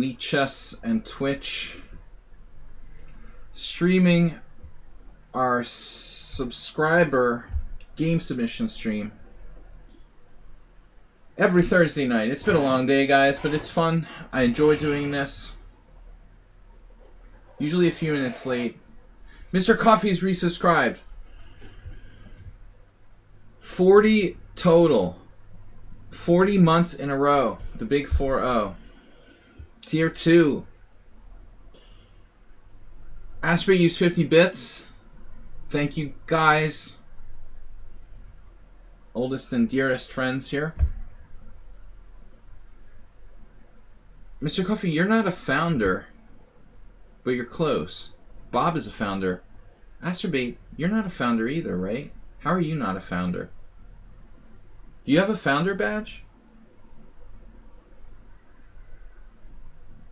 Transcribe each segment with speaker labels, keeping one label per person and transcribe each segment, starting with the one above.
Speaker 1: lichess and Twitch, streaming our subscriber game submission stream every Thursday night. It's been a long day, guys, but it's fun. I enjoy doing this. Usually a few minutes late. Mr. Coffee's resubscribed. 40 total. 40 months in a row. The big 4-0. Tier 2. Asprey used 50 bits. Thank you, guys. Oldest and dearest friends here. Mr. Coffee, you're not a founder, but you're close. Bob is a founder. Asterbait, you're not a founder either, right? How are you not a founder? Do you have a founder badge?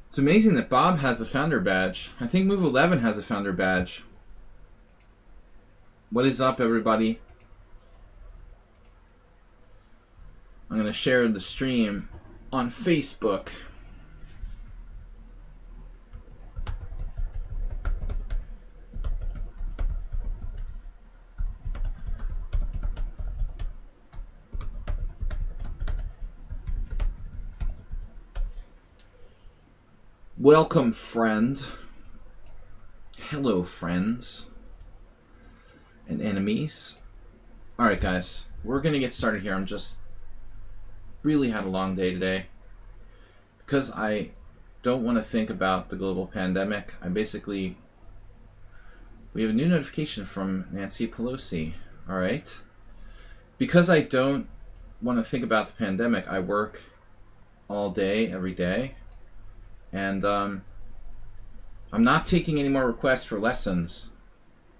Speaker 1: It's amazing that Bob has the founder badge. I think Move 11 has a founder badge. What is up, everybody? I'm going to share the stream on Facebook. Welcome, friend. Hello, friends. And enemies. Alright, guys. We're going to get started here. I'm just really had a long day today. Because I don't want to think about the global pandemic, we have a new notification from Nancy Pelosi. Alright? Because I don't want to think about the pandemic, I work all day, every day. And I'm not taking any more requests for lessons.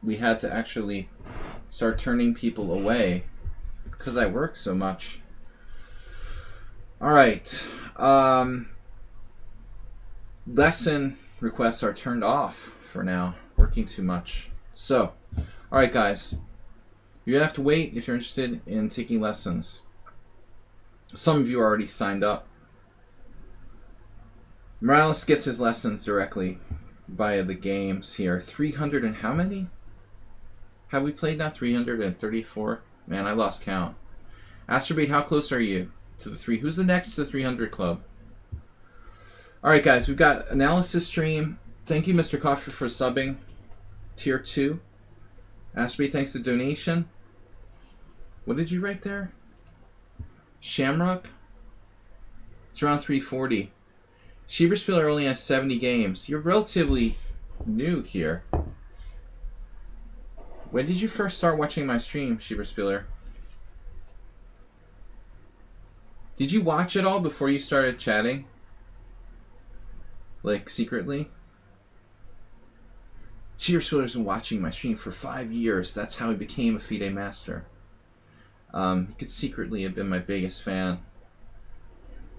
Speaker 1: We had to actually start turning people away because I work so much. Alright. Lesson requests are turned off for now. Working too much. So, alright, guys. You have to wait if you're interested in taking lessons. Some of you are already signed up. Morales gets his lessons directly via the games here. 300 and how many have we played now? 334? Man, I lost count. Asterbait, how close are you to the 3? Who's the next to the 300 club? Alright, guys, we've got analysis stream. Thank you, Mr. Coffee, for subbing. Tier 2. Asterbait, thanks for the donation. What did you write there? Shamrock? It's around 340. Schieberspieler only has 70 games. You're relatively new here. When did you first start watching my stream, Schieberspieler? Did you watch it all before you started chatting? Like, secretly? Schieberspieler's been watching my stream for 5 years. That's how he became a FIDE master. He could secretly have been my biggest fan.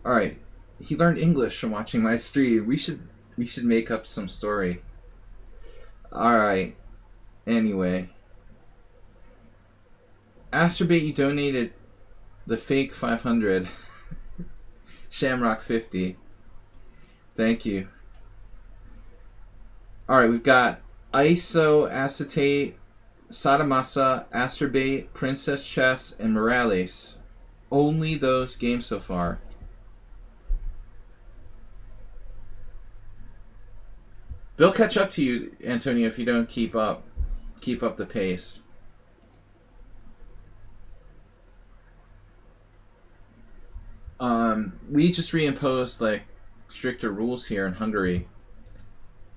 Speaker 1: Alright. He learned English from watching my stream. We should make up some story. Alright. Anyway. Asterbait, you donated the fake 500. Shamrock 50. Thank you. Alright, we've got ISO, Acetate, Sadamasa, Asterbait, Princess Chess, and Morales. Only those games so far. They'll catch up to you, Antonio, if you don't keep up the pace. We just reimposed like stricter rules here in Hungary.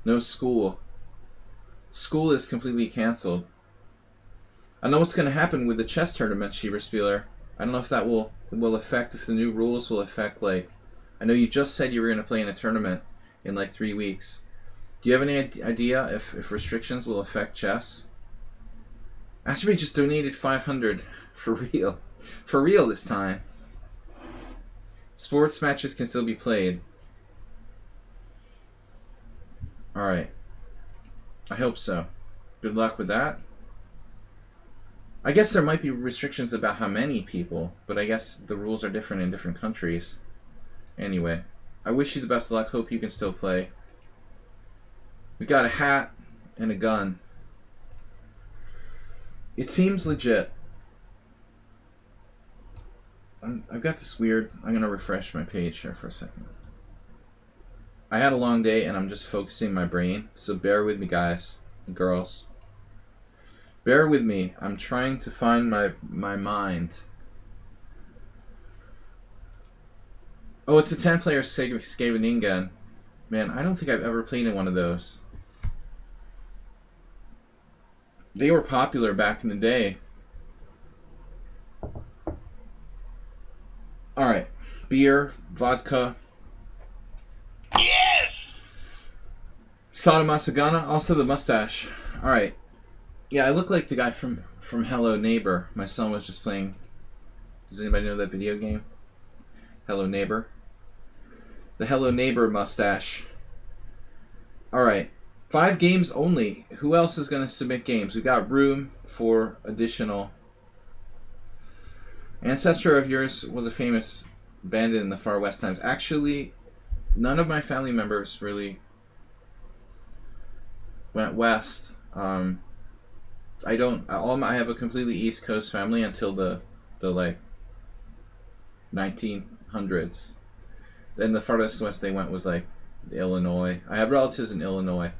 Speaker 1: No school. School is completely canceled. I know what's going to happen with the chess tournament, Schieberspieler. I don't know if that will affect, if the new rules will affect, like, I know you just said you were going to play in a tournament in like 3 weeks. Do you have any idea if restrictions will affect chess? Asterbait just donated 500 for real. For real this time. Sports matches can still be played. Alright. I hope so. Good luck with that. I guess there might be restrictions about how many people, but I guess the rules are different in different countries. Anyway. I wish you the best of luck. Hope you can still play. We got a hat and a gun. It seems legit. I've got this weird... I'm going to refresh my page here for a second. I had a long day and I'm just focusing my brain. So bear with me, guys and girls. Bear with me. I'm trying to find my mind. Oh, it's a 10-player Skaveningen. Man, I don't think I've ever played in one of those. They were popular back in the day. Alright. Beer, vodka.
Speaker 2: Yes!
Speaker 1: Sada Masagana, also the mustache. Alright. Yeah, I look like the guy from Hello Neighbor. My son was just playing. Does anybody know that video game? Hello Neighbor. The Hello Neighbor mustache. Alright. 5 games only. Who else is going to submit games? We've got room for additional. Ancestor of yours was a famous bandit in the Far West times. Actually, none of my family members really went west. I have a completely East Coast family until the like 1900s. Then the farthest west they went was like Illinois. I have relatives in Illinois,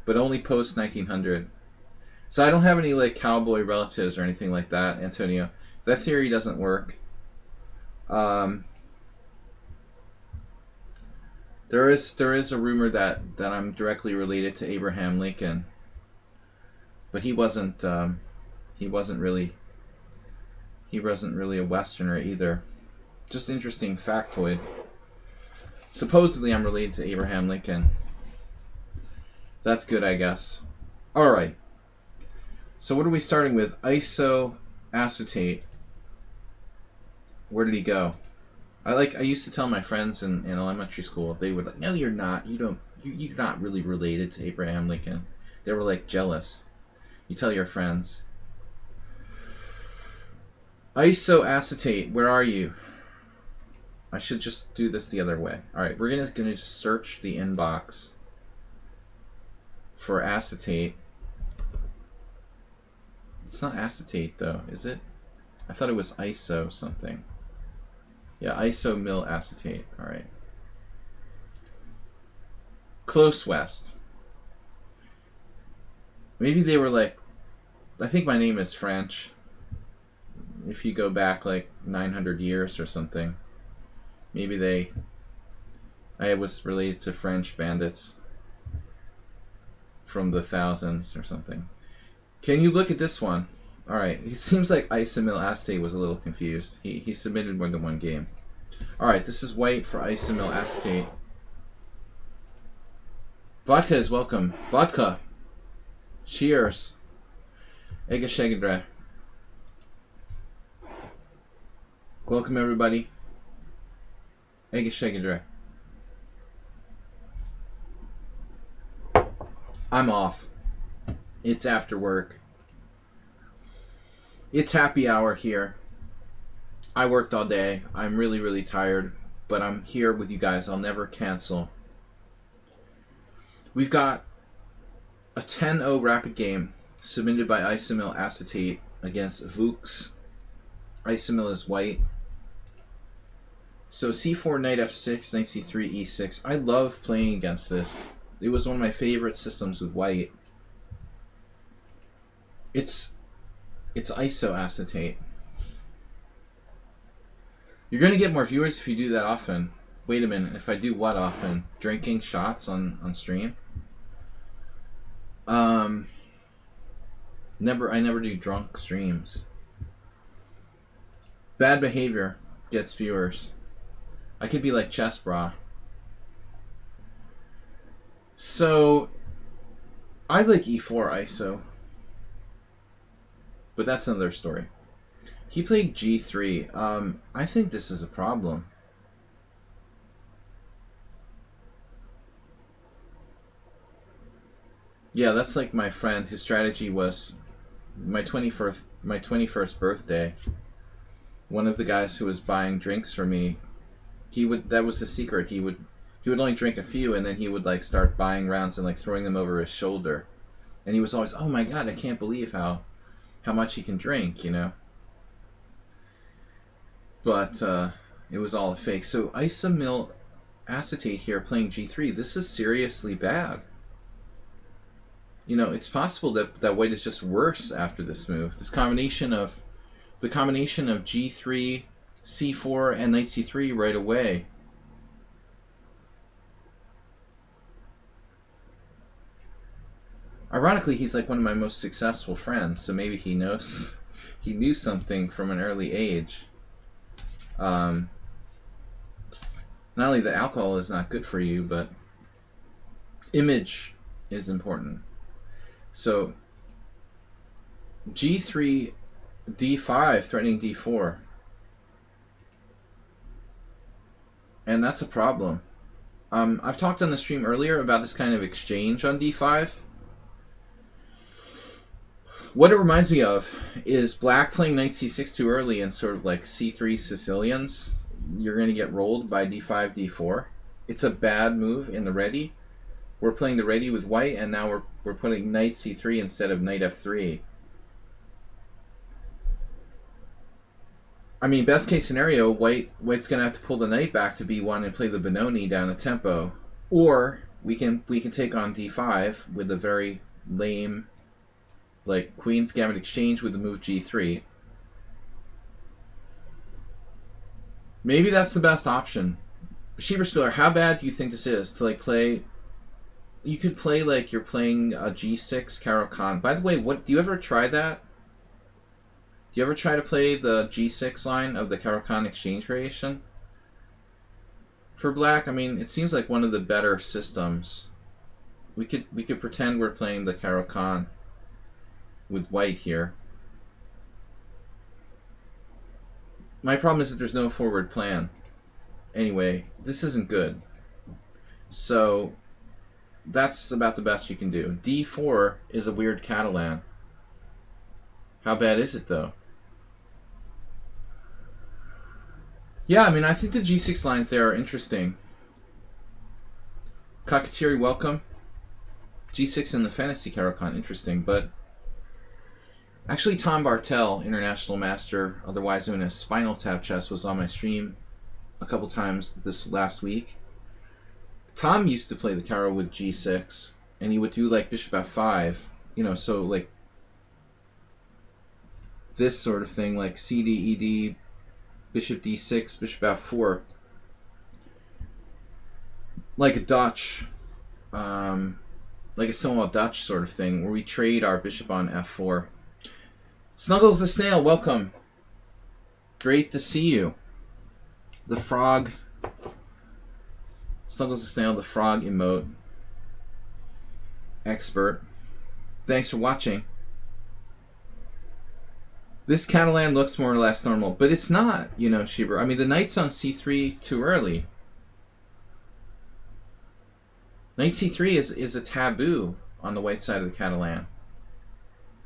Speaker 1: but only post 1900. So I don't have any like cowboy relatives or anything like that, Antonio. That theory doesn't work. There is a rumor that I'm directly related to Abraham Lincoln, but he wasn't really a Westerner either. Just interesting factoid. Supposedly I'm related to Abraham Lincoln. That's good, I guess. Alright. So what are we starting with? Isoacetate. Where did he go? I used to tell my friends in elementary school, they would like, no, you're not. You're not really related to Abraham Lincoln. They were like jealous. You tell your friends. Isoacetate, where are you? I should just do this the other way. Alright, we're gonna search the inbox for acetate. It's not acetate though, is it? I thought it was iso something. Yeah, isomyl acetate. Alright. Close west. Maybe they were like, I think my name is French. If you go back like 900 years or something. Maybe I was related to French bandits from the thousands or something. Can you look at this one? Alright, it seems like isomyl acetate was a little confused. He submitted more than one game. Alright, this is white for isomyl acetate. Vodka is welcome. Vodka! Cheers! Ega Shegedre. Welcome everybody. Ega Shegedre. I'm off. It's after work. It's happy hour here. I worked all day. I'm really, really tired, but I'm here with you guys. I'll never cancel. We've got a 10-0 rapid game submitted by isomyl acetate against Vux. Isomyl is white. So c4, knight f6, knight c3, e6. I love playing against this. It was one of my favorite systems with white. It's isoacetate. You're going to get more viewers if you do that often. Wait a minute, if I do what often? Drinking shots on stream? I never do drunk streams. Bad behavior gets viewers. I could be like Chess Bra. So, I like e4 ISO. But that's another story. He played g3. I think this is a problem. Yeah, that's like my friend. His strategy was my 21st birthday. One of the guys who was buying drinks for me, That was the secret. He would only drink a few, and then he would like start buying rounds and like throwing them over his shoulder. And he was always, oh my god, I can't believe how much he can drink, you know. But it was all a fake. So isomyl acetate here playing g3. This is seriously bad. You know, it's possible that white is just worse after this move. The combination of g3, c4, and knight c3 right away. Ironically, he's like one of my most successful friends, so maybe he knew something from an early age. Not only that alcohol is not good for you, but image is important. So g3, d5, threatening d4. And that's a problem. I've talked on the stream earlier about this kind of exchange on d5. What it reminds me of is black playing knight c6 too early and sort of like c3 Sicilians. You're going to get rolled by d5, d4. It's a bad move in the ready. We're playing the ready with white, and now we're putting knight c3 instead of knight f3. I mean, best case scenario, white's going to have to pull the knight back to b1 and play the Benoni down a tempo. Or we can take on d5 with a very lame, like, Queen's Gambit exchange with the move g3. Maybe that's the best option. Schieberspieler, how bad do you think this is to like play? You could play like you're playing a g6 Caro-Kann. By the way, do you ever try that? Do you ever try to play the g6 line of the Caro-Kann exchange variation? For black, I mean, it seems like one of the better systems. We could pretend we're playing the Caro-Kann with white here. My problem is that there's no forward plan. Anyway, this isn't good. So that's about the best you can do. d4 is a weird Catalan. How bad is it though? Yeah, I mean, I think the g6 lines there are interesting. Kakatiri, welcome. g6 in the fantasy Caro-Kann, interesting, but actually, Tom Bartel, International Master, otherwise known as Spinal Tap Chess, was on my stream a couple times this last week. Tom used to play the Caro with g6, and he would do like bishop f5, you know, so like this sort of thing, like cd, ed, bishop d6, bishop f4, like a Dutch, like a somewhat Dutch sort of thing, where we trade our bishop on f4. Snuggles the Snail, welcome. Great to see you. The frog. Snuggles the Snail, the frog emote. Expert. Thanks for watching. This Catalan looks more or less normal, but it's not, you know, Schieber. I mean, the knight's on c3 too early. Knight c3 is a taboo on the white side of the Catalan.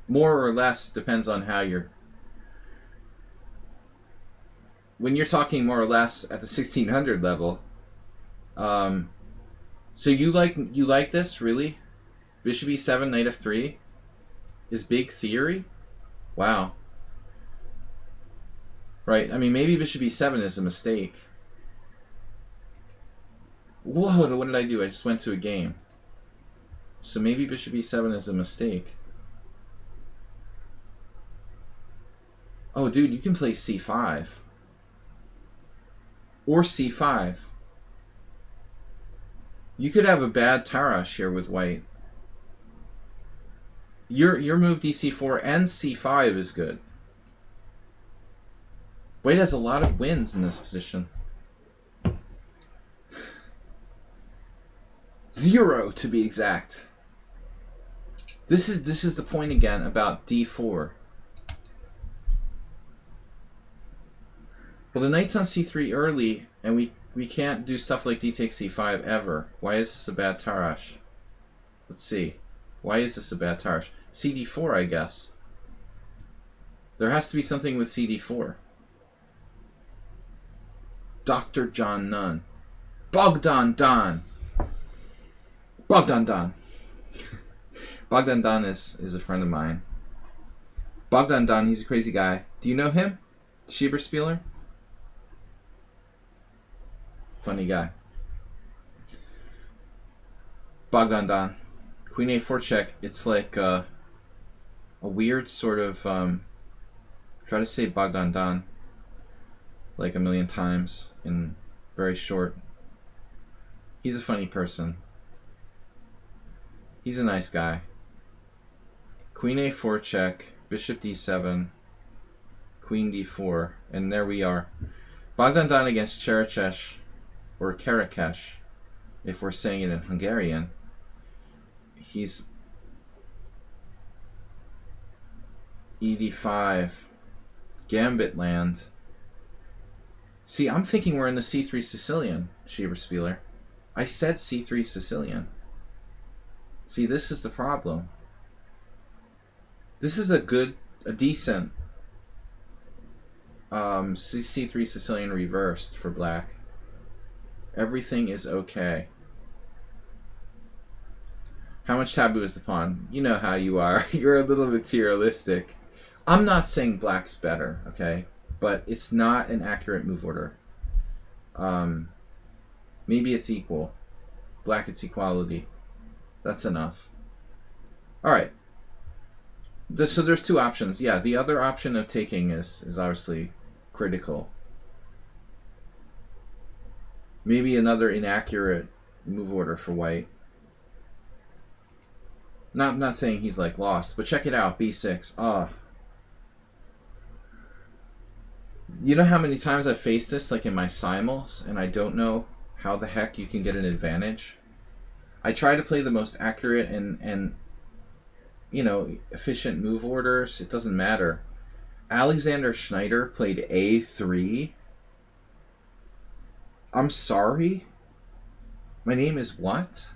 Speaker 1: More or less depends on how you're. When you're talking more or less at the 1600 level. So you like this really? Bishop e7, knight f3 is big theory. Wow. Right. I mean, maybe bishop e7 is a mistake. Whoa! What did I do? I just went to a game. So maybe bishop e7 is a mistake. Oh, dude, you can play c5. Or c5. You could have a bad Tarash here with white. Your move dc4 and c5 is good. White has a lot of wins in this position. 0 to be exact. This is the point again about d4. Well, the knight's on c3 early, and we can't do stuff like d takes c5 ever. Why is this a bad Tarash? Let's see. Why is this a bad Tarash? cd4, I guess. There has to be something with cd4. Dr. John Nunn. Bogdan Don. Bogdan Don. Bogdan Don is a friend of mine. Bogdan Don, he's a crazy guy. Do you know him? Schieberspieler? Funny guy. Bogdan Don. Queen A4 check. It's like a weird sort of... try to say Bogdan Don like a million times in very short. He's a funny person. He's a nice guy. Queen A4 check. Bishop D7. Queen D4. And there we are. Bogdan Don against Cherechesh, or Kerekesh, if we're saying it in Hungarian. He's ED5. Gambit land. See, I'm thinking we're in the C3 Sicilian, Schieberspieler. I said C3 Sicilian. See, this is the problem. This is a decent C3 Sicilian reversed for black. Everything is okay. How much taboo is the pawn? You know how you are. You're a little materialistic. I'm not saying black is better, okay? But it's not an accurate move order. Maybe it's equal. Black, it's equality. That's enough. Alright. So there's two options. Yeah, the other option of taking is obviously critical. Maybe another inaccurate move order for white. Not saying he's like lost, but check it out. B6. Ah. You know how many times I've faced this, like in my simuls, and I don't know how the heck you can get an advantage? I try to play the most accurate and you know, efficient move orders. It doesn't matter. Alexander Schneider played A3. I'm sorry? My name is what?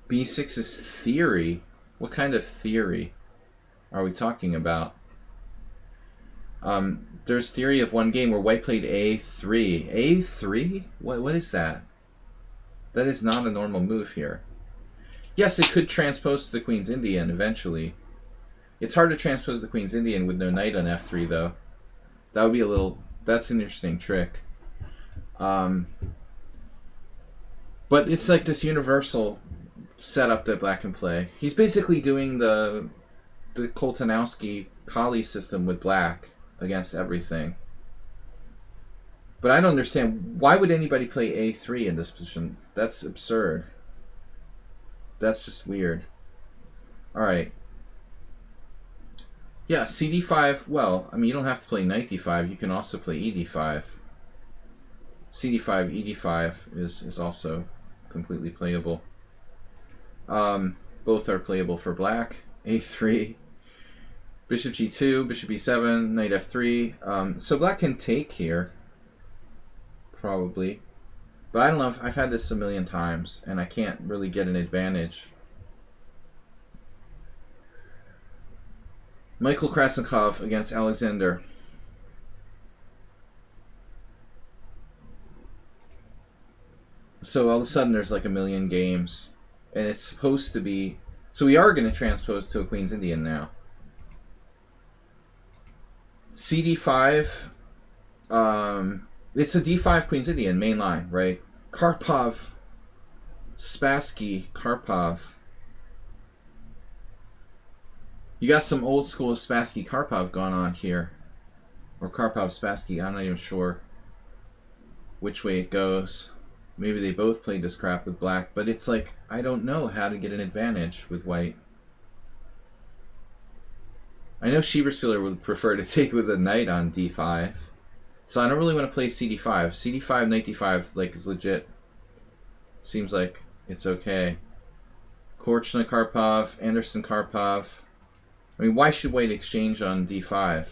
Speaker 1: B6 is theory. What kind of theory are we talking about? There's theory of one game where white played A3. A3? What is that? That is not a normal move here. Yes, it could transpose to the Queen's Indian eventually. It's hard to transpose the Queen's Indian with no knight on F3 though. That would be a little... That's an interesting trick. But it's like this universal setup that black can play. He's basically doing the Koltanowski-Kali system with black against everything. But I don't understand, why would anybody play A3 in this position? That's absurd. That's just weird. Alright. Yeah, CD5, well, I mean, you don't have to play knight D5, you can also play ED5. CD5, ED5 is also completely playable. Both are playable for black. A3, bishop G2, bishop E7, knight F3. So black can take here, probably. But I don't know, I've had this a million times, and I can't really get an advantage. Michael Krasnikov against Alexander. So all of a sudden there's like a million games. And it's supposed to be... So we are going to transpose to a Queen's Indian now. CD5... it's a D5 Queen's Indian, main line, right? Karpov, Spassky, Karpov. You got some old school Spassky Karpov going on here. Or Karpov Spassky, I'm not even sure which way it goes. Maybe they both played this crap with black, but it's like, I don't know how to get an advantage with white. I know Schieberspieler would prefer to take with a knight on D5. So I don't really want to play CD5. CD5, knight D5, like, is legit. Seems like it's okay. Korchna Karpov, Anderson Karpov. I mean, why should white exchange on D5?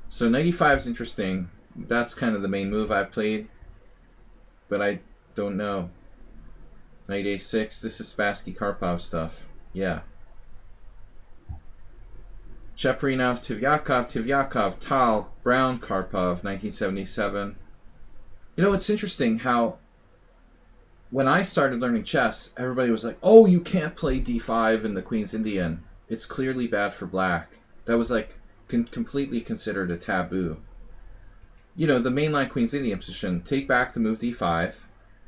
Speaker 1: So knight E5 is interesting. That's kind of the main move I've played. But I don't know. Knight A6, this is Spassky Karpov stuff. Yeah. Cheparinov, Tivyakov, Tal, Brown, Karpov, 1977. You know, it's interesting how when I started learning chess, everybody was like, oh, you can't play d5 in the Queen's Indian. It's clearly bad for black. That was like completely considered a taboo. You know, the mainline Queen's Indian position, take back the move d5,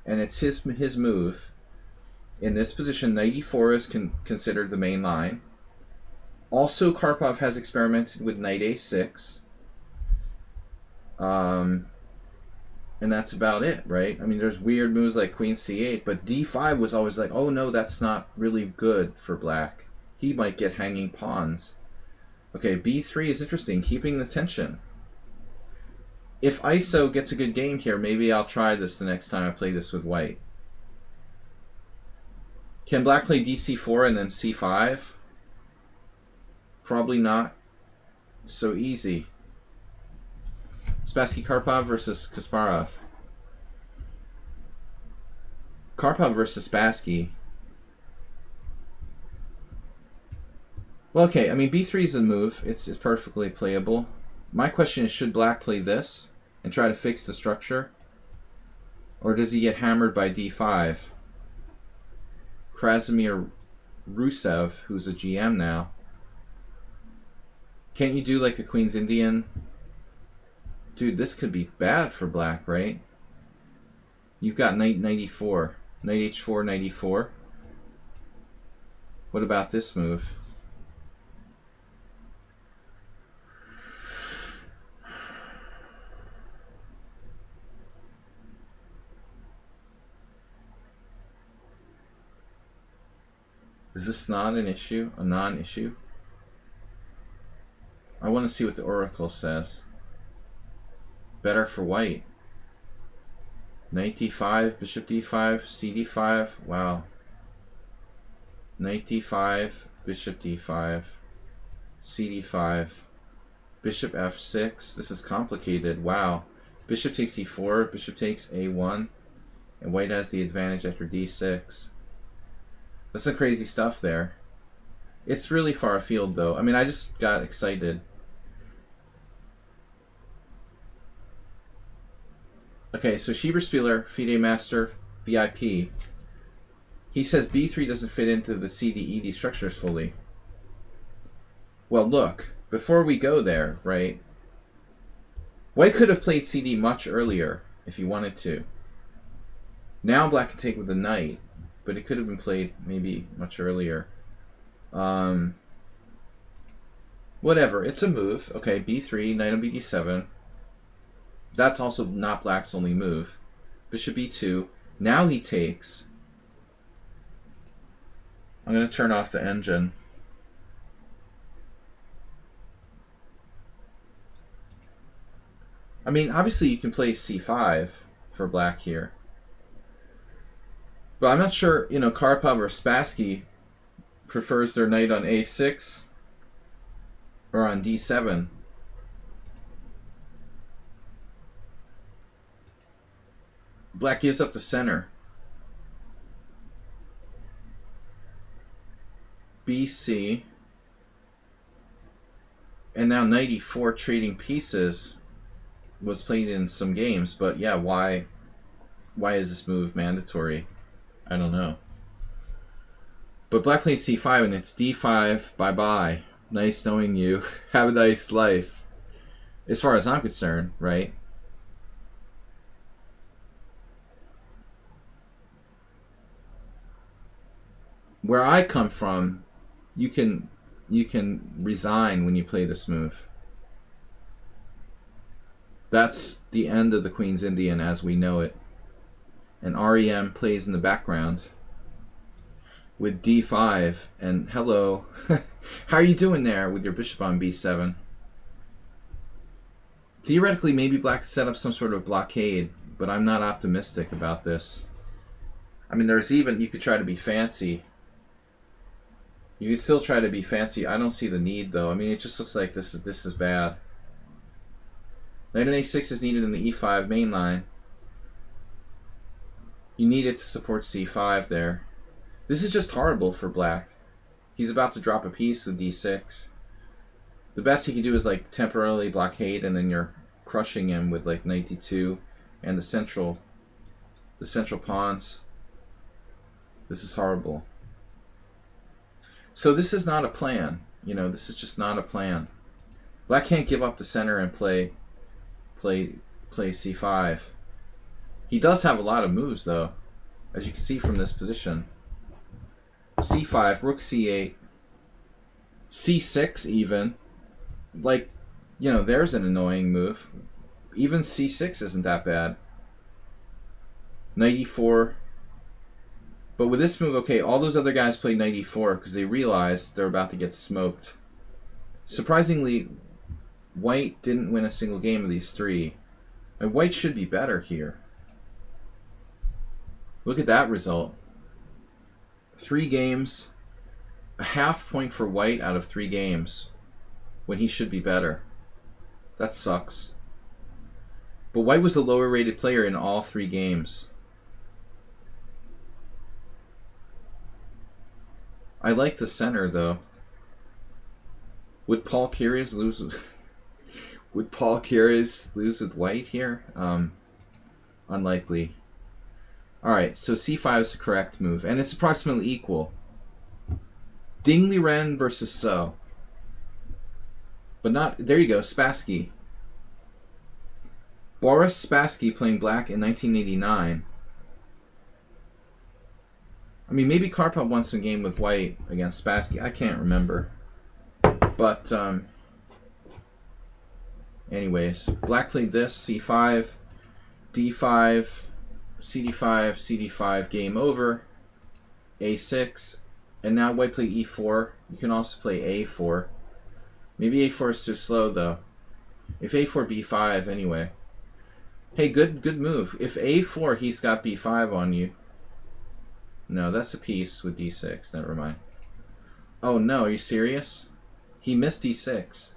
Speaker 1: and it's his move. In this position, knight e4 is considered the main line. Also, Karpov has experimented with knight a6. And that's about it, right? I mean, there's weird moves like queen c8, but d5 was always like, oh no, that's not really good for black. He might get hanging pawns. Okay, b3 is interesting, keeping the tension. If ISO gets a good game here, maybe I'll try this the next time I play this with white. Can black play dc4 and then c5? Probably not so easy. Spassky Karpov versus Kasparov. Karpov versus Spassky. Well, okay, I mean, b3 is a move. It's perfectly playable. My question is, should black play this and try to fix the structure? Or does he get hammered by d5? Krasimir Rusev, who's a GM now. Can't you do like a Queen's Indian? Dude, this could be bad for black, right? You've got knight 94. Knight h4, 94. What about this move? Is this not an issue? A non-issue? I want to see what the oracle says. Better for white. Knight d5, bishop d5, cd5. Wow. Knight d5, bishop d5, cd5, bishop f6. This is complicated. Wow. Bishop takes e4, bishop takes a1, and white has the advantage after d6. That's some crazy stuff there. It's really far afield, though. I mean, I just got excited. Okay, so Schieberspieler, FIDE Master, VIP. He says b3 doesn't fit into the CD-ED structures fully. Well, look, before we go there, right? White could have played CD much earlier if he wanted to. Now black can take with the knight, but it could have been played maybe much earlier. Whatever, it's a move. Okay, b3, knight on bd7. That's also not black's only move. Bishop e2. Now he takes. I'm going to turn off the engine. I mean, obviously you can play c5 for black here. But I'm not sure, you know, Karpov or Spassky prefers their knight on a6 or on d7. Black gives up the center. BC. And now knight e4 trading pieces was played in some games, but yeah, why is this move mandatory? I don't know. But black plays c5 and it's d5, bye-bye. Nice knowing you. Have a nice life. As far as I'm concerned, right? Where I come from, you can resign when you play this move. That's the end of the Queen's Indian as we know it. And REM plays in the background with d5 and hello. How are you doing there with your bishop on b7? Theoretically, maybe black could set up some sort of blockade, but I'm not optimistic about this. I mean, there's even, you could try to be fancy. You could still try to be fancy. I don't see the need, though. I mean, it just looks like this is bad. Knight on a6 is needed in the e5 main line. You need it to support c5 there. This is just horrible for black. He's about to drop a piece with d6. The best he could do is like temporarily blockade, and then you're crushing him with like knight d2 and the central pawns. This is horrible. So this is not a plan. You know, this is just not a plan. Black can't give up the center and play c5. He does have a lot of moves though, as you can see from this position. c5, rook c8, c6 even. Like, you know, there's an annoying move. Even c6 isn't that bad. Knight e4. But with this move, okay, all those other guys played knight e4 because they realized they're about to get smoked. Surprisingly, white didn't win a single game of these three. And white should be better here. Look at that result. 3 games, a half point for white out of 3 games, when he should be better. That sucks. But white was the lower rated player in all 3 games. I like the center though. Would Paul Keres lose? Would Paul Keres lose with white here? Unlikely. All right, so c5 is the correct move, and it's approximately equal. Ding Liren versus So. But not, there you go, Spassky. Boris Spassky playing black in 1989. I mean, maybe Karpov won some game with white against Spassky. I can't remember. But, anyways, black played this, c5, d5, cd5, cd5, game over, a6, and now white played e4. You can also play a4. Maybe a4 is too slow, though. If a4, b5, anyway. Hey, good move. If a4, he's got b5 on you. No, that's a piece with d6. Never mind. Oh, no, are you serious? He missed d6.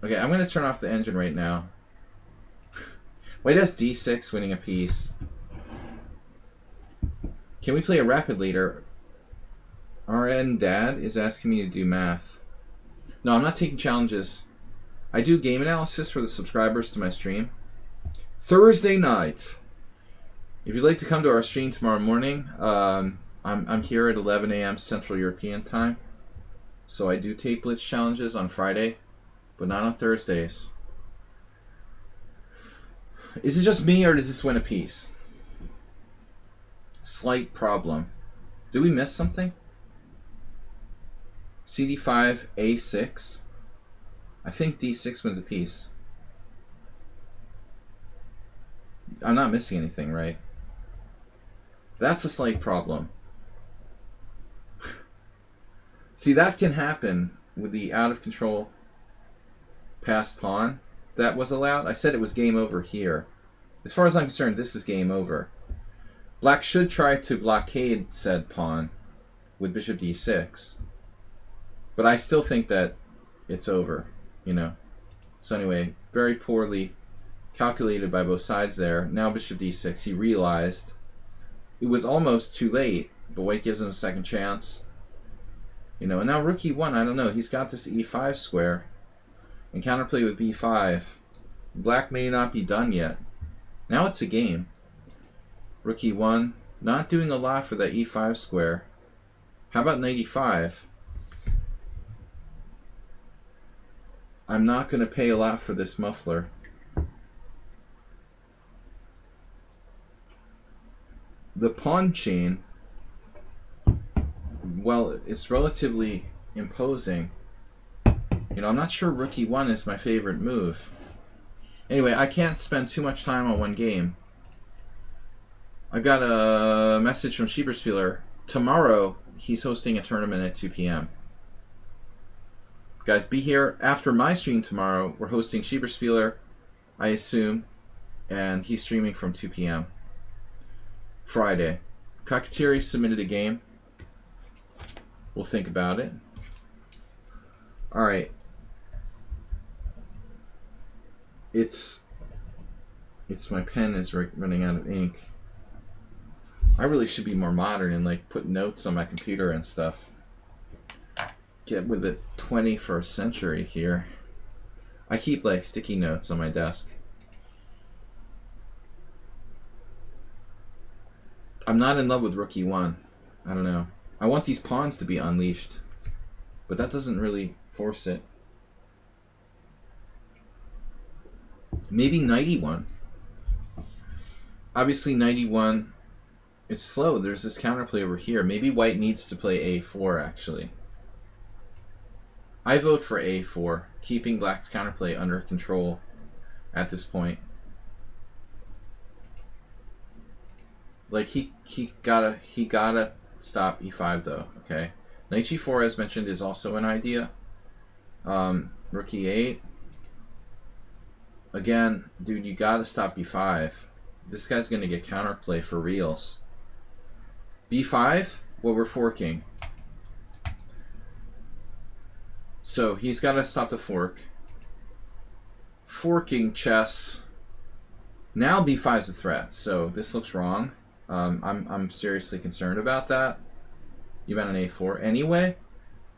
Speaker 1: Okay, I'm going to turn off the engine right now. White has d6 winning a piece. Can we play a rapid leader? RN Dad is asking me to do math. No, I'm not taking challenges. I do game analysis for the subscribers to my stream. Thursday night. If you'd like to come to our stream tomorrow morning, I'm here at 11 a.m. Central European time. So I do tape blitz challenges on Friday, but not on Thursdays. Is it just me, or does this win a piece? Slight problem. Did we miss something? CD5, A6. I think D6 wins a piece. I'm not missing anything, right? That's a slight problem. See, that can happen with the out-of-control passed pawn that was allowed. I said it was game over here. As far as I'm concerned, this is game over. Black should try to blockade said pawn with bishop d6. But I still think that it's over, you know. So anyway, very poorly calculated by both sides there. Now bishop d6, he realized it was almost too late, but white gives him a second chance. You know, and now rook e1, I don't know, he's got this e5 square. And counterplay with b5. Black may not be done yet. Now it's a game. Rook e1, not doing a lot for that e5 square. How about knight e5? I'm not going to pay a lot for this muffler. The pawn chain, well, it's relatively imposing. You know, I'm not sure rook e1 is my favorite move. Anyway, I can't spend too much time on one game. I got a message from Schieberspieler. Tomorrow, he's hosting a tournament at 2 p.m. Guys, be here after my stream tomorrow. We're hosting Schieberspieler, I assume, and he's streaming from 2 p.m. Friday. Kakatiri submitted a game. We'll think about it. Alright. It's my pen is running out of ink. I really should be more modern and like put notes on my computer and stuff. get with the 21st century here. I keep like sticky notes on my desk. I'm not in love with rook e1. I don't know. I want these pawns to be unleashed, but that doesn't really force it. Maybe knight e1. Obviously knight e1, it's slow. There's this counterplay over here. Maybe white needs to play a4 actually. I vote for a4, keeping black's counterplay under control at this point. Like he gotta stop e5 though. Okay, knight g4 as mentioned is also an idea. Rook e8. Again, dude, you gotta stop b5. This guy's gonna get counterplay for reals. b5. Well, we're forking. So he's got to stop the fork. Forking chess. Now b5 is a threat, so this looks wrong. I'm seriously concerned about that. You went an a4 anyway.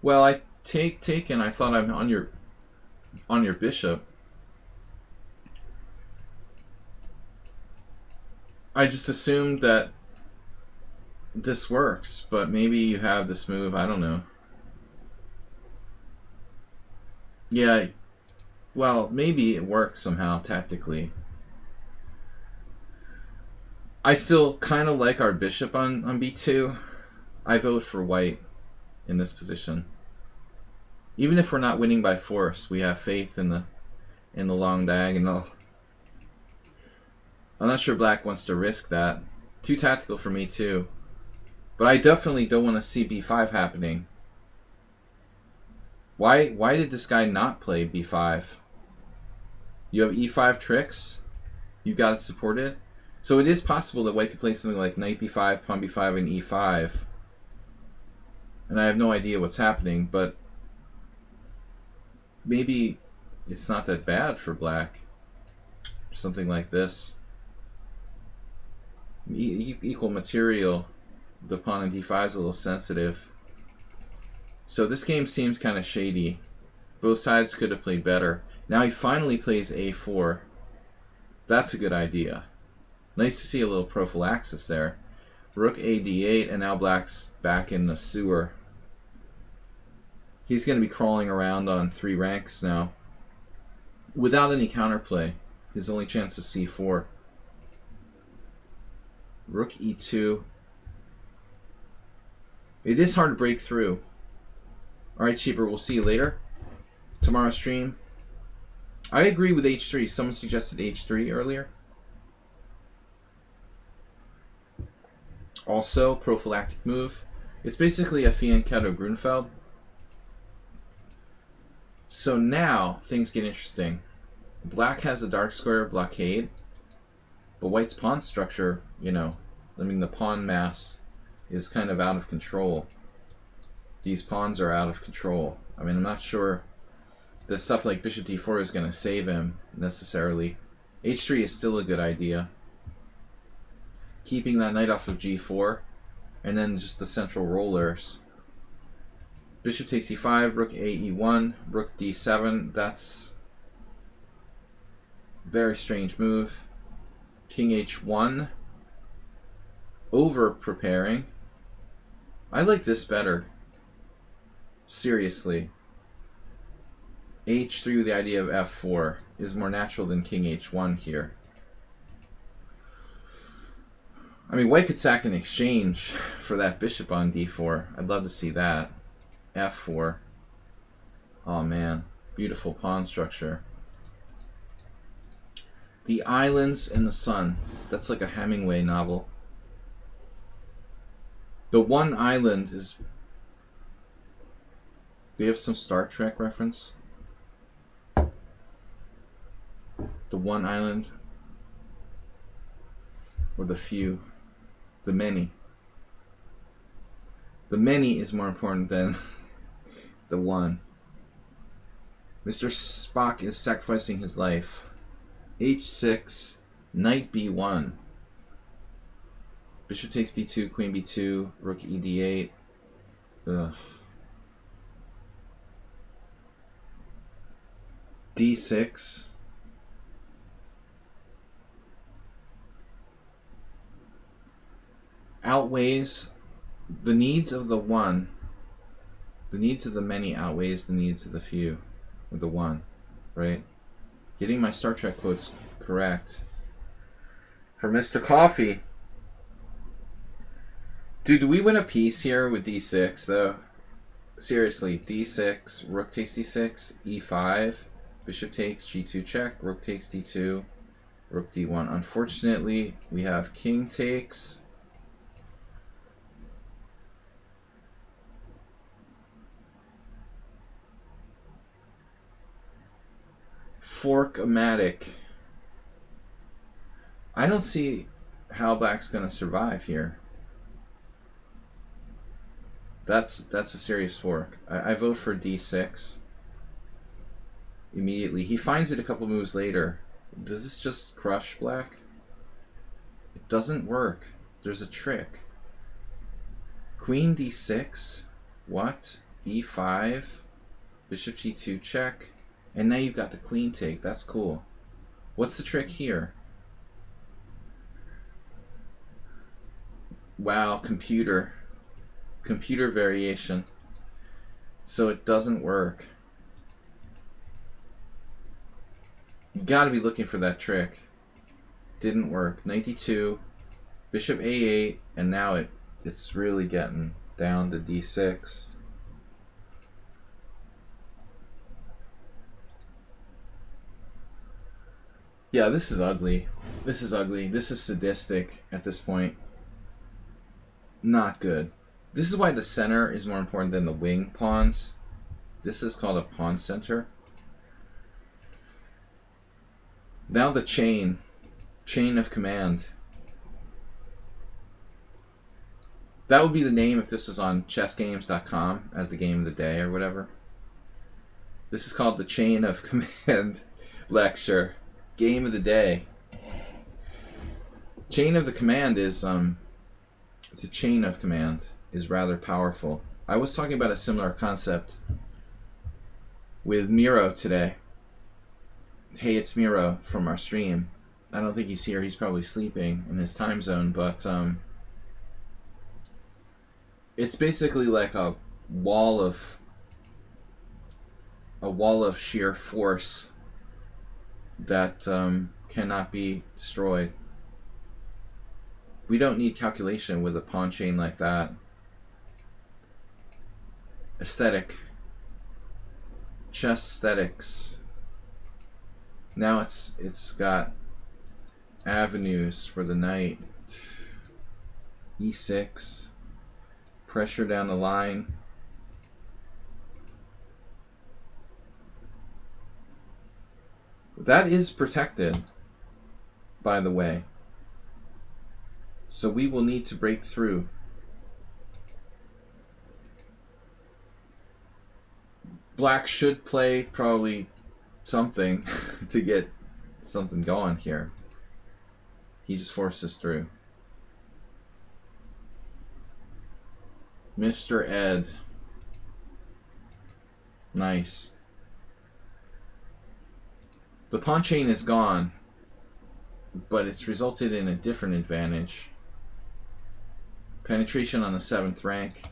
Speaker 1: Well, I take, and I thought I'm on your bishop. I just assumed that this works, but maybe you have this move. I don't know. Yeah, well, maybe it works somehow tactically. I still kind of like our bishop on b2. I vote for white in this position. Even if we're not winning by force, we have faith in the long diagonal. I'm not sure black wants to risk that. Too tactical for me too. But I definitely don't want to see b5 happening. Why did this guy not play b5? You have e5 tricks. You've got it supported. So it is possible that white could play something like knight b5, pawn b5, and e5. And I have no idea what's happening, but maybe it's not that bad for black. Something like this. Equal material. The pawn on d5 is a little sensitive. So this game seems kind of shady. Both sides could have played better. Now he finally plays a4. That's a good idea. Nice to see a little prophylaxis there. Rook a d8, and now black's back in the sewer. He's going to be crawling around on 3 ranks now. Without any counterplay. His only chance is c4. Rook e2. It is hard to break through. Alright, Cheaper, we'll see you later. Tomorrow's stream. I agree with h3. Someone suggested h3 earlier. Also, prophylactic move. It's basically a fianchetto Grunfeld. So now, things get interesting. Black has a dark square blockade. But white's pawn structure, you know, I mean, the pawn mass is kind of out of control. These pawns are out of control. I mean, I'm not sure that stuff like bishop d4 is going to save him necessarily. h3 is still a good idea. Keeping that knight off of g4, and then just the central rollers. Bishop takes e5, rook a e1, rook d7. That's a very strange move. King h1. Over preparing. I like this better. Seriously. h3 with the idea of f4 is more natural than king h1 here. I mean, white could sack in exchange for that bishop on d4. I'd love to see that. f4. Oh man, beautiful pawn structure. The Islands and the Sun. That's like a Hemingway novel. The one island is... Do you have some Star Trek reference? The one island? Or the few? The many? The many is more important than the one. Mr. Spock is sacrificing his life. h6, knight b1. Bishop takes b2, queen b2, rook e d8. Ugh. D6. Outweighs the needs of the one. The needs of the many outweighs the needs of the few. With the one, right? Getting my Star Trek quotes correct. For Mr. Coffee. Dude, do we win a piece here with D6, though? Seriously, D6, rook takes D6, E5, bishop takes, G2 check, rook takes D2, rook D1. Unfortunately, we have king takes. Fork-o-matic. I don't see how black's going to survive here. That's a serious fork. I vote for D6. Immediately. He finds it a couple moves later. Does this just crush black? It doesn't work. There's a trick. Queen D6? What? E5? Bishop G2 check? And now you've got the queen take. That's cool. What's the trick here? Wow, computer variation. So it doesn't work. You gotta be looking for that trick. Didn't work. Knight D2, bishop A8, and now it's really getting down to D6. Yeah, this is ugly. This is ugly. This is sadistic at this point. Not good. This is why the center is more important than the wing pawns. This is called a pawn center. Now the chain of command. That would be the name if this was on chessgames.com as the game of the day or whatever. This is called the chain of command lecture. Game of the day. Chain of the command is the chain of command is rather powerful. I was talking about a similar concept with Miro today. Hey, it's Miro from our stream. I don't think he's here. He's probably sleeping in his time zone, but it's basically like a wall of sheer force that cannot be destroyed. We don't need calculation with a pawn chain like that. Aesthetic. Chess aesthetics. Now it's got avenues for the knight. E6. Pressure down the line. That is protected, by the way. So we will need to break through. Black should play probably something to get something going here. He just forces through. Mr. Ed. Nice. The pawn chain is gone, but it's resulted in a different advantage. Penetration on the 7th rank.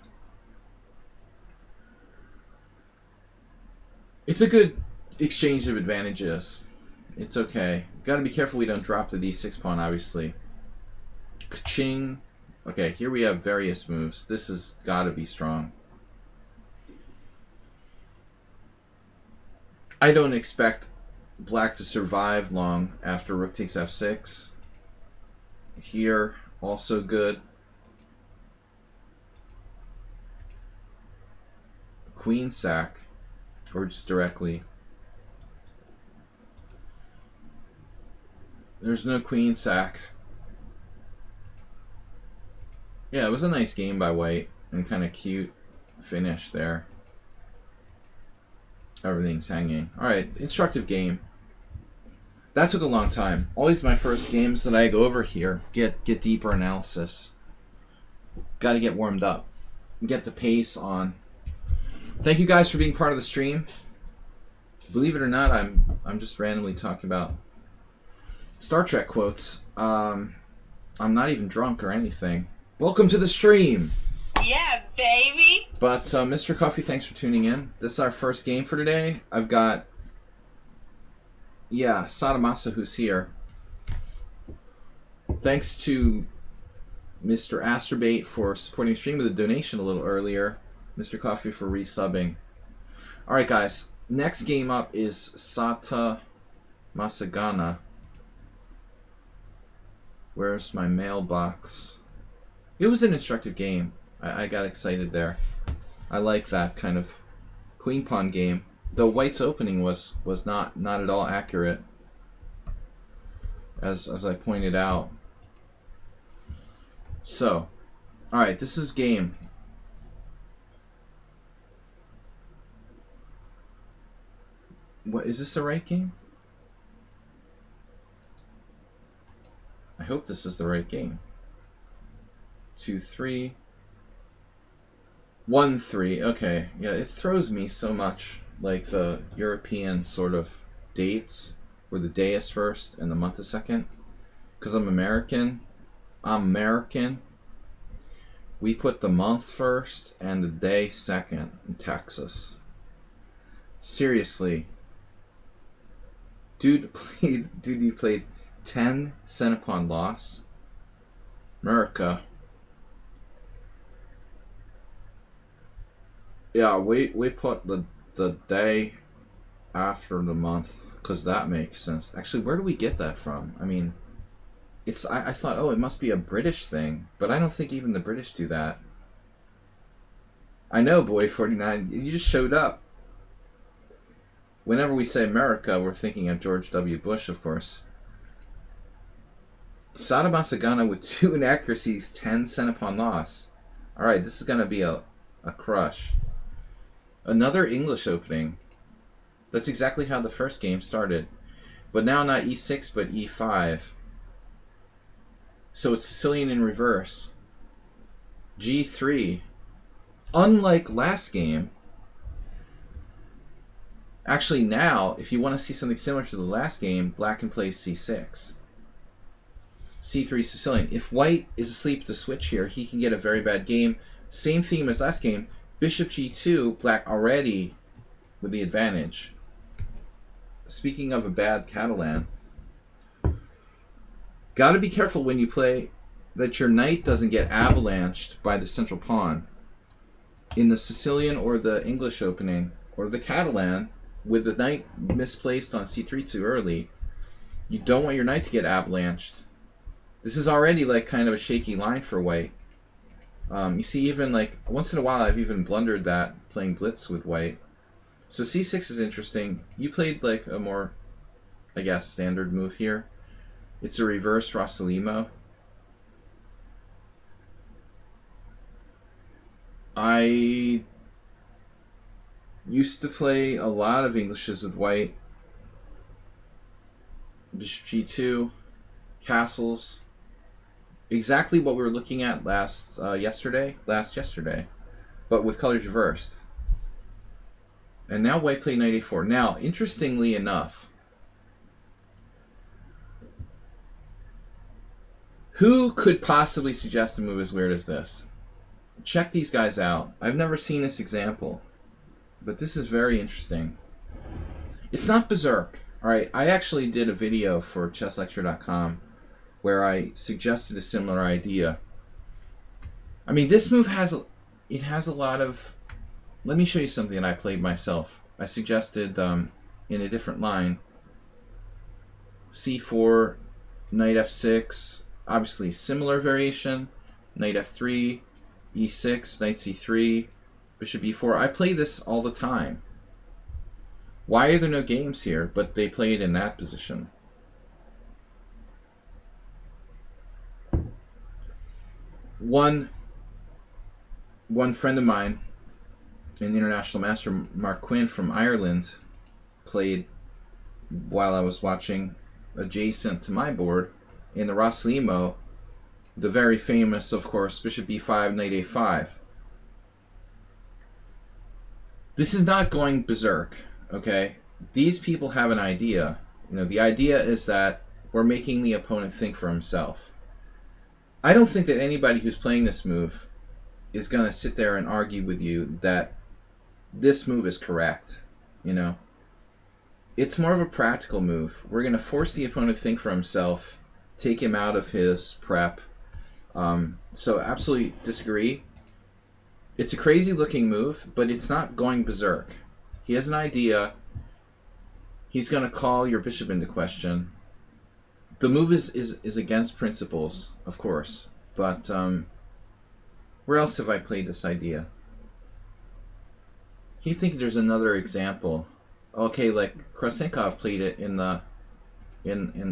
Speaker 1: It's a good exchange of advantages. It's okay. Gotta be careful we don't drop the D6 pawn, obviously. Ka-ching. Okay, here we have various moves. This has gotta be strong. I don't expect black to survive long after rook takes f6. Here, also good. Queen sack, or just directly. There's no queen sack. Yeah, it was a nice game by white, and kind of cute finish there. Everything's hanging. Alright, instructive game. That took a long time. Always my first games that I go over here get deeper analysis. Got to get warmed up. Get the pace on. Thank you guys for being part of the stream. Believe it or not, I'm just randomly talking about Star Trek quotes. I'm not even drunk or anything. Welcome to the stream.
Speaker 2: Yeah, baby.
Speaker 1: But Mr. Coffee, thanks for tuning in. This is our first game for today. I've got Sadamasa who's here. Thanks to Mr. Asterbait for supporting the stream with a donation a little earlier. Mr. Coffee for resubbing. Alright guys, next game up is Sata Masagana. Where's my mailbox? It was an instructive game. I got excited there. I like that kind of queen pawn game. Though White's opening was not at all accurate, as I pointed out. So, alright, this is game. What, is this the right game? I hope this is the right game. 2, 3. 1, 3. Okay, yeah, it throws me so much. Like the European sort of dates, where the day is first and the month is second. Because I'm American. We put the month first and the day second in Texas. Seriously. Dude, you played 10 cent upon loss. America. Yeah, we put the day after the month, because that makes sense. Actually, where do we get that from? I mean, I thought, oh, it must be a British thing, but I don't think even the British do that. I know, boy, 49, you just showed up. Whenever we say America, we're thinking of George W. Bush, of course. Sada Masagana with 2 inaccuracies, 10 cent upon loss. Alright, this is going to be a crush. Another English opening. That's exactly how the first game started. But now not e6, but e5. So it's Sicilian in reverse. g3. Unlike last game. Actually now, if you want to see something similar to the last game, black can play c6. c3 Sicilian. If white is asleep at the switch here, he can get a very bad game. Same theme as last game. Bishop g2, black already with the advantage. Speaking of a bad Catalan, gotta be careful when you play that your knight doesn't get avalanched by the central pawn. In the Sicilian or the English opening, or the Catalan, with the knight misplaced on c3 too early, you don't want your knight to get avalanched. This is already like kind of a shaky line for white. You see, even like once in a while I've even blundered that playing blitz with white. So c6 is interesting. You played like a more, I guess, standard move here. It's a reverse Rossalimo. I used to play a lot of Englishes with white. Bishop g2, castles. Exactly what we were looking at last yesterday, but with colors reversed. And now white played knight a4. Now, interestingly enough, who could possibly suggest a move as weird as this? Check these guys out. I've never seen this example, but this is very interesting. It's not berserk. Alright, I actually did a video for chesslecture.com where I suggested a similar idea. I mean, this move has a lot of... Let me show you something that I played myself. I suggested in a different line. c4, knight f6, obviously similar variation. Knight f3, e6, knight c3, bishop e4. I play this all the time. Why are there no games here? But they play it in that position. One friend of mine, an international master, Mark Quinn from Ireland, played while I was watching adjacent to my board in the Rossalimo, the very famous, of course, bishop b5, knight a5. This is not going berserk, okay? these people have an idea. The idea is that we're making the opponent think for himself. I don't think that anybody who's playing this move is going to sit there and argue with you that this move is correct. It's more of a practical move. We're going to force the opponent to think for himself, take him out of his prep. So absolutely disagree. It's a crazy looking move, but it's not going berserk. He has an idea. He's going to call your bishop into question. The move is against principles, of course, but where else have I played this idea? Can you think there's another example? Okay, like Krasenkov played it in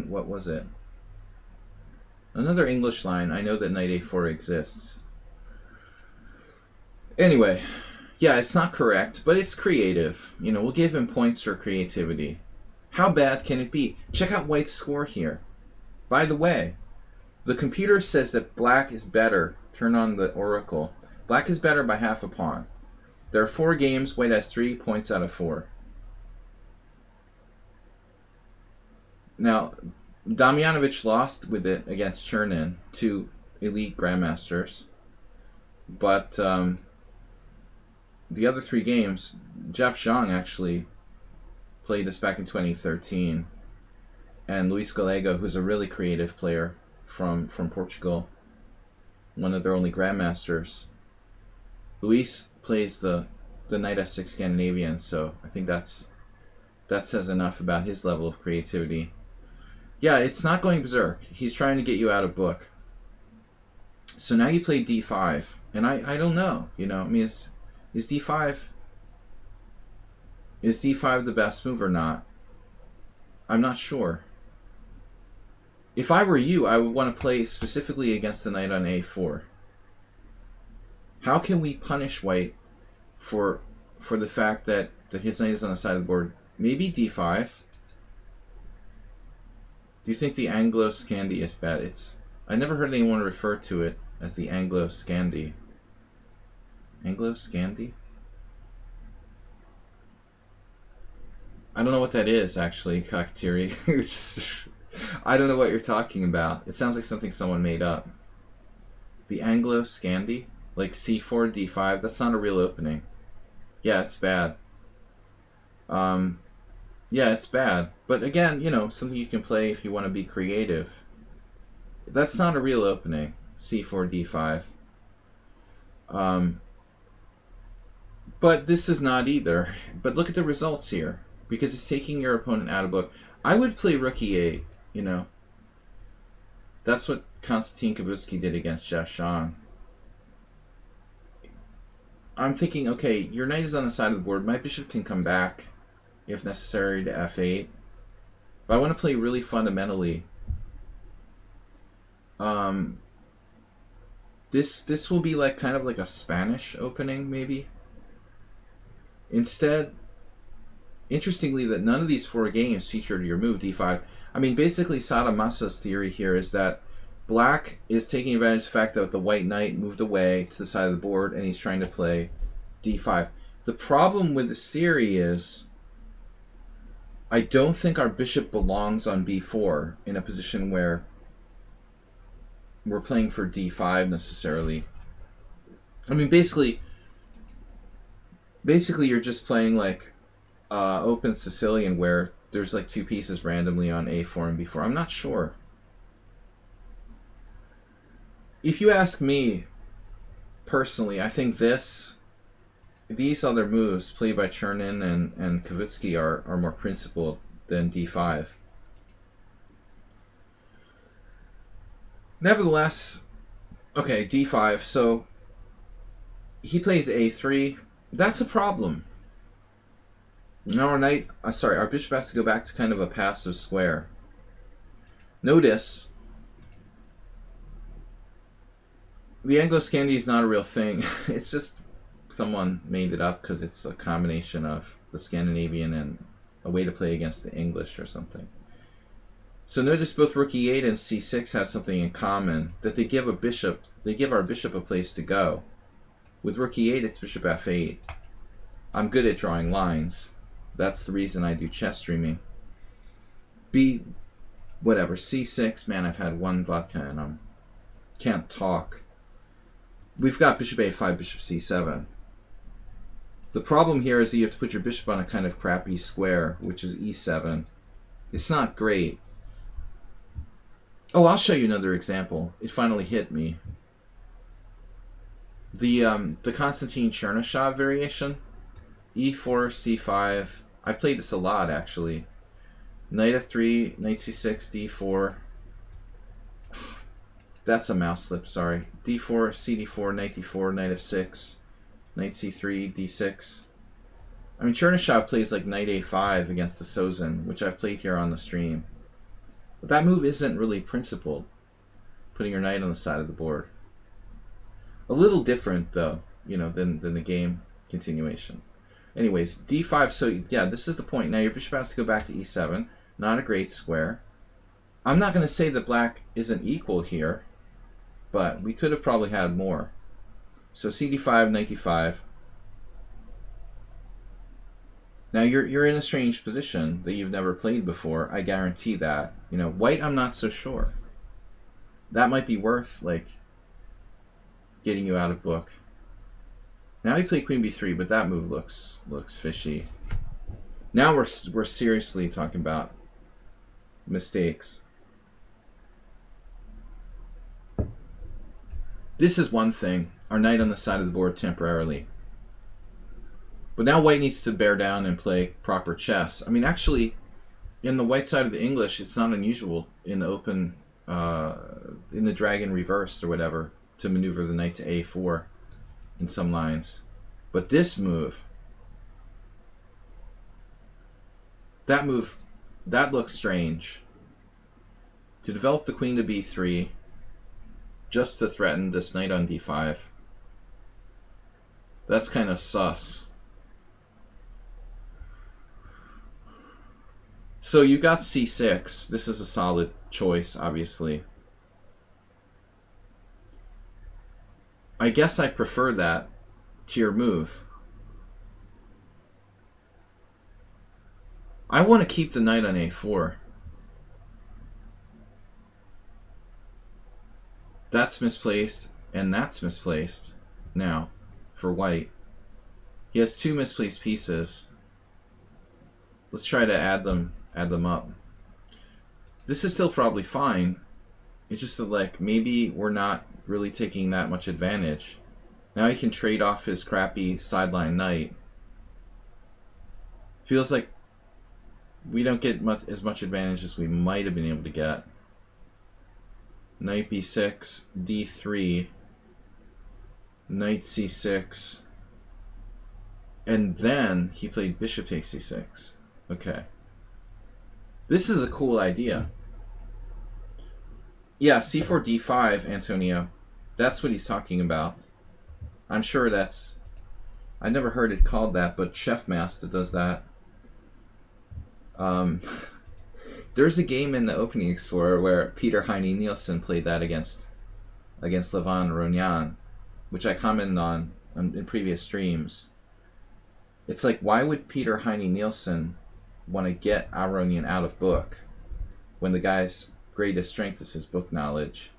Speaker 1: what was it? Another English line. I know that knight a4 exists. Anyway, yeah, it's not correct, but it's creative. We'll give him points for creativity. How bad can it be? Check out White's score here. By the way, the computer says that black is better. Turn on the oracle. Black is better by half a pawn. There are 4 games. White has 3 points out of 4. Now, Damjanovic lost with it against Chernin, 2 elite grandmasters. But the other 3 games, Jeff Zhang actually played this back in 2013. And Luis Gallego, who's a really creative player from Portugal, one of their only grandmasters. Luis plays the knight f6 Scandinavian, so I think that says enough about his level of creativity. Yeah, it's not going berserk. He's trying to get you out of book. So now you play d5, and I don't know. I mean, is d5 the best move or not? I'm not sure. If I were you, I would want to play specifically against the knight on a4. How can we punish White for the fact that his knight is on the side of the board? Maybe d5. Do you think the Anglo-Scandi is bad? I never heard anyone refer to it as the Anglo-Scandi. Anglo-Scandi? I don't know what that is, actually, Kakatiri. I don't know what you're talking about. It sounds like something someone made up. The Anglo-Scandi? Like c4, d5? That's not a real opening. Yeah, it's bad. Yeah, it's bad. But again, something you can play if you want to be creative. That's not a real opening. c4, d5. But this is not either. But look at the results here. Because it's taking your opponent out of book. I would play rook e8, That's what Konstantin Kabutsky did against Jeff Zhang. I'm thinking, okay, your knight is on the side of the board. My bishop can come back, if necessary, to f8. But I want to play really fundamentally. This will be like kind of like a Spanish opening, maybe. Instead, interestingly, that none of these 4 games featured your move, d5. I mean, basically, Sadamasa's theory here is that black is taking advantage of the fact that the white knight moved away to the side of the board, and he's trying to play d5. The problem with this theory is I don't think our bishop belongs on b4 in a position where we're playing for d5 necessarily. I mean, basically you're just playing like open Sicilian where there's like 2 pieces randomly on a4 and b4. I'm not sure. If you ask me personally, I think these other moves played by Chernin and Kavutsky are more principled than d5. Nevertheless, okay, d5. So he plays a3. That's a problem. Now our bishop has to go back to kind of a passive square. Notice, the Anglo-Scandi is not a real thing. It's just someone made it up because it's a combination of the Scandinavian and a way to play against the English or something. So notice both rook e8 and c6 has something in common, that they give our bishop a place to go. With rook e8, it's bishop f8. I'm good at drawing lines. That's the reason I do chess streaming. Whatever, c6. Man, I've had one vodka and I can't talk. We've got bishop a5, bishop c7. The problem here is that you have to put your bishop on a kind of crappy square, which is e7. It's not great. Oh, I'll show you another example. It finally hit me. The Konstantin Chernyshov variation, e4, c5. I've played this a lot, actually. Knight f3, knight c6, d4. That's a mouse slip, sorry. d4, cd4, knight d4, knight f6, knight c3, d6. I mean, Chernyshov plays like knight a5 against the Sozin, which I've played here on the stream. But that move isn't really principled, putting your knight on the side of the board. A little different, though, you know, than the game continuation. Anyways, d5, so yeah, this is the point. Now your bishop has to go back to e7. Not a great square. I'm not going to say that black isn't equal here, but we could have probably had more. So cd5, knight d5. Now you're in a strange position that you've never played before. I guarantee that. You know, white, I'm not so sure. That might be worth, like, getting you out of book. Now he played queen b3, but that move looks fishy. Now we're seriously talking about mistakes. This is one thing. Our knight on the side of the board temporarily. But now white needs to bear down and play proper chess. I mean, actually, in the white side of the English, it's not unusual in the open, in the dragon reversed or whatever, to maneuver the knight to a4 in some lines. But this move, that looks strange. To develop the queen to b3, just to threaten this knight on d5, that's kind of sus. So you got c6. This is a solid choice, obviously. I guess I prefer that to your move. I want to keep the knight on a4. That's misplaced, and that's misplaced now for white. He has two misplaced pieces. Let's try to add them up. This is still probably fine. It's just that, like, maybe we're not really taking that much advantage. Now he can trade off his crappy sideline knight. Feels like we don't get as much advantage as we might have been able to get. Knight b6, d3, knight c6, and then he played bishop takes c6. Okay. This is a cool idea. Yeah, c4 d5, Antonio. That's what he's talking about. I'm sure that's... I never heard it called that, but Chef Master does that. There's a game in the Opening Explorer where Peter Heine Nielsen played that against Levan Ronyan, which I commented on in previous streams. It's like, why would Peter Heine Nielsen want to get Aronian out of book when the guy's greatest strength is his book knowledge?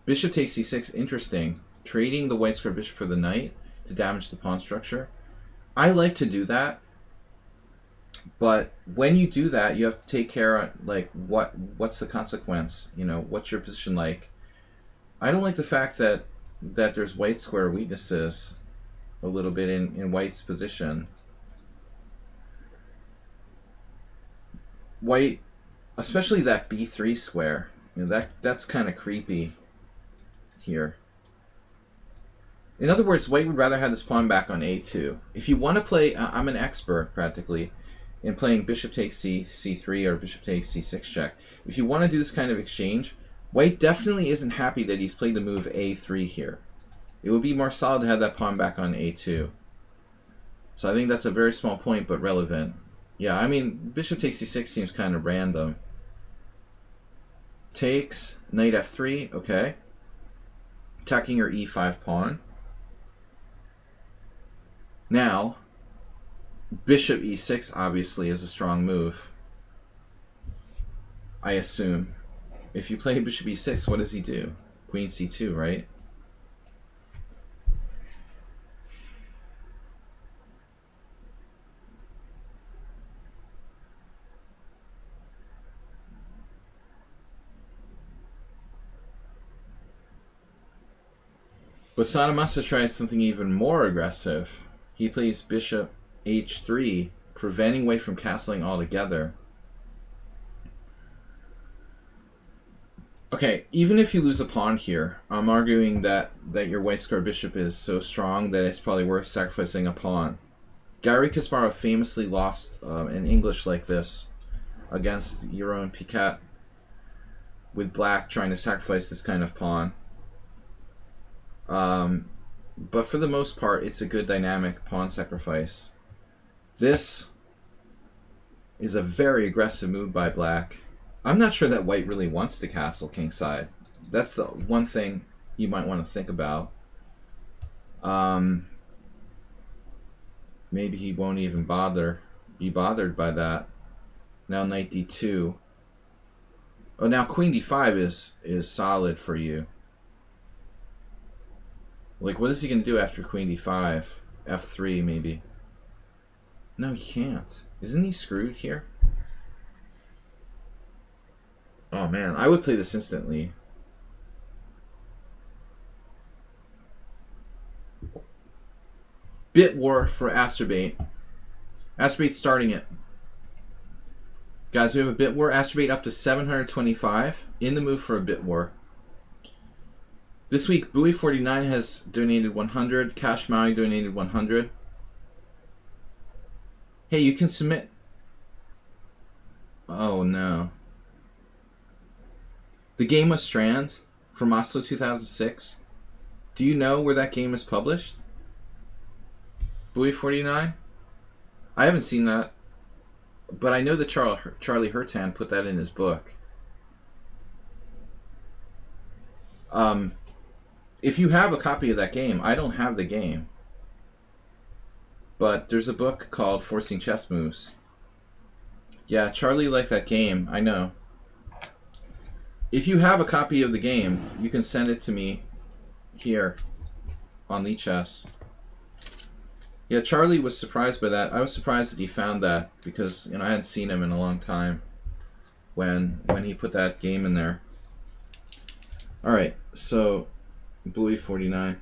Speaker 1: Bishop takes c6, interesting. Trading the white square bishop for the knight to damage the pawn structure. I like to do that, but when you do that, you have to take care of, like, what's the consequence? You know, what's your position like? I don't like the fact that there's white square weaknesses a little bit in white's position. White, especially that b3 square, you know, that's kind of creepy here. In other words, white would rather have this pawn back on a2. If you want to play, I'm an expert practically in playing bishop takes c3 or bishop takes c6 check. If you want to do this kind of exchange, white definitely isn't happy that he's played the move a3 here. It would be more solid to have that pawn back on a2. So I think that's a very small point, but relevant. Yeah, I mean, bishop takes c6 seems kind of random. Takes, knight f3, okay. Attacking your e5 pawn. Now, Bishop e6 obviously is a strong move, I assume. If you play bishop e6, what does he do? Queen c2, right? But Sadamasa tries something even more aggressive. He plays bishop h3, preventing white from castling altogether. Okay, even if you lose a pawn here, I'm arguing that your white square bishop is so strong that it's probably worth sacrificing a pawn. Garry Kasparov famously lost in English like this against Jeroen Piquet, with black trying to sacrifice this kind of pawn. But for the most part, it's a good dynamic pawn sacrifice. This is a very aggressive move by black. I'm not sure that white really wants to castle kingside. That's the one thing you might want to think about. Maybe he won't even be bothered by that. Now knight d2. Oh, now queen d5 is solid for you. Like, what is he going to do after queen d5? f3, maybe. No, he can't. Isn't he screwed here? Oh, man. I would play this instantly. Bit war for Astrobate. Astrobate's starting it. Guys, we have a bit war. Astrobate up to 725. In the move for a bit war. This week, Bowie49 has donated 100. Cash Maui donated 100. Hey, you can submit. Oh, no. The game was Strand from Oslo 2006. Do you know where that game is published? Bowie49? I haven't seen that. But I know that Charlie Hurtan put that in his book. If you have a copy of that game, I don't have the game. But there's a book called Forcing Chess Moves. Yeah, Charlie liked that game, I know. If you have a copy of the game, you can send it to me here on lichess. Yeah, Charlie was surprised by that. I was surprised that he found that because I hadn't seen him in a long time when he put that game in there. All right, so Bowie49.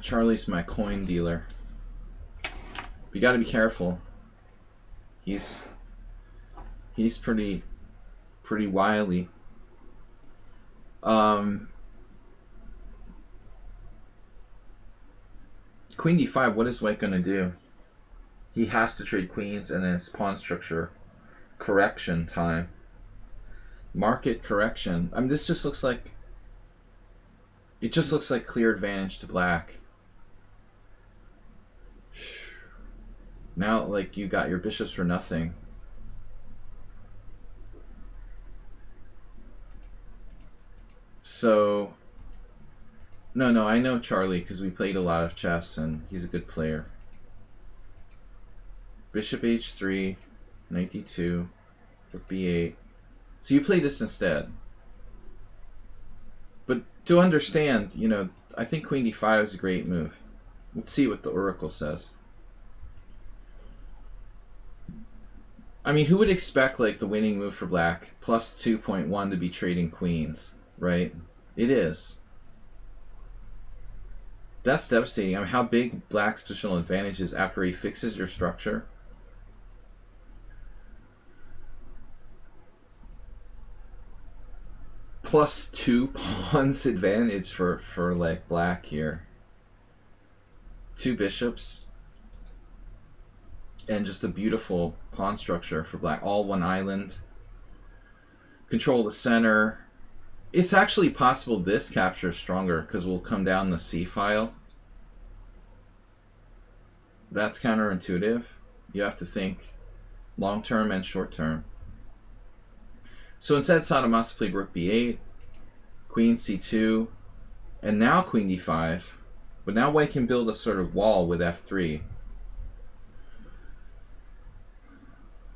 Speaker 1: Charlie's my coin dealer. You got to be careful. He's pretty wily. Queen d5, what is white going to do? He has to trade queens, and then it's pawn structure correction time. Market correction. I mean, this just looks like... It just looks like clear advantage to black. Now, like, you got your bishops for nothing. So... No, I know Charlie because we played a lot of chess and he's a good player. Bishop h3, knight d2, rook b8. So you play this instead. But to understand, I think queen d5 is a great move. Let's see what the oracle says. I mean, who would expect like the winning move for black, plus 2.1 to be trading queens, right? It is. That's devastating. I mean, how big black's positional advantage is after he fixes your structure. Plus 2 pawns advantage for like black here. 2 bishops. And just a beautiful pawn structure for black. All one island. Control the center. It's actually possible this capture is stronger because we'll come down the C file. That's counterintuitive. You have to think long term and short term. So instead, Sadamasa played rook b8, queen c2, And now queen d5. But now white can build a sort of wall with f3.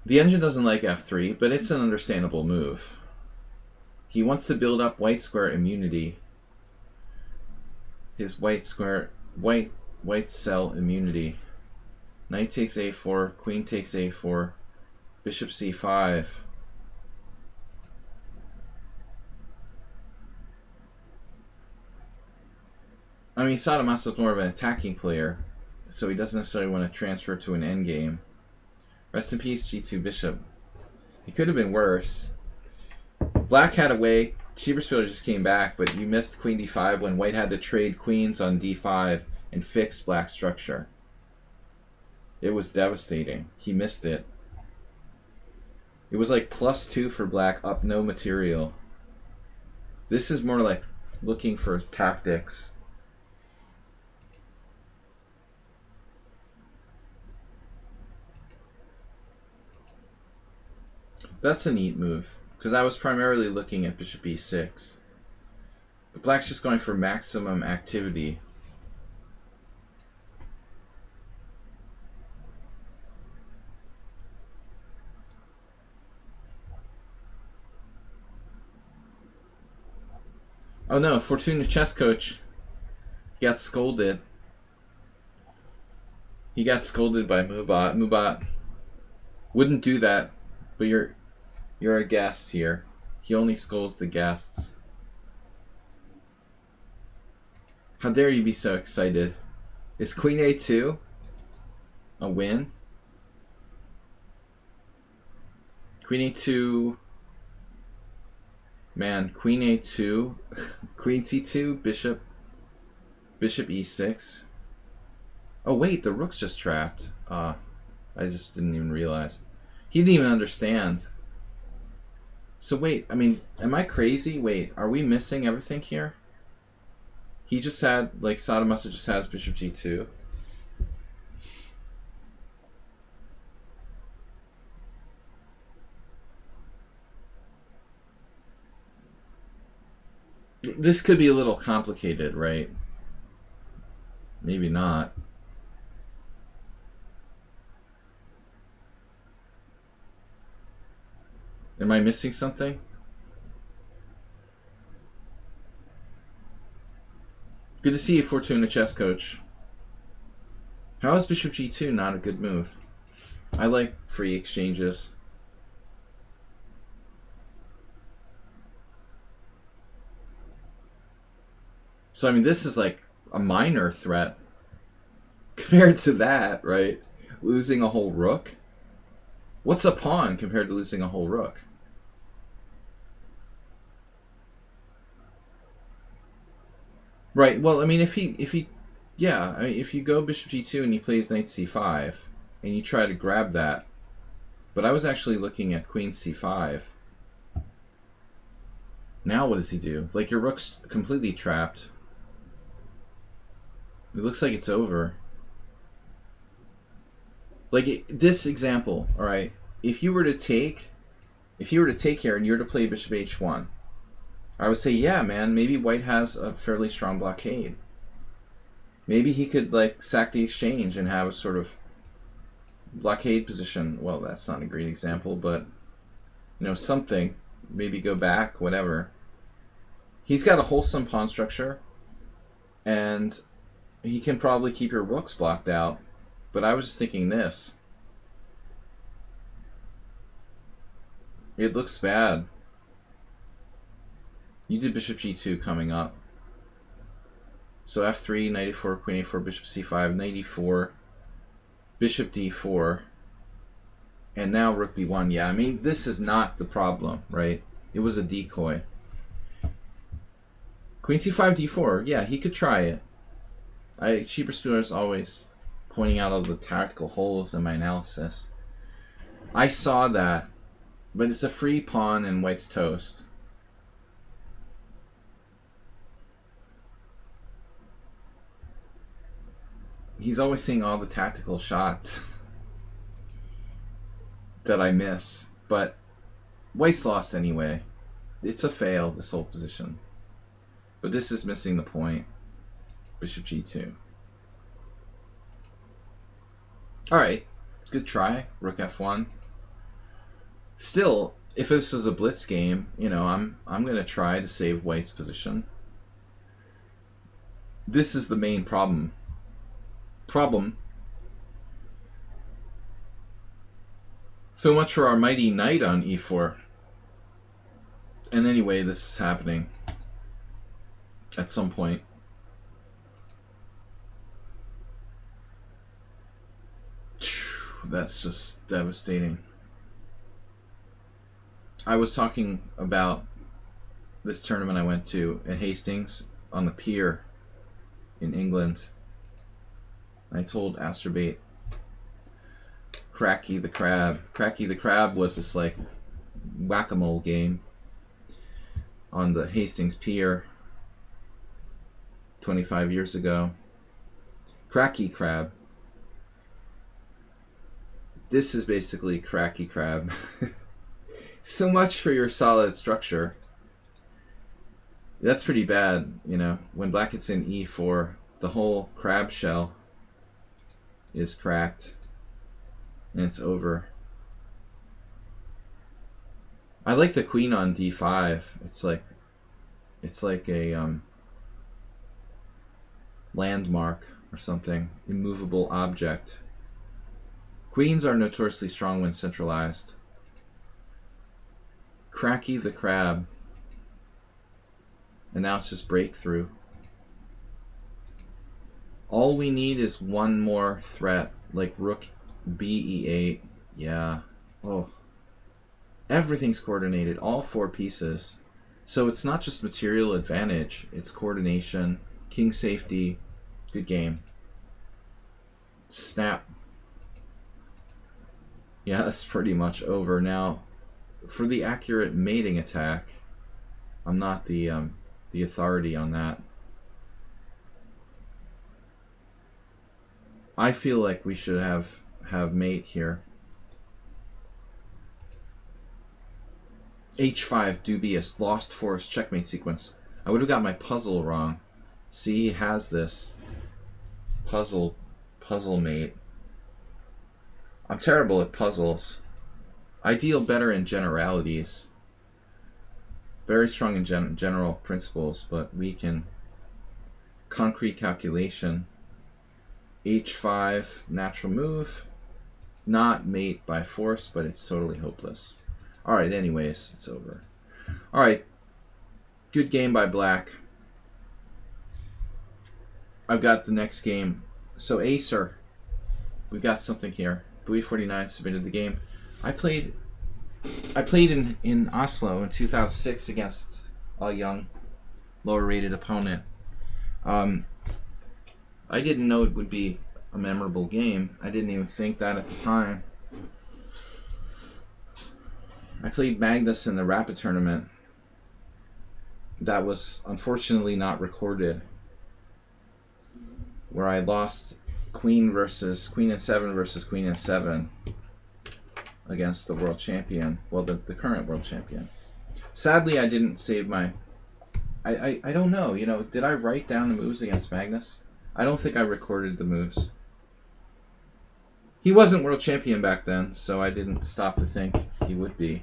Speaker 1: The engine doesn't like f3, but it's an understandable move. He wants to build up white square immunity. His white cell immunity. Knight takes a4, queen takes a4, bishop c5. I mean, Sadamasa is more of an attacking player, so he doesn't necessarily want to transfer to an endgame. Rest in peace, g2 bishop. It could have been worse. Black had a way. Cheaper Spiller just came back, but you missed queen d5 when white had to trade queens on d5 and fix black's structure. It was devastating. He missed it. It was like +2 for black, up no material. This is more like looking for tactics. That's a neat move, because I was primarily looking at bishop e6. But black's just going for maximum activity. Oh no, Fortuna chess coach. He got scolded. He got scolded by Mubot. Mubot wouldn't do that, but you're a guest here. He only scolds the guests. How dare you be so excited? Is queen a2 a win? Queen a2... Man, queen a2, queen c2, bishop e6. Oh wait, the rook's just trapped. I just didn't even realize. He didn't even understand. So wait, I mean, am I crazy? Wait, are we missing everything here? He just had, like, Sadamasa just has bishop g2. This could be a little complicated, right? Maybe not. Am I missing something? Good to see you, Fortuna chess coach. How is bishop g2 not a good move? I like free exchanges. So I mean, this is like a minor threat compared to that, right? Losing a whole rook. What's a pawn compared to losing a whole rook? Right. Well, I mean, if he, yeah, I mean, if you go bishop g2 and he plays knight c5, and you try to grab that, but I was actually looking at queen c5. Now what does he do? Like, your rook's completely trapped. It looks like it's over. Like, this example, all right. If you were to take here and you were to play bishop h1, I would say, yeah, man, maybe white has a fairly strong blockade. Maybe he could, like, sack the exchange and have a sort of blockade position. Well, that's not a great example, but, you know, something. Maybe go back, whatever. He's got a wholesome pawn structure, and he can probably keep your rooks blocked out. But I was just thinking this. It looks bad. You did bishop g2 coming up. So f3, knight a4, queen a4, bishop c5, knight e4, bishop d4, and now rook b1. Yeah, I mean, this is not the problem, right? It was a decoy. Queen c5, d4. Yeah, he could try it. Cheaper Spieler is always pointing out all the tactical holes in my analysis. I saw that, but it's a free pawn and white's toast. He's always seeing all the tactical shots that I miss, but white's lost anyway. It's a fail, this whole position. But this is missing the point. Bishop g2. Alright, good try. Rook f1. Still, if this is a blitz game, you know, I'm gonna try to save white's position. This is the main problem. So much for our mighty knight on e4. And anyway, this is happening at some point. That's just devastating. I was talking about this tournament I went to at Hastings on the pier in England. I told Asterbait, Cracky the Crab. Cracky the Crab was this like whack-a-mole game on the Hastings pier 25 years ago. Cracky Crab. This is basically Cracky Crab. So much for your solid structure. That's pretty bad, you know. When black gets in e4, the whole crab shell is cracked and it's over. I like the queen on d5. It's like a landmark or something, immovable object. Queens are notoriously strong when centralized. Cracky the Crab. And now it's just breakthrough. All we need is one more threat, like rook b e8. Yeah. Oh. Everything's coordinated, all four pieces. So it's not just material advantage, it's coordination, king safety. Good game. Snap. Yeah, that's pretty much over. Now, for the accurate mating attack, I'm not the authority on that. I feel like we should have mate here. H5, dubious, lost force, checkmate sequence. I would have got my puzzle wrong. See, he has this puzzle mate. I'm terrible at puzzles. I deal better in generalities. Very strong in general principles, but weak in concrete calculation. H5, natural move. Not mate by force, but it's totally hopeless. Alright, anyways, it's over. Alright, good game by black. I've got the next game. So Acer, we've got something here. Bowie49 submitted the game. I played in Oslo in 2006 against a young, lower-rated opponent. I didn't know it would be a memorable game. I didn't even think that at the time. I played Magnus in the Rapid tournament. That was unfortunately not recorded, where I lost queen and7 versus queen and 7 against the world champion. Well, the current world champion. Sadly, I didn't save my... I don't know, you know, did I write down the moves against Magnus? I don't think I recorded the moves. He wasn't world champion back then, so I didn't stop to think he would be.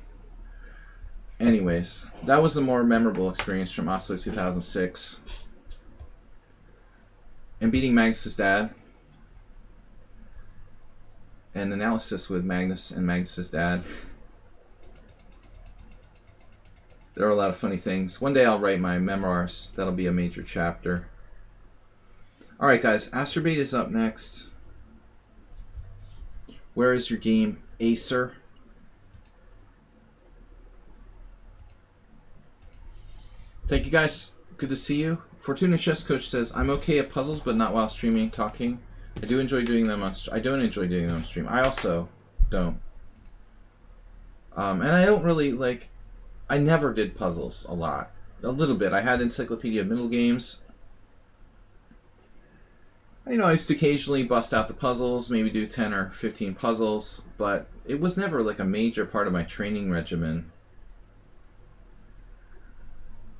Speaker 1: Anyways, that was the more memorable experience from Oslo 2006. And beating Magnus' dad. And analysis with Magnus and Magnus' dad. There are a lot of funny things. One day I'll write my memoirs. That'll be a major chapter. Alright guys, Asterbait is up next. Where is your game, Acer? Thank you guys. Good to see you. Fortuna Chess Coach says, I'm okay at puzzles, but not while streaming, talking. I do enjoy doing them on I don't enjoy doing them on stream. I also don't. And I don't really, like... I never did puzzles a lot. A little bit. I had Encyclopedia of Middle Games. You know, I used to occasionally bust out the puzzles, maybe do 10 or 15 puzzles, but it was never like a major part of my training regimen.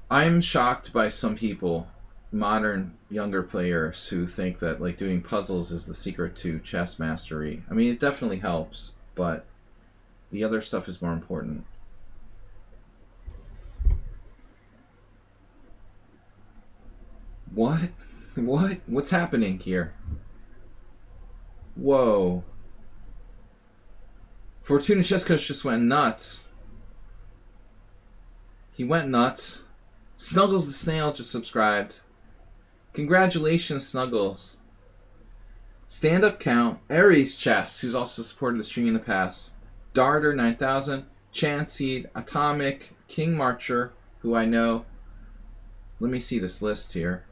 Speaker 1: I'm shocked by some people, modern younger players, who think that like doing puzzles is the secret to chess mastery. I mean, it definitely helps, but the other stuff is more important. What? What? What's happening here? Whoa. Fortuna Chess Coach just went nuts. He went nuts. Snuggles the Snail just subscribed. Congratulations, Snuggles. Stand Up Count, Aries Chess, who's also supported the stream in the past, Darter 9000, Chanseed, Atomic, King Marcher, who I know. Let me see this list here.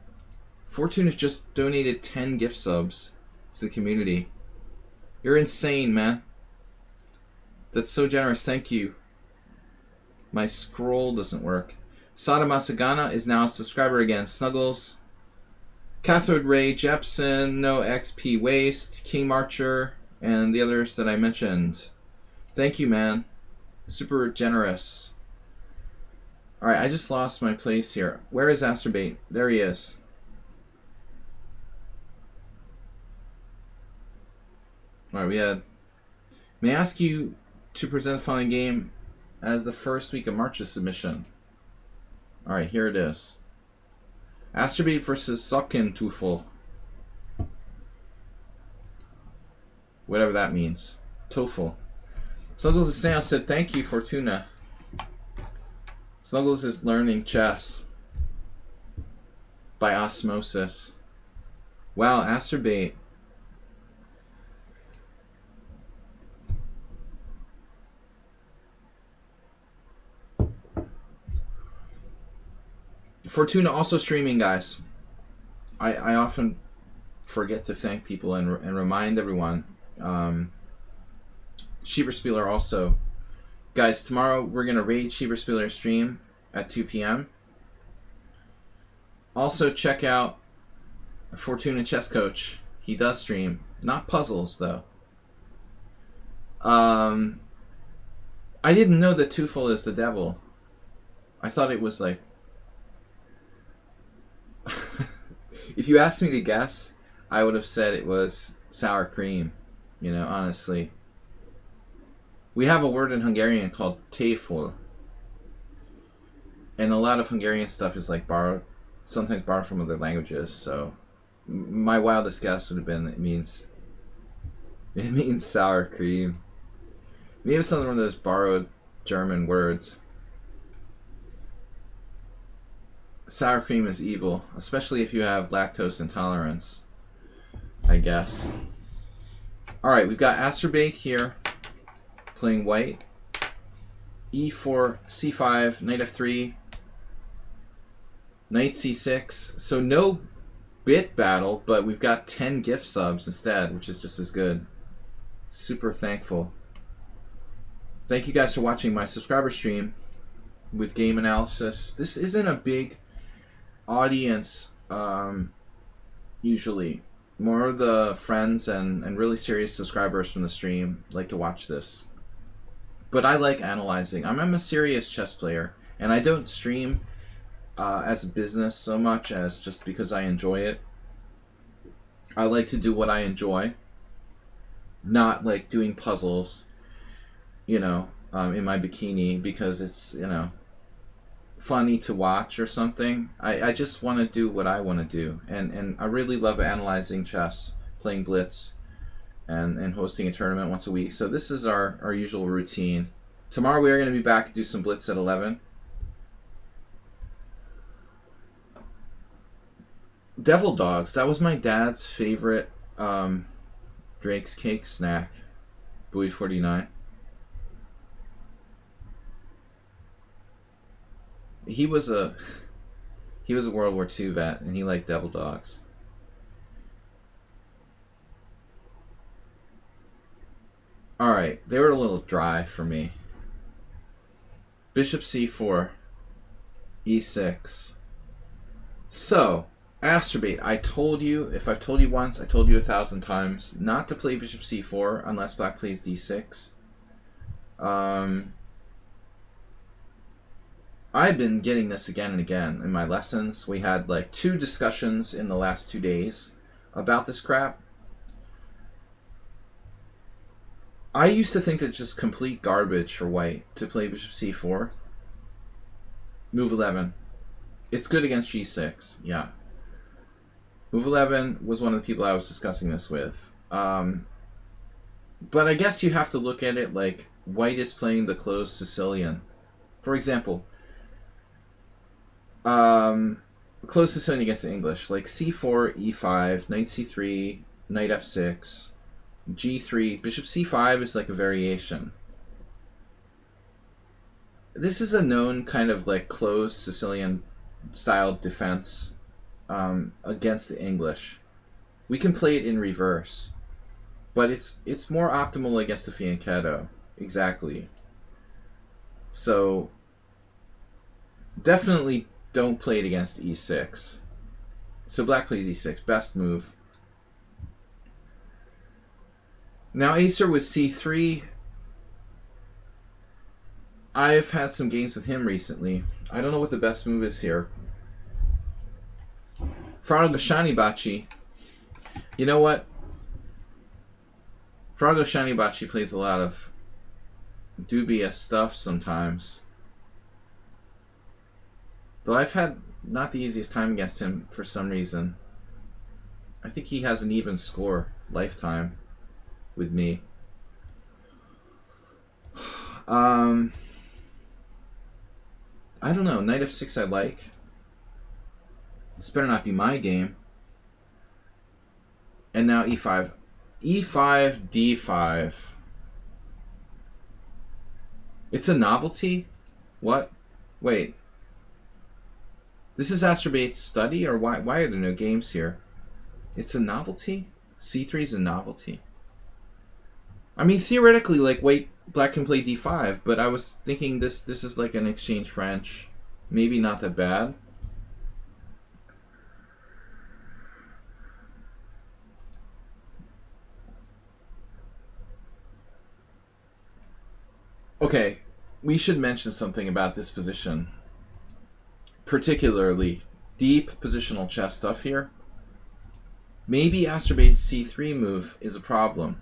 Speaker 1: Fortune has just donated 10 gift subs to the community. You're insane, man. That's so generous. Thank you. My scroll doesn't work. Sada Masagana is now a subscriber again. Snuggles. Cathode Ray, Jepson, No XP Waste, King Marcher, and the others that I mentioned. Thank you, man. Super generous. Alright, I just lost my place here. Where is Asterbait? There he is. Alright, we had... May I ask you to present the following game as the first week of March's submission? Alright, here it is. Asterbait versus Sockentufel. Whatever that means. Toefel. Snuggles the Snail said, thank you, Fortuna. Snuggles is learning chess by osmosis. Wow, Asterbait. Fortuna also streaming, guys. I often forget to thank people and remind everyone. Schieberspieler also. Guys, tomorrow we're going to raid Schieberspieler stream at 2 p.m. Also check out Fortuna Chess Coach. He does stream. Not puzzles, though. I didn't know that Tufel is the devil. I thought it was like... If you asked me to guess, I would have said it was sour cream. You know, honestly. We have a word in Hungarian called tejföl. And a lot of Hungarian stuff is like borrowed, sometimes borrowed from other languages, so my wildest guess would have been it means sour cream. Maybe it's something one of those borrowed German words. Sour cream is evil, especially if you have lactose intolerance, I guess. Alright, we've got Asterbait here, playing white. E4, C5, Knight F3, Knight C6. So no bit battle, but we've got 10 gift subs instead, which is just as good. Super thankful. Thank you guys for watching my subscriber stream with game analysis. This isn't a big audience, usually. More of the friends and really serious subscribers from the stream like to watch this. But I like analyzing. I'm a serious chess player, and I don't stream as a business so much as just because I enjoy it. I like to do what I enjoy, not like doing puzzles, you know, in my bikini because it's, you know, funny to watch or something. I just want to do what I want to do, and I really love analyzing chess, playing Blitz, and hosting a tournament once a week. So this is our usual routine. Tomorrow we are going to be back and do some Blitz at 11. Devil Dogs, that was my dad's favorite Drake's Cake snack. Bowie 49. He was a World War II vet, and he liked Devil Dogs. Alright, they were a little dry for me. Bishop C4, E6. So, Asterbait, I told you, if I've told you once, I told you 1,000 times, not to play Bishop C4 unless Black plays D6. I've been getting this again and again in my lessons. We had like 2 discussions in the last 2 days about this crap. I used to think that it's just complete garbage for white to play bishop c4. Move 11. It's good against g6, yeah. Move 11 was one of the people I was discussing this with. But I guess you have to look at it like white is playing the closed Sicilian. For example, closed Sicilian against the English, like c4, e5, knight c3, knight f6, g3, bishop c5 is like a variation. This is a known kind of like closed Sicilian style defense against the English. We can play it in reverse, but it's more optimal against the fianchetto. Exactly. So definitely don't play it against e6. So black plays e6, best move. Now Acer with c3. I've had some games with him recently. I don't know what the best move is here. Frago Shanibachi. You know what? Frago Shanibachi plays a lot of dubious stuff sometimes. Though I've had not the easiest time against him for some reason. I think he has an even score lifetime with me. I don't know. Knight f6 I like. This better not be my game. And now e5. e5, d5. It's a novelty? What? Wait. This is Astrobate's study? Or why are there no games here? It's a novelty? c3 is a novelty. I mean, theoretically, like, black can play d5, but I was thinking this is like an exchange French. Maybe not that bad. Okay, we should mention something about this position. Particularly deep positional chess stuff here. Maybe Astrobate's c3 move is a problem.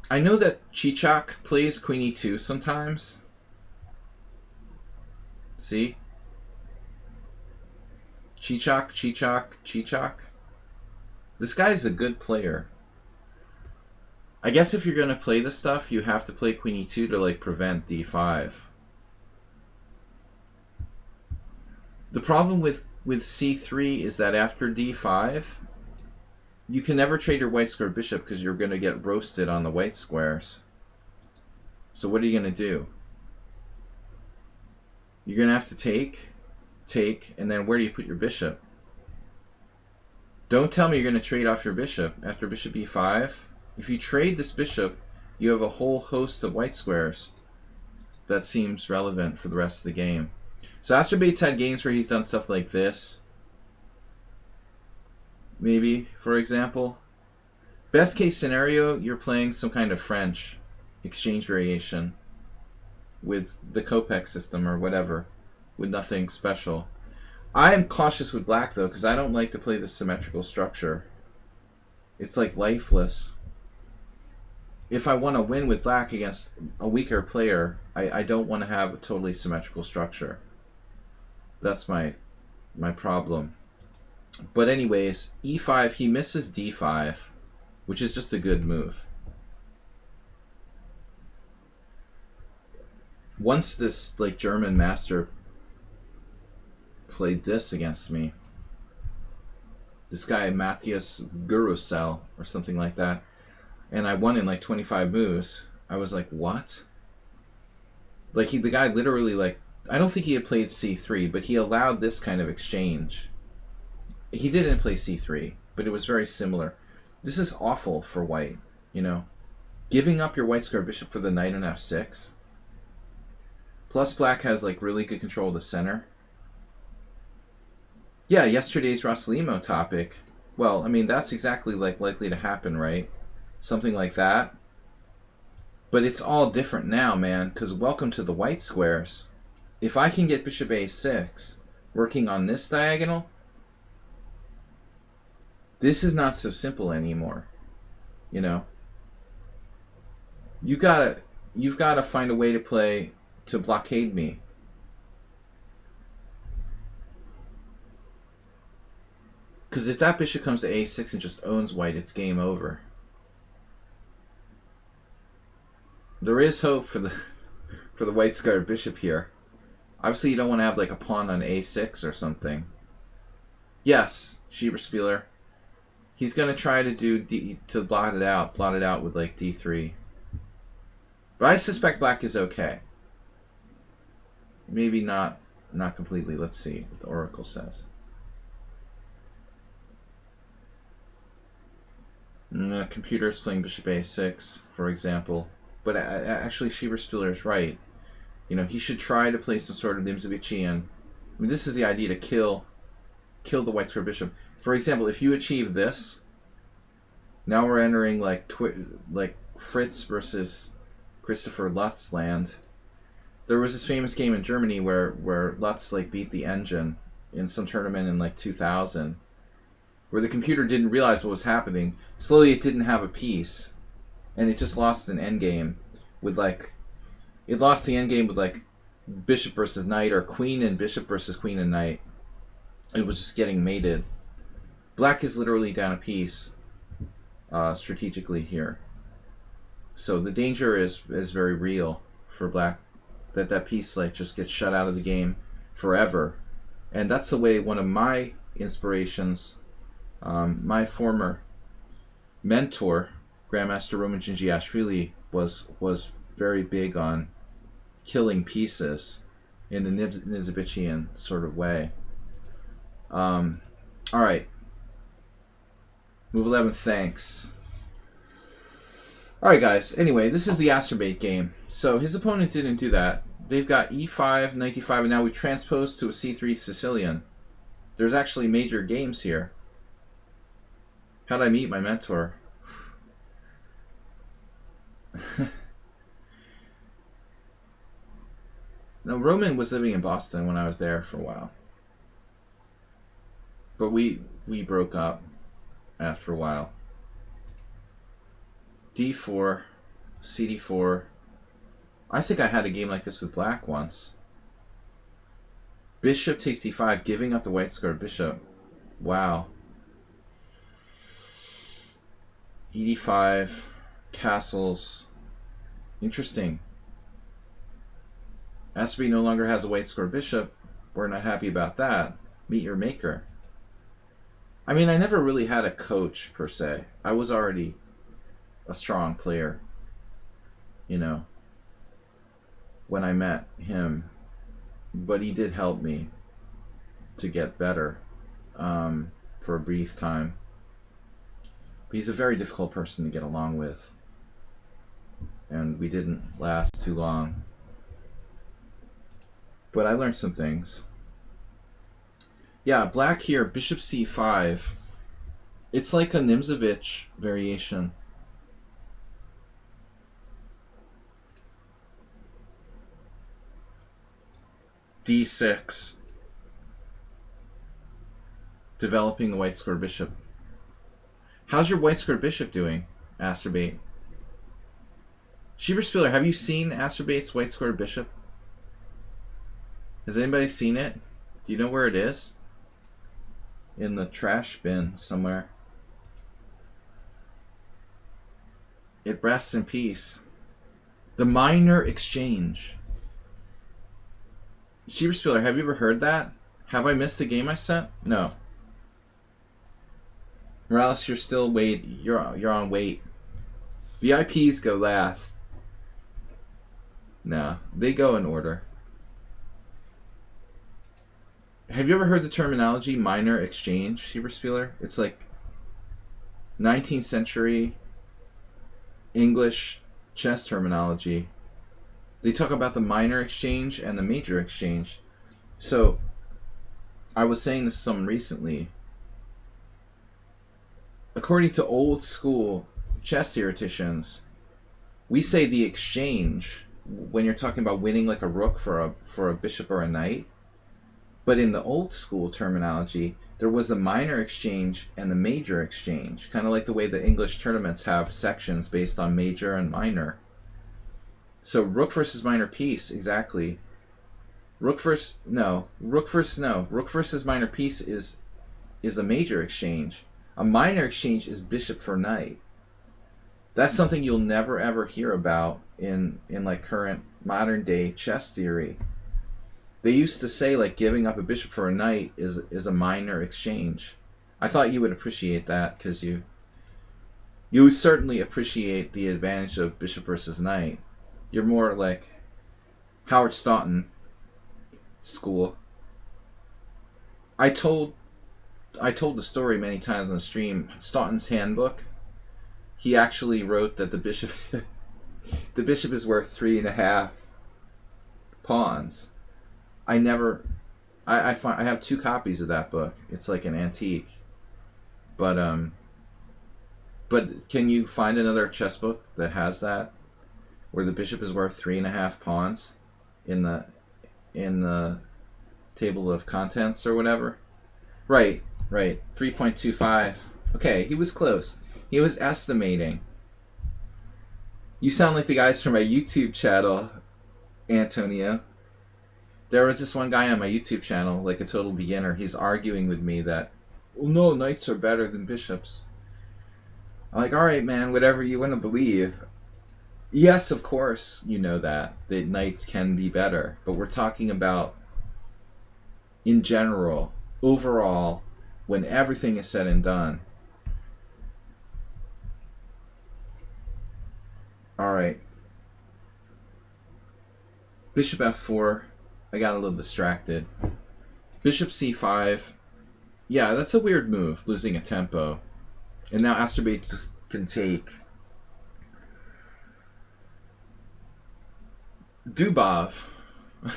Speaker 1: I know that Chichak plays queen e2 sometimes. See? Chichak, Chichak, Chichak. This guy's a good player. I guess if you're going to play this stuff, you have to play queen e2 to like prevent d5. The problem with c3 is that after d5, you can never trade your white square bishop because you're going to get roasted on the white squares. So what are you going to do? You're going to have to take, and then where do you put your bishop? Don't tell me you're going to trade off your bishop after bishop e5. If you trade this bishop, you have a whole host of white squares. That seems relevant for the rest of the game. So Astrobate's had games where he's done stuff like this. Maybe, for example. Best case scenario, you're playing some kind of French exchange variation with the Kopek system or whatever, with nothing special. I am cautious with black, though, because I don't like to play the symmetrical structure. It's like lifeless. If I want to win with black against a weaker player, I don't want to have a totally symmetrical structure. That's my problem. But anyways, e5, he misses d5, which is just a good move. Once this like German master played this against me, this guy Matthias Gurusel or something like that, and I won in like 25 moves. I was like, what? Like the guy literally like, I don't think he had played c3, but he allowed this kind of exchange. He didn't play c3, but it was very similar. This is awful for white, you know. Giving up your white square bishop for the knight on f6. Plus black has like really good control of the center. Yeah, yesterday's Rossalimo topic. Well, I mean, that's exactly like likely to happen, right? Something like that. But it's all different now, man, because welcome to the white squares. If I can get bishop a6 working on this diagonal, this is not so simple anymore. You know? You've got to find a way to play to blockade me. Because if that bishop comes to a6 and just owns white, it's game over. There is hope for the white squared bishop here. Obviously, you don't want to have like a pawn on a6 or something. Yes, Schieberspieler. He's going to try to blot it out with like d3. But I suspect black is okay. Maybe not completely. Let's see what the oracle says. The computer is playing bishop a6, for example. But actually, Schieberspieler is right. You know, he should try to play some sort of Nimzovician. I mean, this is the idea to kill the white square bishop. For example, if you achieve this, now we're entering like Fritz versus Christopher Lutz land. There was this famous game in Germany where Lutz like beat the engine in some tournament in like 2000, where the computer didn't realize what was happening. Slowly, it didn't have a piece, and it just lost an endgame with like. It lost the endgame with like bishop versus knight or queen and bishop versus queen and knight. It was just getting mated. Black is literally down a piece strategically here. So the danger is very real for black that piece like just gets shut out of the game forever. And that's the way one of my inspirations, my former mentor, Grandmaster Roman Gingiashvili, was very big on killing pieces in the Nimzovician sort of way. All right. Move 11, thanks. All right, guys. Anyway, this is the Asterbait game. So his opponent didn't do that. They've got e5, knight d5, and now we transpose to a c3 Sicilian. There's actually major games here. How'd I meet my mentor? No, Roman was living in Boston when I was there for a while. But we broke up after a while. d4, cd4. I think I had a game like this with black once. Bishop takes d5, giving up the white square bishop. Wow. ed5, castles. Interesting. Asterbait no longer has a white square bishop. We're not happy about that. Meet your maker. I mean, I never really had a coach, per se. I was already a strong player, you know, when I met him. But he did help me to get better for a brief time. But he's a very difficult person to get along with. And we didn't last too long. But I learned some things. Yeah, black here, bishop c5. It's like a Nimzovich variation. d6. Developing the white square bishop. How's your white square bishop doing, Asterbait? Schieberspieler, have you seen Asterbait's white square bishop? Has anybody seen it? Do you know where it is? In the trash bin somewhere. It rests in peace. The minor exchange. Schieberspieler, have you ever heard that? Have I missed the game I sent? No. Morales, you're still you're on wait. VIPs go last. No, they go in order. Have you ever heard the terminology minor exchange, Schieberspieler? It's like 19th century English chess terminology. They talk about the minor exchange and the major exchange. So, I was saying this to someone recently. According to old school chess theoreticians, We say the exchange when you're talking about winning like a rook for a bishop or a knight. But in the old school terminology, there was the minor exchange and the major exchange, kind of like the way the English tournaments have sections based on major and minor. So rook versus minor piece, exactly. Rook versus no, rook versus minor piece is a major exchange. A minor exchange is bishop for knight. That's something you'll never ever hear about in like current modern day chess theory. They used to say like giving up a bishop for a knight is a minor exchange. I thought you would appreciate that because you certainly appreciate the advantage of bishop versus knight. You're more like Howard Staunton school. I told the story many times on the stream. Staunton's handbook. He actually wrote that the bishop the bishop is worth 3.5 pawns. I never I have 2 copies of that book. It's like an antique. But can you find another chess book that has that, where the bishop is worth 3.5 pawns in the table of contents or whatever? Right. 3.25. Okay, he was close. He was estimating. You sound like the guys from my YouTube channel, Antonio. There was this one guy on my YouTube channel, like a total beginner. He's arguing with me that, well, no, knights are better than bishops. I'm like, all right, man, whatever you want to believe. Yes, of course, you know that knights can be better, but we're talking about in general, overall, when everything is said and done. All right. Bishop f4. I got a little distracted. Bishop c5. Yeah, that's a weird move, losing a tempo. And now Asterbate just can take. Dubov.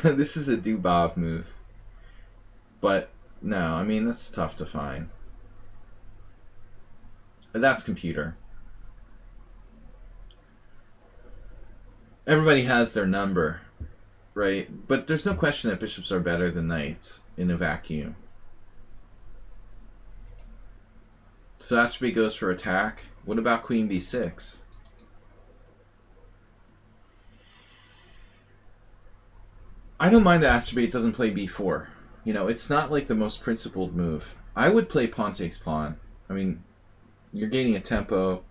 Speaker 1: This is a Dubov move. But no, I mean, that's tough to find. That's computer. Everybody has their number, right? But there's no question that bishops are better than knights in a vacuum. So Asterbate goes for attack. What about queen b6? I don't mind that Asterbate doesn't play b4. You know, it's not like the most principled move. I would play pawn takes pawn. I mean, you're gaining a tempo.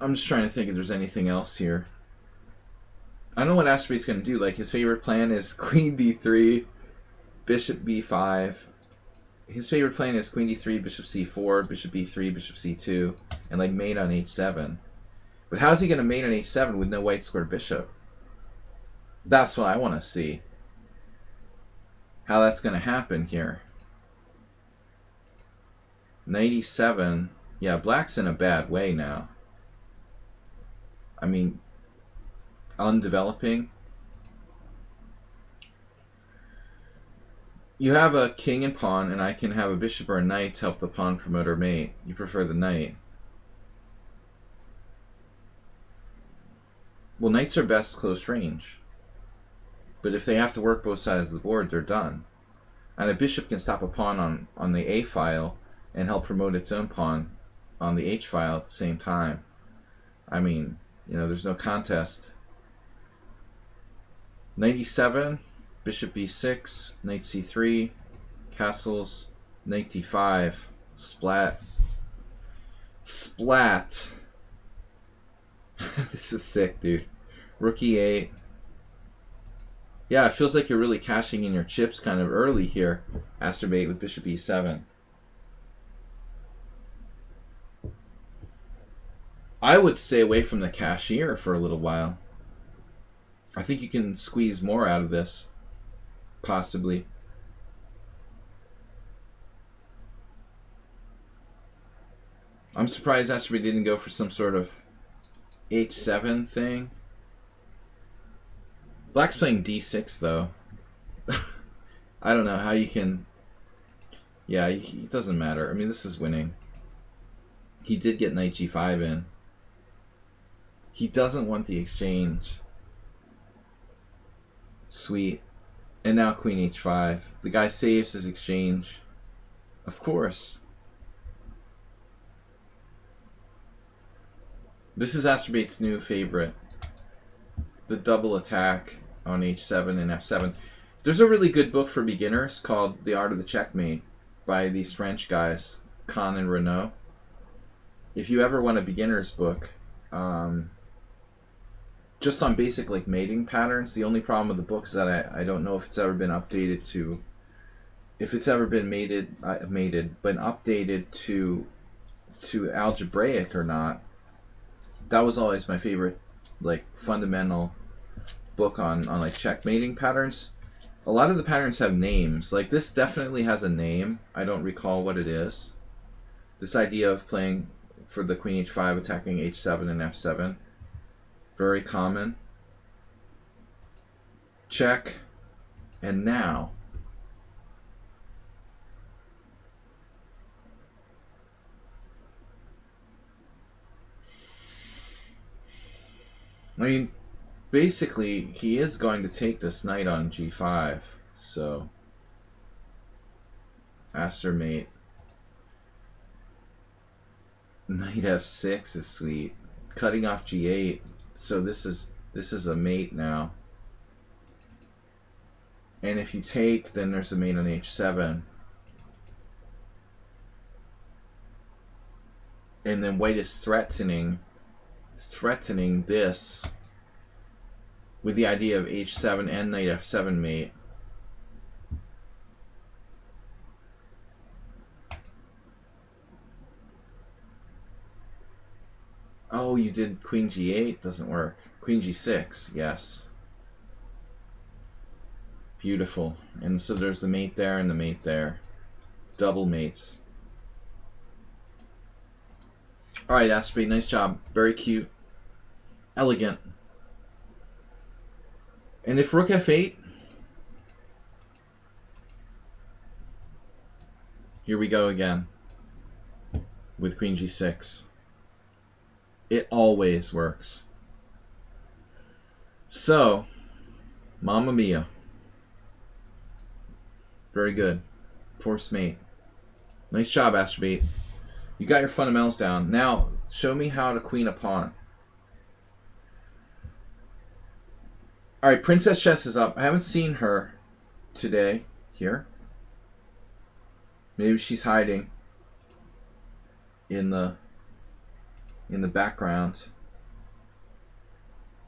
Speaker 1: I'm just trying to think if there's anything else here. I don't know what Asterbate's going to do. Like, his favorite plan is queen d3, bishop b5. His favorite plan is queen d3, bishop c4, bishop b3, bishop c2, and like mate on h7. But how's he going to mate on h7 with no white square bishop? That's what I want to see. How that's going to happen here. Knight e7. Yeah, black's in a bad way now. I mean, undeveloping. You have a king and pawn, and I can have a bishop or a knight to help the pawn promote or mate. You prefer the knight. Well, knights are best close range. But if they have to work both sides of the board, they're done. And a bishop can stop a pawn on the A file and help promote its own pawn on the H file at the same time. I mean, you know, there's no contest. Knight e7, bishop b6, knight c3, castles, knight d5, splat. Splat. This is sick, dude. Rook e8. Yeah, it feels like you're really cashing in your chips kind of early here, Asterbate, with bishop e7. I would stay away from the cashier for a little while. I think you can squeeze more out of this, possibly. I'm surprised Asterbate didn't go for some sort of h7 thing. Black's playing d6 though. I don't know how you can. Yeah, it doesn't matter. I mean, this is winning. He did get knight g5 in. He doesn't want the exchange. Sweet. And now queen h5. The guy saves his exchange. Of course. This is Astrobate's new favorite. The double attack on h7 and f7. There's a really good book for beginners called The Art of the Checkmate by these French guys, Kahn and Renaud. If you ever want a beginner's book, just on basic like mating patterns, the only problem with the book is that I don't know if it's ever been updated to, if it's ever been been updated to algebraic or not. That was always my favorite, like, fundamental book on like checkmating patterns. A lot of the patterns have names. Like, this definitely has a name. I don't recall what it is. This idea of playing for the queen h5, attacking h7 and f7. Very common. Check. And now. I mean, basically, he is going to take this knight on g5, so Astrobate's knight f6 is sweet. Cutting off g8, so this is a mate now. And if you take, then there's a mate on h7. And then white is threatening this with the idea of h7 and knight f7 mate. Oh, you did queen g8? Doesn't work. Queen g6, yes. Beautiful. And so there's the mate there and the mate there. Double mates. Alright, Astrobates, nice job. Very cute. Elegant. And if rook f8, here we go again with queen g6. It always works. So, Mamma Mia. Very good. Forced mate. Nice job, Astrobate. You got your fundamentals down. Now, show me how to queen a pawn. Alright, Princess Chess is up. I haven't seen her today here. Maybe she's hiding in the background.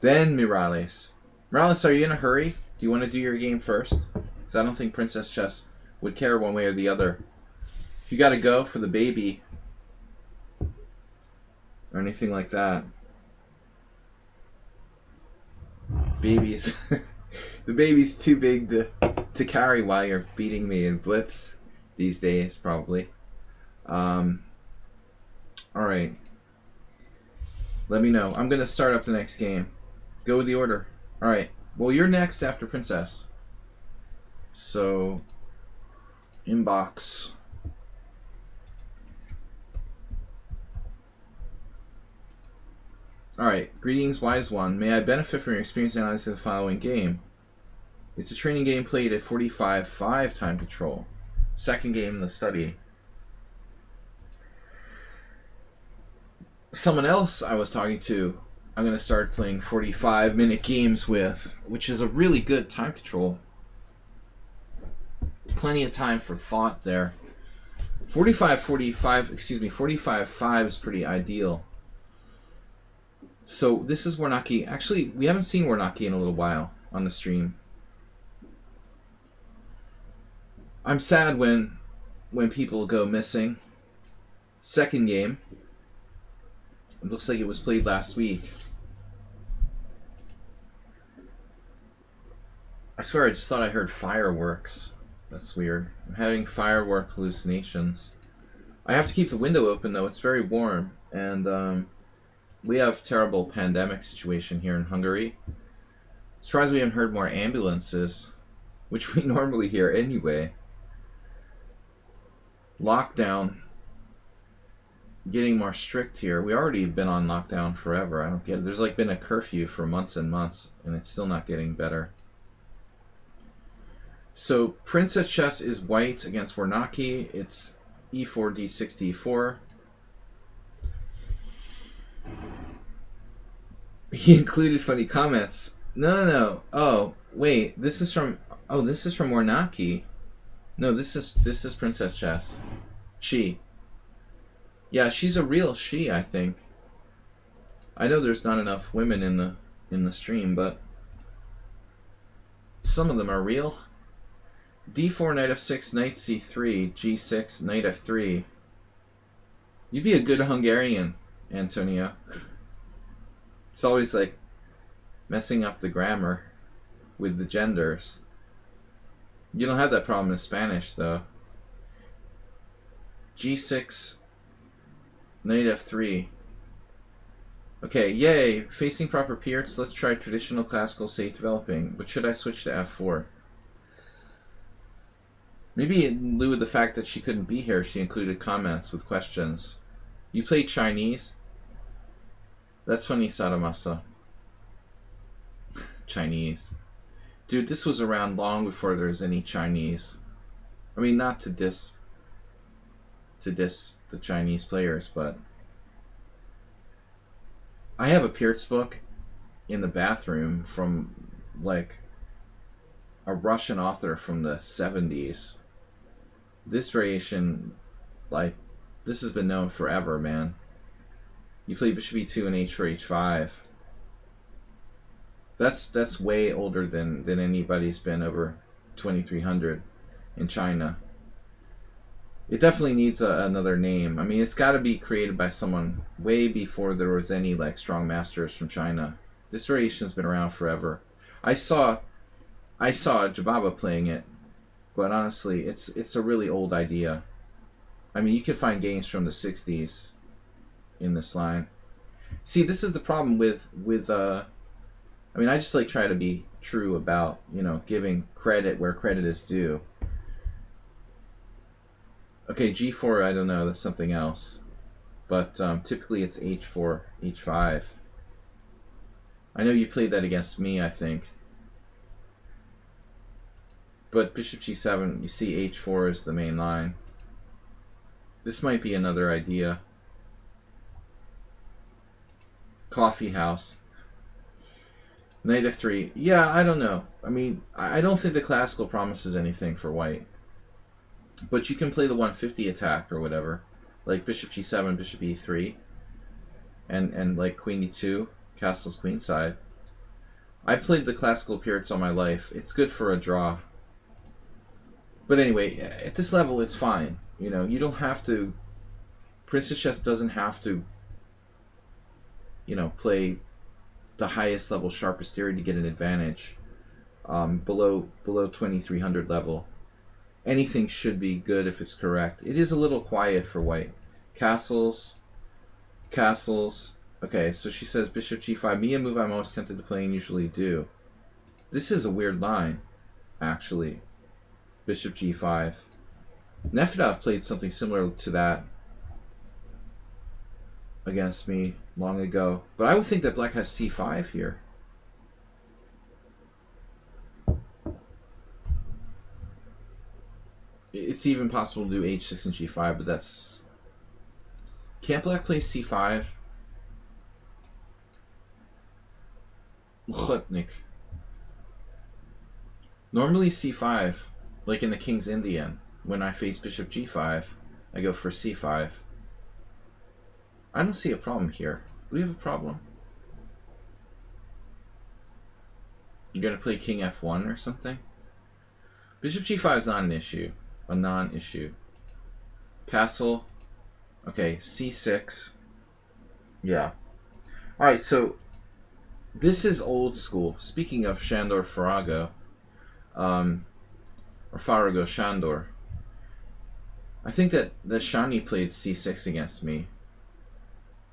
Speaker 1: Then Mirales. Mirales, are you in a hurry? Do you want to do your game first? Because I don't think Princess Chess would care one way or the other. If you got to go for the baby or anything like that. Babies. The baby's too big to carry while you're beating me in Blitz these days, probably. Alright. Let me know. I'm going to start up the next game. Go with the order. Alright. Well, you're next after Princess. So, inbox. Alright, greetings, wise one. May I benefit from your experience analyzing the following game? It's a training game played at 45.5 time control. Second game in the study. Someone else I was talking to, I'm going to start playing 45-minute games with, which is a really good time control. Plenty of time for thought there. 45.5 is pretty ideal. So this is Warnaki. Actually, we haven't seen Warnaki in a little while on the stream. I'm sad when people go missing. Second game. It looks like it was played last week. I swear I just thought I heard fireworks. That's weird. I'm having firework hallucinations. I have to keep the window open though. It's very warm. And we have terrible pandemic situation here in Hungary. Surprised we haven't heard more ambulances, which we normally hear anyway. Lockdown. getting more strict here. We already been on lockdown forever. I don't get it. There's like been a curfew for months and months, and it's still not getting better. So Princess Chess is white against Warnaki. It's e4, d6, d4. He included funny comments. No. Oh, wait. This is from. Oh, this is from Warnaki. No, this is Princess Chess. She. Yeah, she's a real she, I think. I know there's not enough women in the stream, but some of them are real. d4, knight f6, knight c3, g6, knight f3. You'd be a good Hungarian, Antonio. It's always like messing up the grammar with the genders. You don't have that problem in Spanish, though. g6, knight f3. Okay, yay! Facing proper Pierts, let's try traditional classical state developing. But should I switch to f4? Maybe in lieu of the fact that she couldn't be here, she included comments with questions. You play Chinese? That's funny, Sadamasa. Chinese. Dude, this was around long before there was any Chinese. I mean, not to diss the Chinese players, but I have a Pierce book in the bathroom from like a Russian author from the 70s. This variation, like, this has been known forever, man. You play bishop e2 and h4, h5. That's way older than anybody's been over 2300 in China. It definitely needs another name. I mean, it's got to be created by someone way before there was any like strong masters from China. This variation's been around forever. I saw Jababa playing it, but honestly, it's a really old idea. I mean, you can find games from the 60s in this line. See, this is the problem with I mean, I just like try to be true about, you know, giving credit where credit is due. Okay, g4, I don't know, that's something else. But typically it's h4, h5. I know you played that against me, I think. But bishop g7, you see h4 is the main line. This might be another idea. Coffee house. Knight f3. Yeah, I don't know. I mean, I don't think the classical promises anything for white. But you can play the 150 attack or whatever. Like bishop g7, bishop e3. And like queen e2, castle's queenside. I played the classical Pierce all my life. It's good for a draw. But anyway, at this level, it's fine. You know, you don't have to... Princess Chess doesn't have to, you know, play the highest level, sharpest theory to get an advantage. Below 2300 level. Anything should be good if it's correct. It is a little quiet for white. Castles. Okay, so she says bishop g5. Me, a move I'm always tempted to play and usually do. This is a weird line, actually. Bishop g5. Nefedov played something similar to that against me long ago. But I would think that black has c5 here. It's even possible to do h6 and g5, but that's... Can't black play c5? Chutnik. Normally c5, like in the King's Indian, when I face bishop g5, I go for c5. I don't see a problem here. Do we have a problem? You're gonna play king f1 or something? Bishop g5 is not an issue. A non-issue. Castle. Okay, c6. Yeah. Alright, so this is old school. Speaking of Shandor Farago, or Farago Shandor, I think that Shani played c6 against me.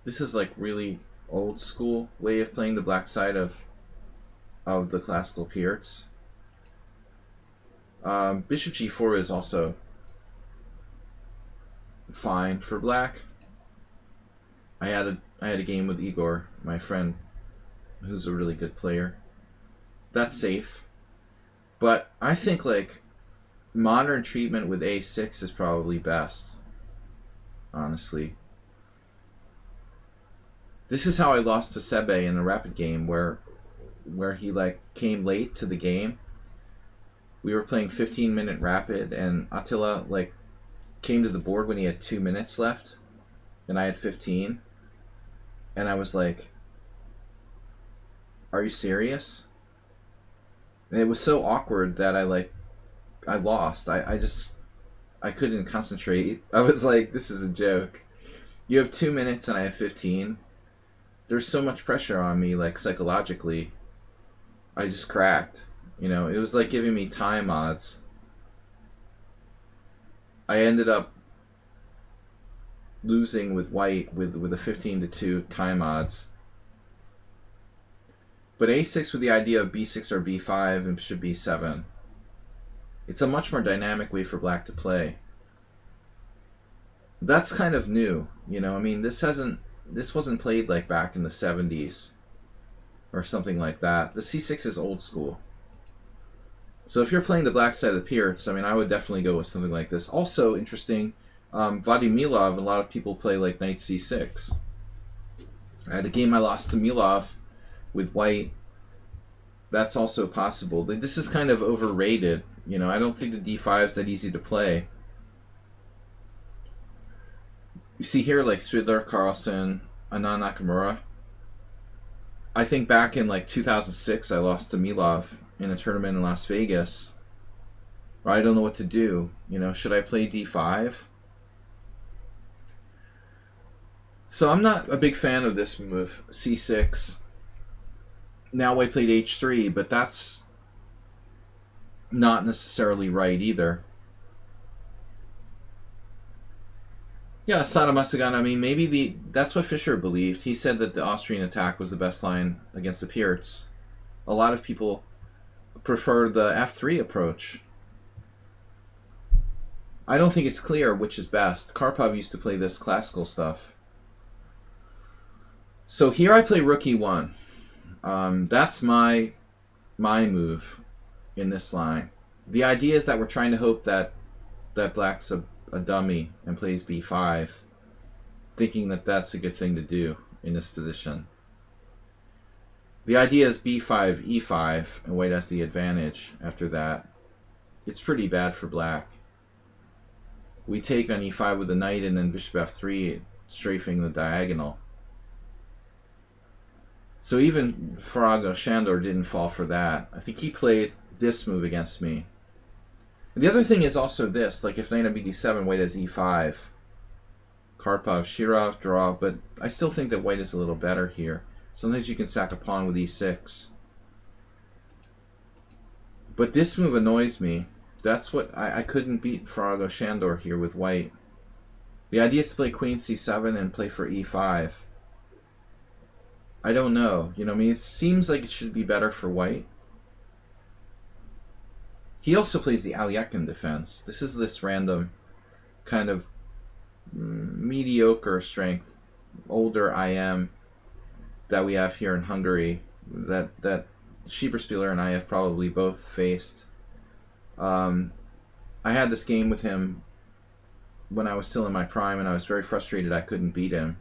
Speaker 1: This is like really old school way of playing the black side of the classical Pierce. Bishop g4 is also fine for black. I had a game with Igor, my friend, who's a really good player. That's safe. But I think like modern treatment with a6 is probably best. Honestly. This is how I lost to Sebe in a rapid game where he like came late to the game. We were playing 15-minute rapid and Attila like came to the board when he had 2 minutes left and I had 15. And I was like, "Are you serious?" And it was so awkward that I lost. I couldn't concentrate. I was like, "This is a joke." You have 2 minutes and I have 15. There's so much pressure on me, like psychologically. I just cracked. You know, it was like giving me time odds. I ended up losing with white with a 15-2 time odds. But a6 with the idea of b6 or b5 and bishop b7. It's a much more dynamic way for black to play. That's kind of new, you know. I mean, this wasn't played like back in the 70s or something like that. The c6 is old school. So if you're playing the black side of the Pierce, I mean, I would definitely go with something like this. Also interesting, Vladimilov, a lot of people play like knight c6. I had a game I lost to Milov with white. That's also possible. This is kind of overrated. You know, I don't think the d5 is that easy to play. You see here, like Swidler, Carlsen, Anand Nakamura. I think back in like 2006, I lost to Milov in a tournament in Las Vegas. I don't know what to do. You know, should I play d5? So I'm not a big fan of this move, c6. Now I played h3, but that's not necessarily right either. Yeah, Saddam Masagan, I mean, maybe that's what Fischer believed. He said that the Austrian attack was the best line against the Pierz. A lot of people prefer the f3 approach. I don't think it's clear which is best. Karpov used to play this classical stuff. So here I play rook e1. That's my move in this line. The idea is that we're trying to hope that black's a dummy and plays b5, thinking that that's a good thing to do in this position. The idea is b5, e5, and white has the advantage after that. It's pretty bad for black. We take on e5 with the knight and then bishop f3, strafing the diagonal. So even Farago Shandor didn't fall for that. I think he played this move against me. And the other thing is also this, like if knight on bd7, white has e5. Karpov, Shirov, draw, but I still think that white is a little better here. Sometimes you can sack a pawn with e6. But this move annoys me. That's what I couldn't beat Farago Shandor here with white. The idea is to play queen c7 and play for e5. I don't know. You know, I mean, it seems like it should be better for white. He also plays the Alekhine defense. This is this random kind of mediocre strength, older IM that we have here in Hungary that Schieberspieler and I have probably both faced. I had this game with him when I was still in my prime, and I was very frustrated I couldn't beat him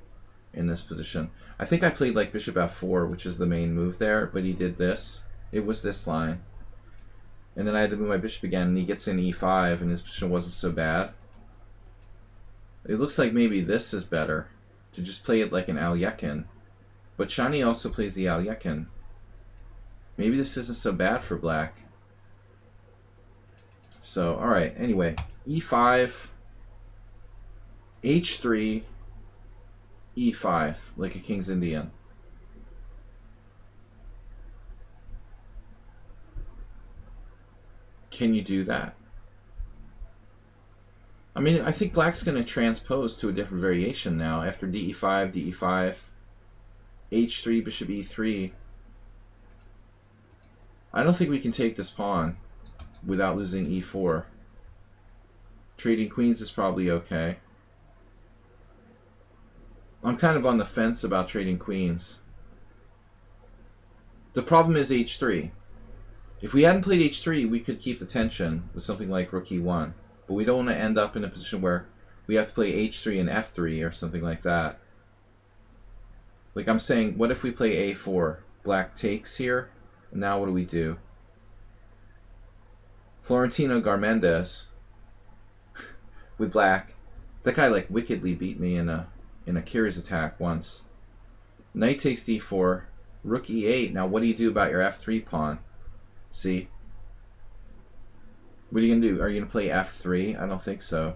Speaker 1: in this position. I think I played like bishop f4, which is the main move there, but he did this. It was this line. And then I had to move my bishop again, and he gets in e5, and his position wasn't so bad. It looks like maybe this is better, to just play it like an Alekhine. But Shani also plays the Alekhine. Maybe this isn't so bad for black. So, alright, anyway. e5, h3, e5, like a King's Indian. Can you do that? I mean, I think black's going to transpose to a different variation now after de5, de5, h3, bishop e3. I don't think we can take this pawn without losing e4. Trading queens is probably okay. I'm kind of on the fence about trading queens. The problem is h3. If we hadn't played h3, we could keep the tension with something like rook e1. But we don't want to end up in a position where we have to play h3 and f3 or something like that. Like I'm saying, what if we play a4? Black takes here. And now what do we do? Florentino Garmendes with black. That guy like wickedly beat me in a curious attack once. Knight takes d4. Rook e8. Now what do you do about your f3 pawn? See? What are you going to do? Are you going to play f3? I don't think so.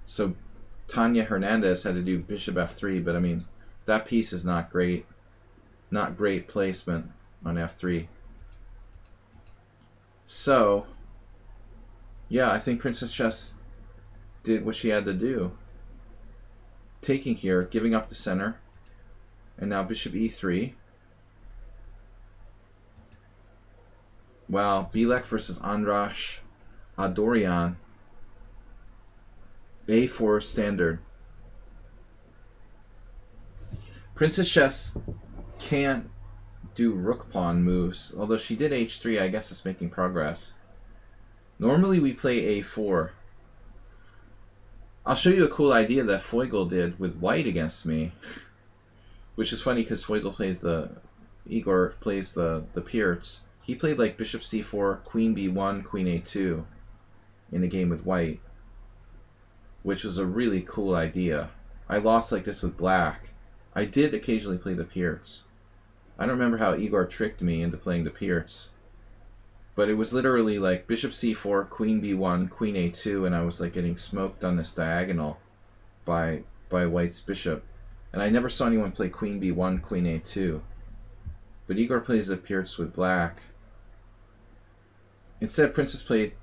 Speaker 1: So Tanya Hernandez had to do bishop f3, but I mean, that piece is not great. Not great placement on f3. So, yeah, I think Princess Chess did what she had to do. Taking here, giving up the center. And now bishop e3. Wow, Bilek versus Andras Adorian. a4 standard. Princess Chess can't do rook pawn moves, although she did h3. I guess it's making progress. Normally we play a4. I'll show you a cool idea that Feugl did with white against me, which is funny because Feugl plays Igor plays the Pirts. He played like bishop c4, queen b1, queen a2 in a game with white, which was a really cool idea. I lost like this with black. I did occasionally play the Pirts. I don't remember how Igor tricked me into playing the Pirts. But it was literally like bishop c4, queen b1, queen a2, and I was like getting smoked on this diagonal by white's bishop. And I never saw anyone play queen b1, queen a2. But Igor plays the Pirts with black. Instead, Princess played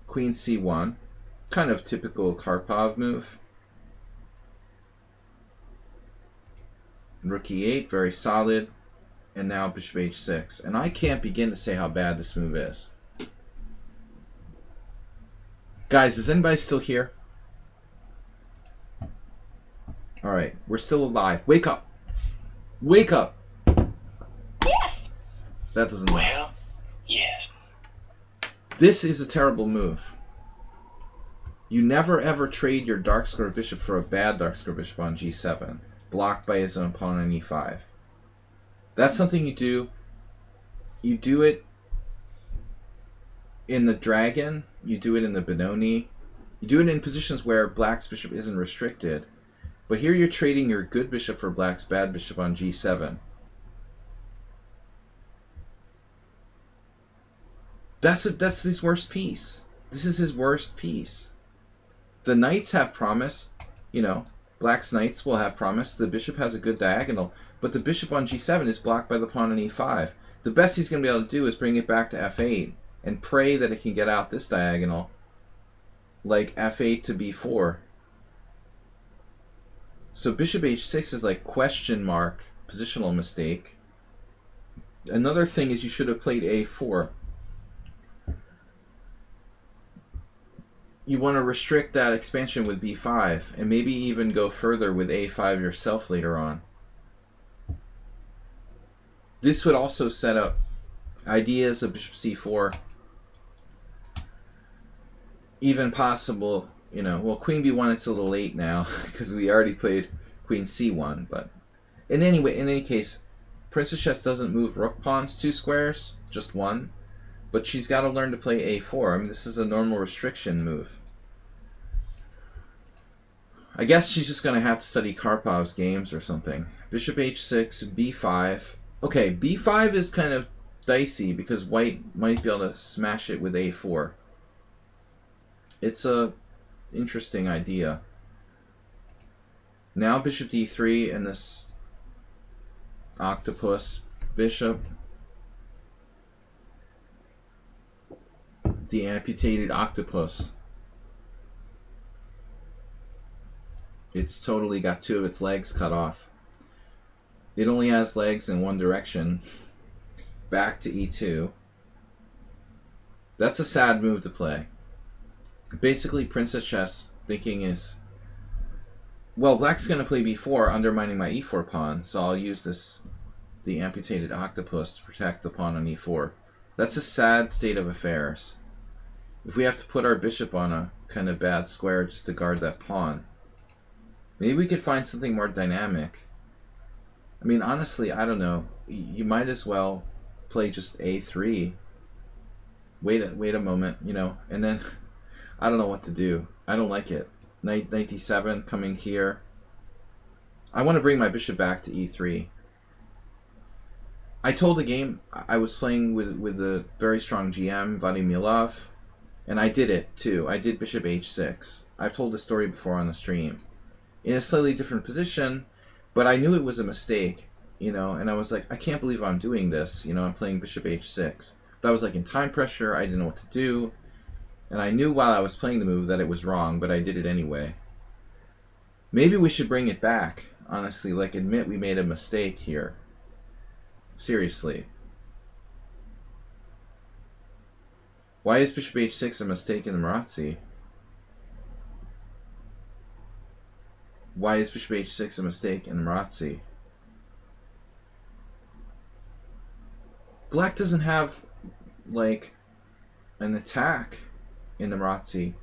Speaker 1: queen c1, kind of typical Karpov move. Rook e8, very solid. And now bishop h6. And I can't begin to say how bad this move is. Guys, is anybody still here? Alright, we're still alive. Wake up! Wake up!
Speaker 2: Yes.
Speaker 1: That doesn't work.
Speaker 2: Well, yes.
Speaker 1: This is a terrible move. You never ever trade your dark square bishop for a bad dark square bishop on g7, blocked by his own pawn on e5. That's something you do. You do it in the dragon. You do it in the Benoni. You do it in positions where black's bishop isn't restricted. But here you're trading your good bishop for black's bad bishop on g7. That's his worst piece. This is his worst piece. The knights have promise. You know, black's knights will have promise. The bishop has a good diagonal. But the bishop on g7 is blocked by the pawn on e5. The best he's going to be able to do is bring it back to f8 and pray that it can get out this diagonal, like f8 to b4. So bishop h6 is like question mark, positional mistake. Another thing is you should have played a4. You want to restrict that expansion with b5 and maybe even go further with a5 yourself later on. This would also set up ideas of bishop c4. Even possible, you know, well, queen b1, it's a little late now because we already played queen c1. But in any case, Princess Chess doesn't move rook pawns 2 squares, just 1. But she's got to learn to play a4. I mean, this is a normal restriction move. I guess she's just going to have to study Karpov's games or something. Bishop h6, b5. Okay, b5 is kind of dicey because white might be able to smash it with a4. It's a interesting idea. Now bishop d3 and this octopus bishop. The amputated octopus. It's totally got 2 of its legs cut off. It only has legs in one direction. Back to e2. That's a sad move to play. Basically, Princess Chess thinking is, Well, black's going to play b4, undermining my e4 pawn, so I'll use the amputated octopus to protect the pawn on e4. That's a sad state of affairs. If we have to put our bishop on a kind of bad square just to guard that pawn, maybe we could find something more dynamic. I mean, honestly, I don't know. You might as well play just a3. Wait a moment, you know, and then I don't know what to do. I don't like it. Knight d7 coming here. I want to bring my bishop back to e3. I told the game I was playing with a very strong GM, Vadim, and I did it too. I did bishop h6. I've told this story before on the stream. In a slightly different position, but I knew it was a mistake, you know, and I was like, I can't believe I'm doing this, you know, I'm playing bishop h6. But I was like in time pressure, I didn't know what to do, and I knew while I was playing the move that it was wrong, but I did it anyway. Maybe we should bring it back, honestly, like admit we made a mistake here. Seriously. Why is bishop h6 a mistake in the Marazzi? Why is bishop h6 a mistake in the Marazzi? Black doesn't have, like, an attack in the Marazzi.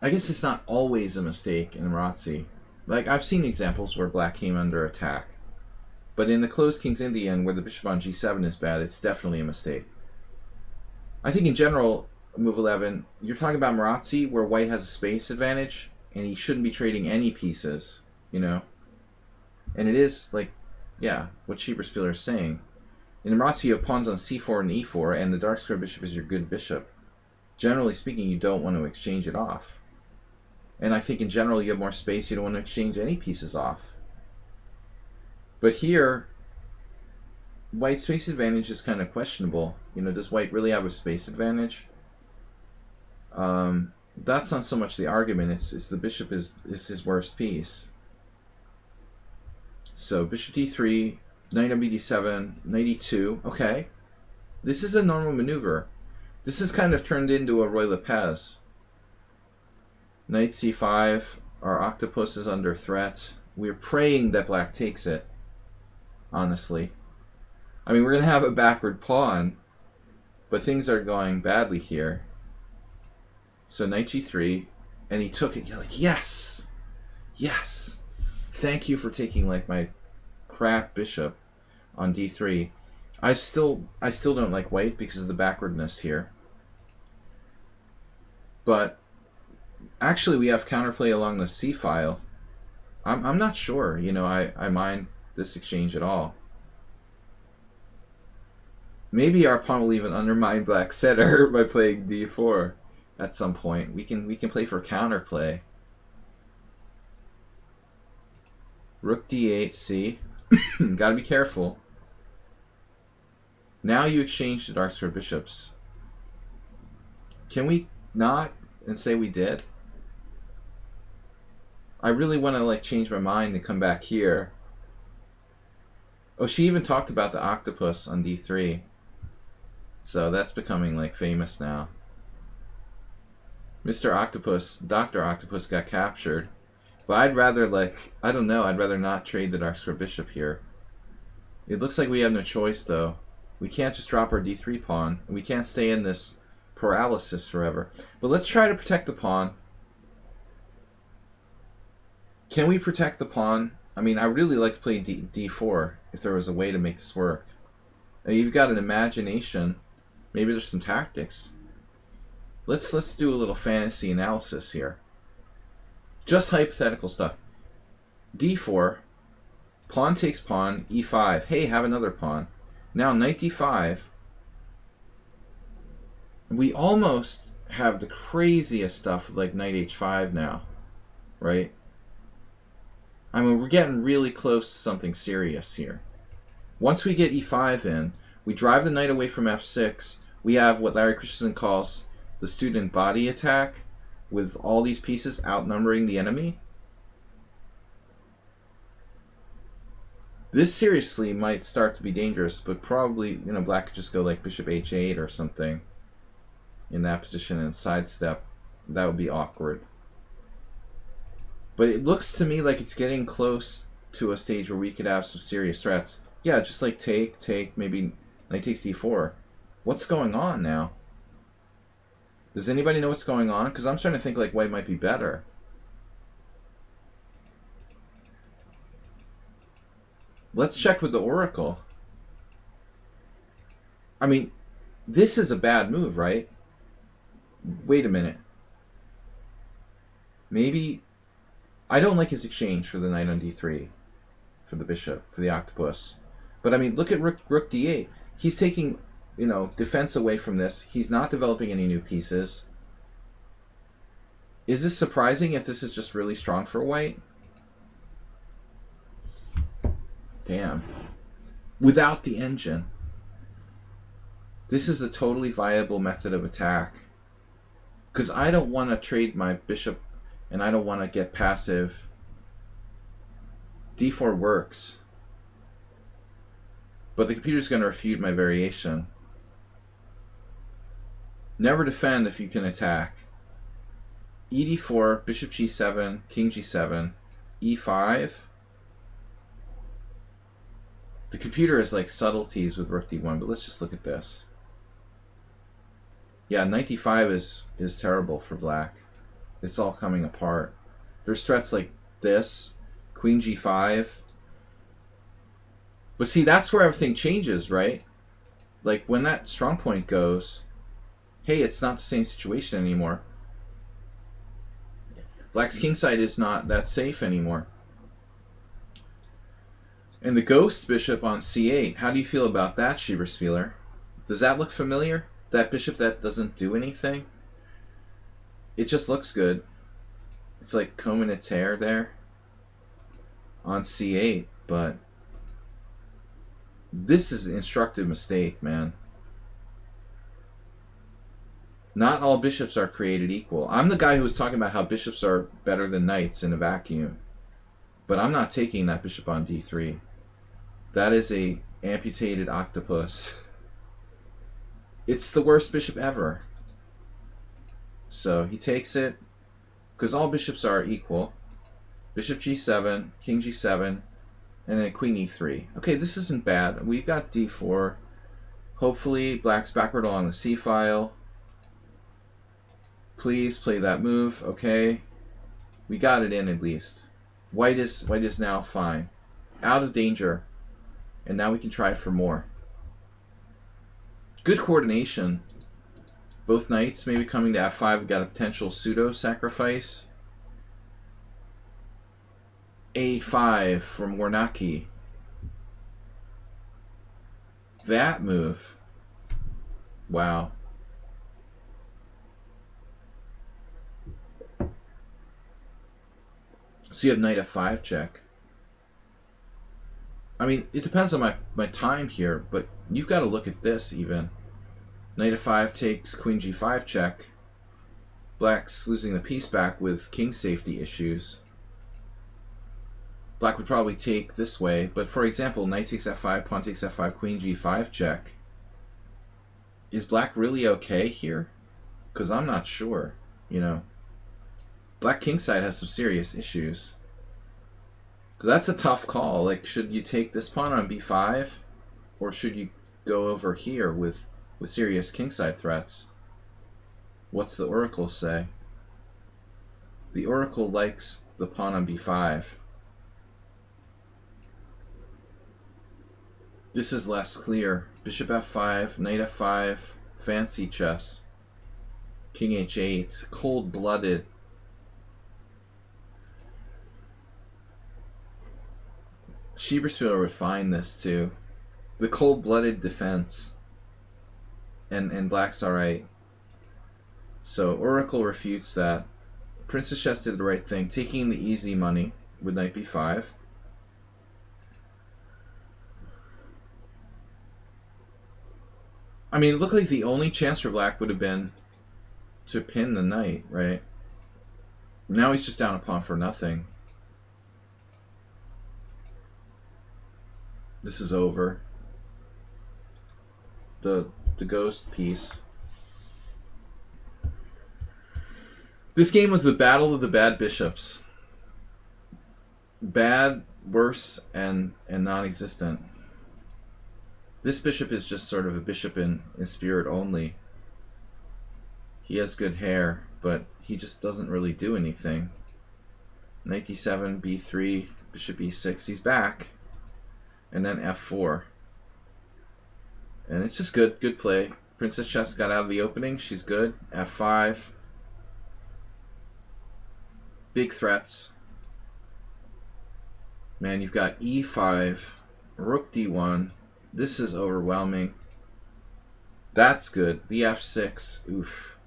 Speaker 1: I guess it's not always a mistake in the Marazzi. Like, I've seen examples where black came under attack. But in the closed King's Indian, where the bishop on g7 is bad, it's definitely a mistake. I think in general, move 11, you're talking about Marazzi, where white has a space advantage, and he shouldn't be trading any pieces, you know? And it is, like, yeah, what Schieberspieler is saying. In Marazzi, you have pawns on c4 and e4, and the dark square bishop is your good bishop. Generally speaking, you don't want to exchange it off. And I think in general, you have more space, you don't want to exchange any pieces off. But here, white's space advantage is kind of questionable. You know, does white really have a space advantage? That's not so much the argument, it's the bishop is his worst piece. So bishop d3, knight on bd7, knight e2. Okay, this is a normal maneuver. This is kind of turned into a Roy Lopez. Knight c5, our octopus is under threat. We're praying that black takes it, honestly. I mean, we're going to have a backward pawn, but things are going badly here. So knight g3, and he took it. You're like, yes! Yes! Thank you for taking, like, my crap bishop on d3. I still don't like white because of the backwardness here. But actually we have counterplay along the c file. I'm not sure, you know, I mind this exchange at all. Maybe our pawn will even undermine black setter by playing d4 at some point. We can play for counterplay. Rook d8, see? Gotta be careful. Now you exchange the dark square bishops. Can we not and say we did? I really want to, like, change my mind and come back here. Oh, she even talked about the octopus on d3. So that's becoming, like, famous now. Mr. Octopus, Dr. Octopus got captured. But I'd rather, like, I don't know, I'd rather not trade the dark square bishop here. It looks like we have no choice, though. We can't just drop our d3 pawn. We can't stay in this paralysis forever. But let's try to protect the pawn. Can we protect the pawn? I mean, I really like to play d4 if there was a way to make this work. Now, you've got an imagination. Maybe there's some tactics. Let's do a little fantasy analysis here. Just hypothetical stuff. d4, pawn takes pawn, e5. Hey, have another pawn. Now knight d5. We almost have the craziest stuff like knight h5 now, right? I mean, we're getting really close to something serious here. Once we get e5 in, we drive the knight away from f6. We have what Larry Christensen calls the student body attack, with all these pieces outnumbering the enemy. This seriously might start to be dangerous, but probably, you know, black could just go like bishop h8 or something. in that position and sidestep. That would be awkward. But it looks to me like it's getting close to a stage where we could have some serious threats. Yeah, just like take, maybe knight takes d4. What's going on now? Does anybody know what's going on? Because I'm starting to think like white might be better. Let's check with the oracle. I mean, this is a bad move, right? Wait a minute. Maybe... I don't like his exchange for the knight on d3. For the bishop, for the octopus. But I mean, look at rook d8. He's taking, defense away from this. He's not developing any new pieces. Is this surprising if this is just really strong for white? Damn. Without the engine. This is a totally viable method of attack. Because I don't want to trade my bishop, and I don't want to get passive. d4 works. But the computer's going to refute my variation. Never defend if you can attack. ed4, bishop g7, king g7, e5. The computer is like subtleties with rook d1, but let's just look at this. Yeah, knight d5 is terrible for black. It's all coming apart. There's threats like this, queen g5. But see, that's where everything changes, right? Like when that strong point goes, hey, it's not the same situation anymore. Black's kingside is not that safe anymore. And the ghost bishop on c8, how do you feel about that, Schieberspieler? Does that look familiar? That bishop that doesn't do anything? It just looks good. It's like combing its hair there on c8, but this is an instructive mistake, man. Not all bishops are created equal. I'm the guy who was talking about how bishops are better than knights in a vacuum. But I'm not taking that bishop on d3. That is a amputated octopus. It's the worst bishop ever. So he takes it, because all bishops are equal. Bishop g7, king g7, and then queen e3. Okay, this isn't bad. We've got d4. Hopefully black's backward along the c file. Please play that move. Okay, we got it in at least. White is now fine, out of danger, and now we can try for more. Good coordination. Both knights maybe coming to f5. We got a potential pseudo sacrifice. a5 from Warnacki. That move. Wow. So you have knight f5 check. I mean, it depends on my time here, but you've got to look at this even. Knight f5 takes queen g5 check. Black's losing the piece back with king safety issues. Black would probably take this way, but for example, knight takes f5, pawn takes f5, queen g5 check. Is black really okay here? Because I'm not sure, Black kingside has some serious issues. Because that's a tough call. Like, should you take this pawn on b5? Or should you go over here with serious kingside threats? What's the oracle say? The oracle likes the pawn on b5. This is less clear. Bishop f5, knight f5, fancy chess. King h8, cold-blooded. Schieberspieler would find this too. The cold-blooded defense. And black's alright. So oracle refutes that. Princess Chess did the right thing, taking the easy money with knight b5. I mean, it looked like the only chance for black would have been to pin the knight, right? Now he's just down a pawn for nothing. This is over. The ghost piece. This game was the battle of the bad bishops. Bad, worse, and non-existent. This bishop is just sort of a bishop in spirit only. He has good hair, but he just doesn't really do anything. Knight d7, b3, bishop e6. He's back. And then f4. And it's just good play. Princess Chess got out of the opening. She's good. f5. Big threats. Man, you've got e5, rook d1. This is overwhelming. That's good. The f6. Oof.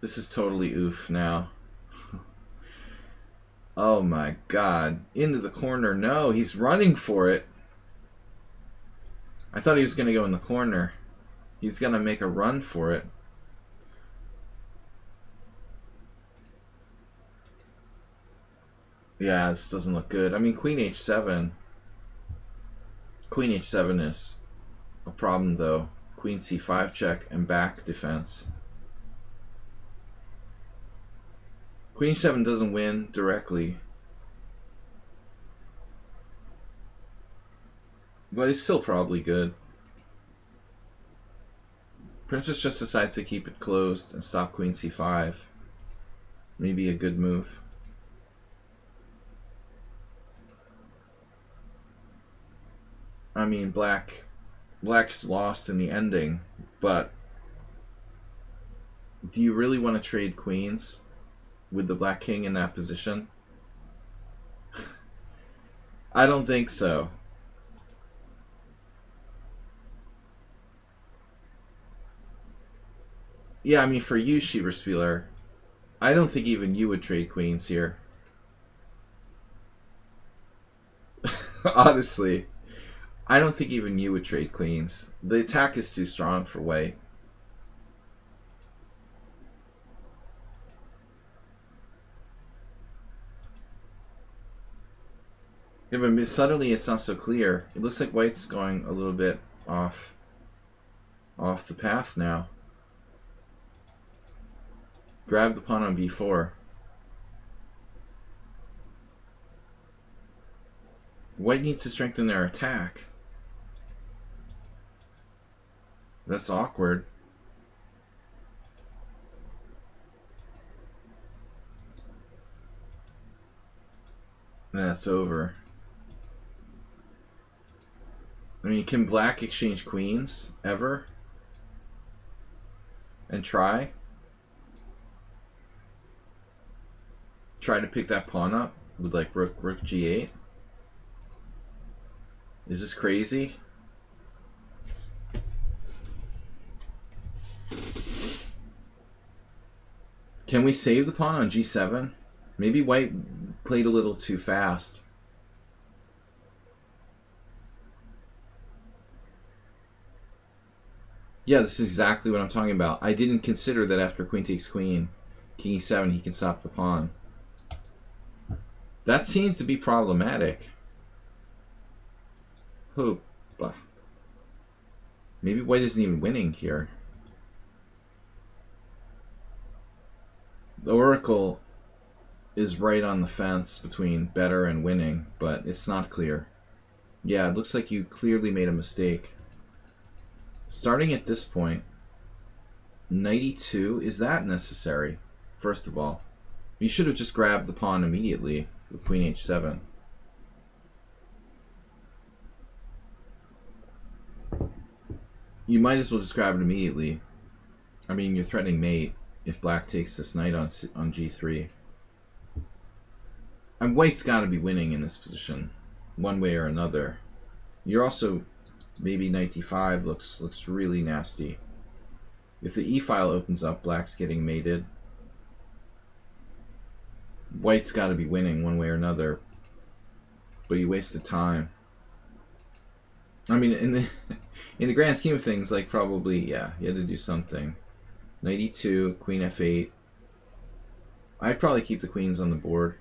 Speaker 1: This is totally oof now. Oh my god. Into the corner. No, he's running for it. I thought he was going to go in the corner. He's going to make a run for it. Yeah, this doesn't look good. I mean, queen h7. Queen h7 is a problem, though. Queen c5 check and back defense. Queen e7 doesn't win directly. But it's still probably good. Princess just decides to keep it closed and stop queen c5. Maybe a good move. I mean, black's lost in the ending, but do you really want to trade queens with the black king in that position? I don't think so. Yeah, I mean, for you, Schieberspieler, I don't think even you would trade queens here. Honestly, I don't think even you would trade queens. The attack is too strong for white. Yeah, but suddenly it's not so clear. It looks like white's going a little bit off the path now. Grab the pawn on b4. White needs to strengthen their attack. That's awkward. That's over. I mean, can black exchange queens ever? And try? Try to pick that pawn up with like rook g8? Is this crazy? Can we save the pawn on g7? Maybe white played a little too fast. Yeah, this is exactly what I'm talking about. I didn't consider that after queen takes queen, king e7, he can stop the pawn. That seems to be problematic. Oh, maybe white isn't even winning here. The oracle is right on the fence between better and winning, but it's not clear. Yeah, it looks like you clearly made a mistake. Starting at this point, knight e2, is that necessary? First of all, you should have just grabbed the pawn immediately with queen h7. You might as well just grab it immediately. I mean, you're threatening mate if black takes this knight on g3. And white's got to be winning in this position, one way or another. You're also, maybe knight d5 looks really nasty. If the e-file opens up, black's getting mated. White's got to be winning one way or another, but he wasted time. I mean, in the grand scheme of things, like probably, yeah, you had to do something. Knight e2, queen f8. I'd probably keep the queens on the board.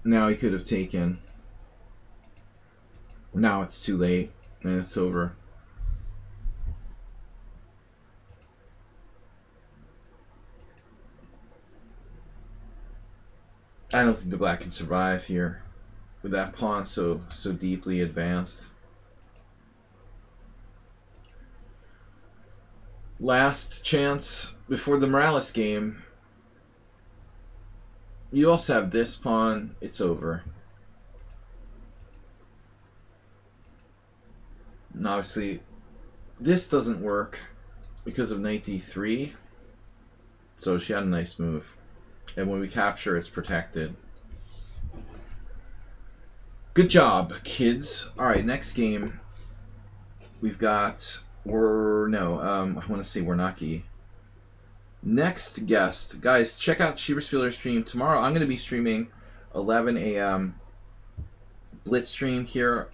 Speaker 1: Now he could have taken. Now it's too late, and it's over. I don't think the black can survive here with that pawn so deeply advanced. Last chance before the Morales game. You also have this pawn. It's over. And obviously, this doesn't work because of knight d3. So she had a nice move. And when we capture, it's protected. Good job, kids. Alright, next game. We've got... I want to say Warnaki. Next guest. Guys, check out Schieberspieler's stream. Tomorrow I'm going to be streaming 11 a.m. Blitz stream here,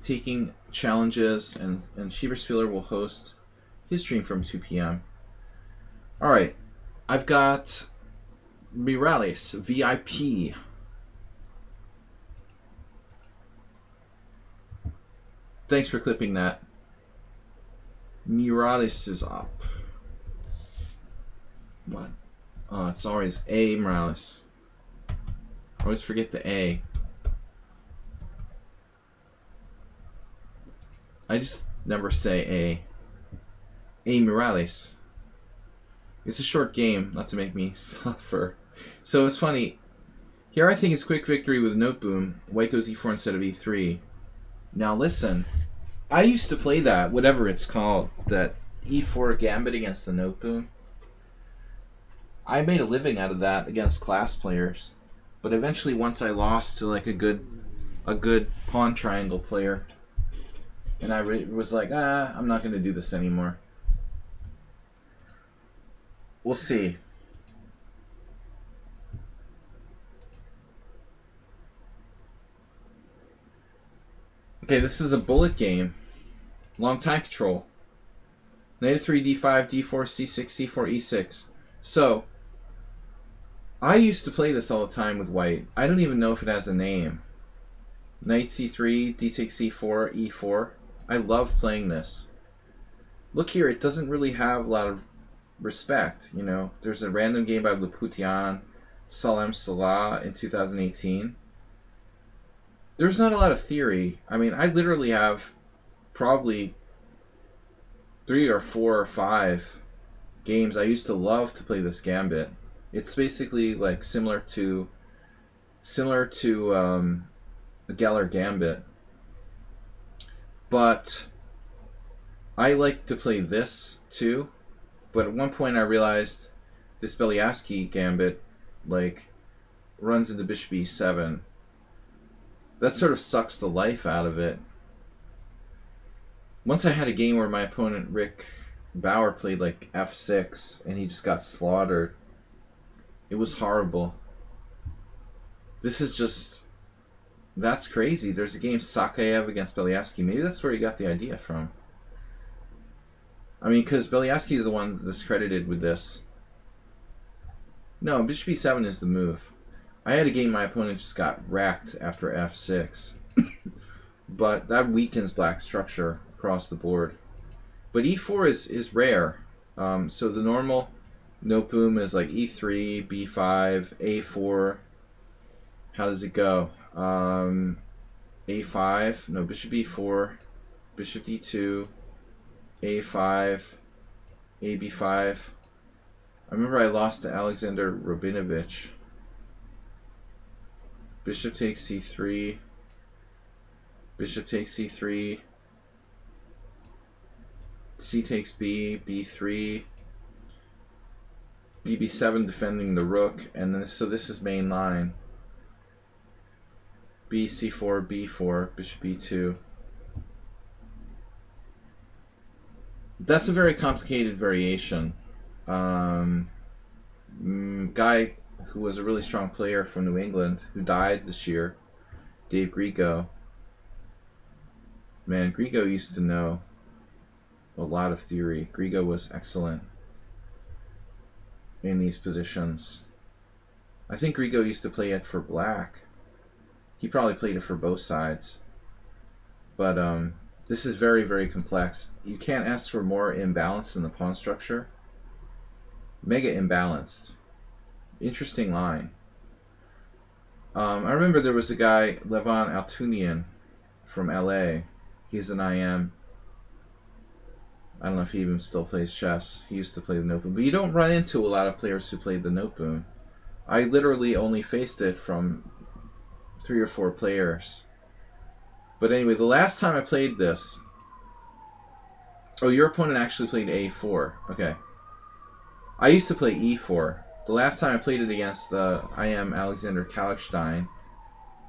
Speaker 1: taking challenges, and Schieberspieler will host his stream from 2 p.m. Alright, I've got Morales, VIP. Thanks for clipping that. Morales is up. What? Oh, it's always A Morales. I always forget the A. I just never say A Morales. It's a short game, not to make me suffer. So it's funny. Here I think it's quick victory with note boom. White goes e4 instead of e3. Now listen. I used to play that, whatever it's called, that e4 gambit against the note boom. I made a living out of that against class players. But eventually once I lost to like a good pawn triangle player, and I was like, I'm not going to do this anymore. We'll see. Okay, this is a bullet game. Long time control. Knight 3, d5, d4, c6, c4, e6. So, I used to play this all the time with white. I don't even know if it has a name. Knight c3, d takes c4, e4. I love playing this. Look here, it doesn't really have a lot of respect, you know. There's a random game by Luputian, Salem Salah in 2018. There's not a lot of theory. I mean, I literally have probably 3 or 4 or 5 games. I used to love to play this gambit. It's basically like similar to a Geller gambit. But I like to play this too. But at one point I realized this Beliavsky gambit like runs into bishop e7. That sort of sucks the life out of it. Once I had a game where my opponent Rick Bauer played like f6 and he just got slaughtered. It was horrible. This is just... That's crazy. There's a game Sakayev against Beliavsky. Maybe that's where he got the idea from. I mean, because Beliavsky is the one that's credited with this. No, bishop e7 is the move. I had a game my opponent just got wrecked after f6. But that weakens black structure across the board. But e4 is rare. So the normal note boom is like e3, b5, a4. How does it go? a5, no, bishop e4, bishop d2, a5, ab5. I remember I lost to Alexander Robinovich. Bishop takes c3, bishop takes c3, c takes b, b3, bb7 defending the rook, and then so this is main line. B, c4, b4, bishop e2. That's a very complicated variation. Guy who was a really strong player from New England, who died this year, Dave Grigo. Man, Grigo used to know a lot of theory. Grigo was excellent in these positions. I think Grigo used to play it for black. He probably played it for both sides. But this is very, very complex. You can't ask for more imbalance in the pawn structure. Mega imbalanced. Interesting line. I remember there was a guy, Levon Altunian, from LA. He's an IM. I don't know if he even still plays chess. He used to play the Noteboom. But you don't run into a lot of players who played the Noteboom. I literally only faced it from 3 or 4 players. But anyway, the last time I played this... Oh, your opponent actually played A4. Okay. I used to play E4. The last time I played it against IM Alexander Kalkstein,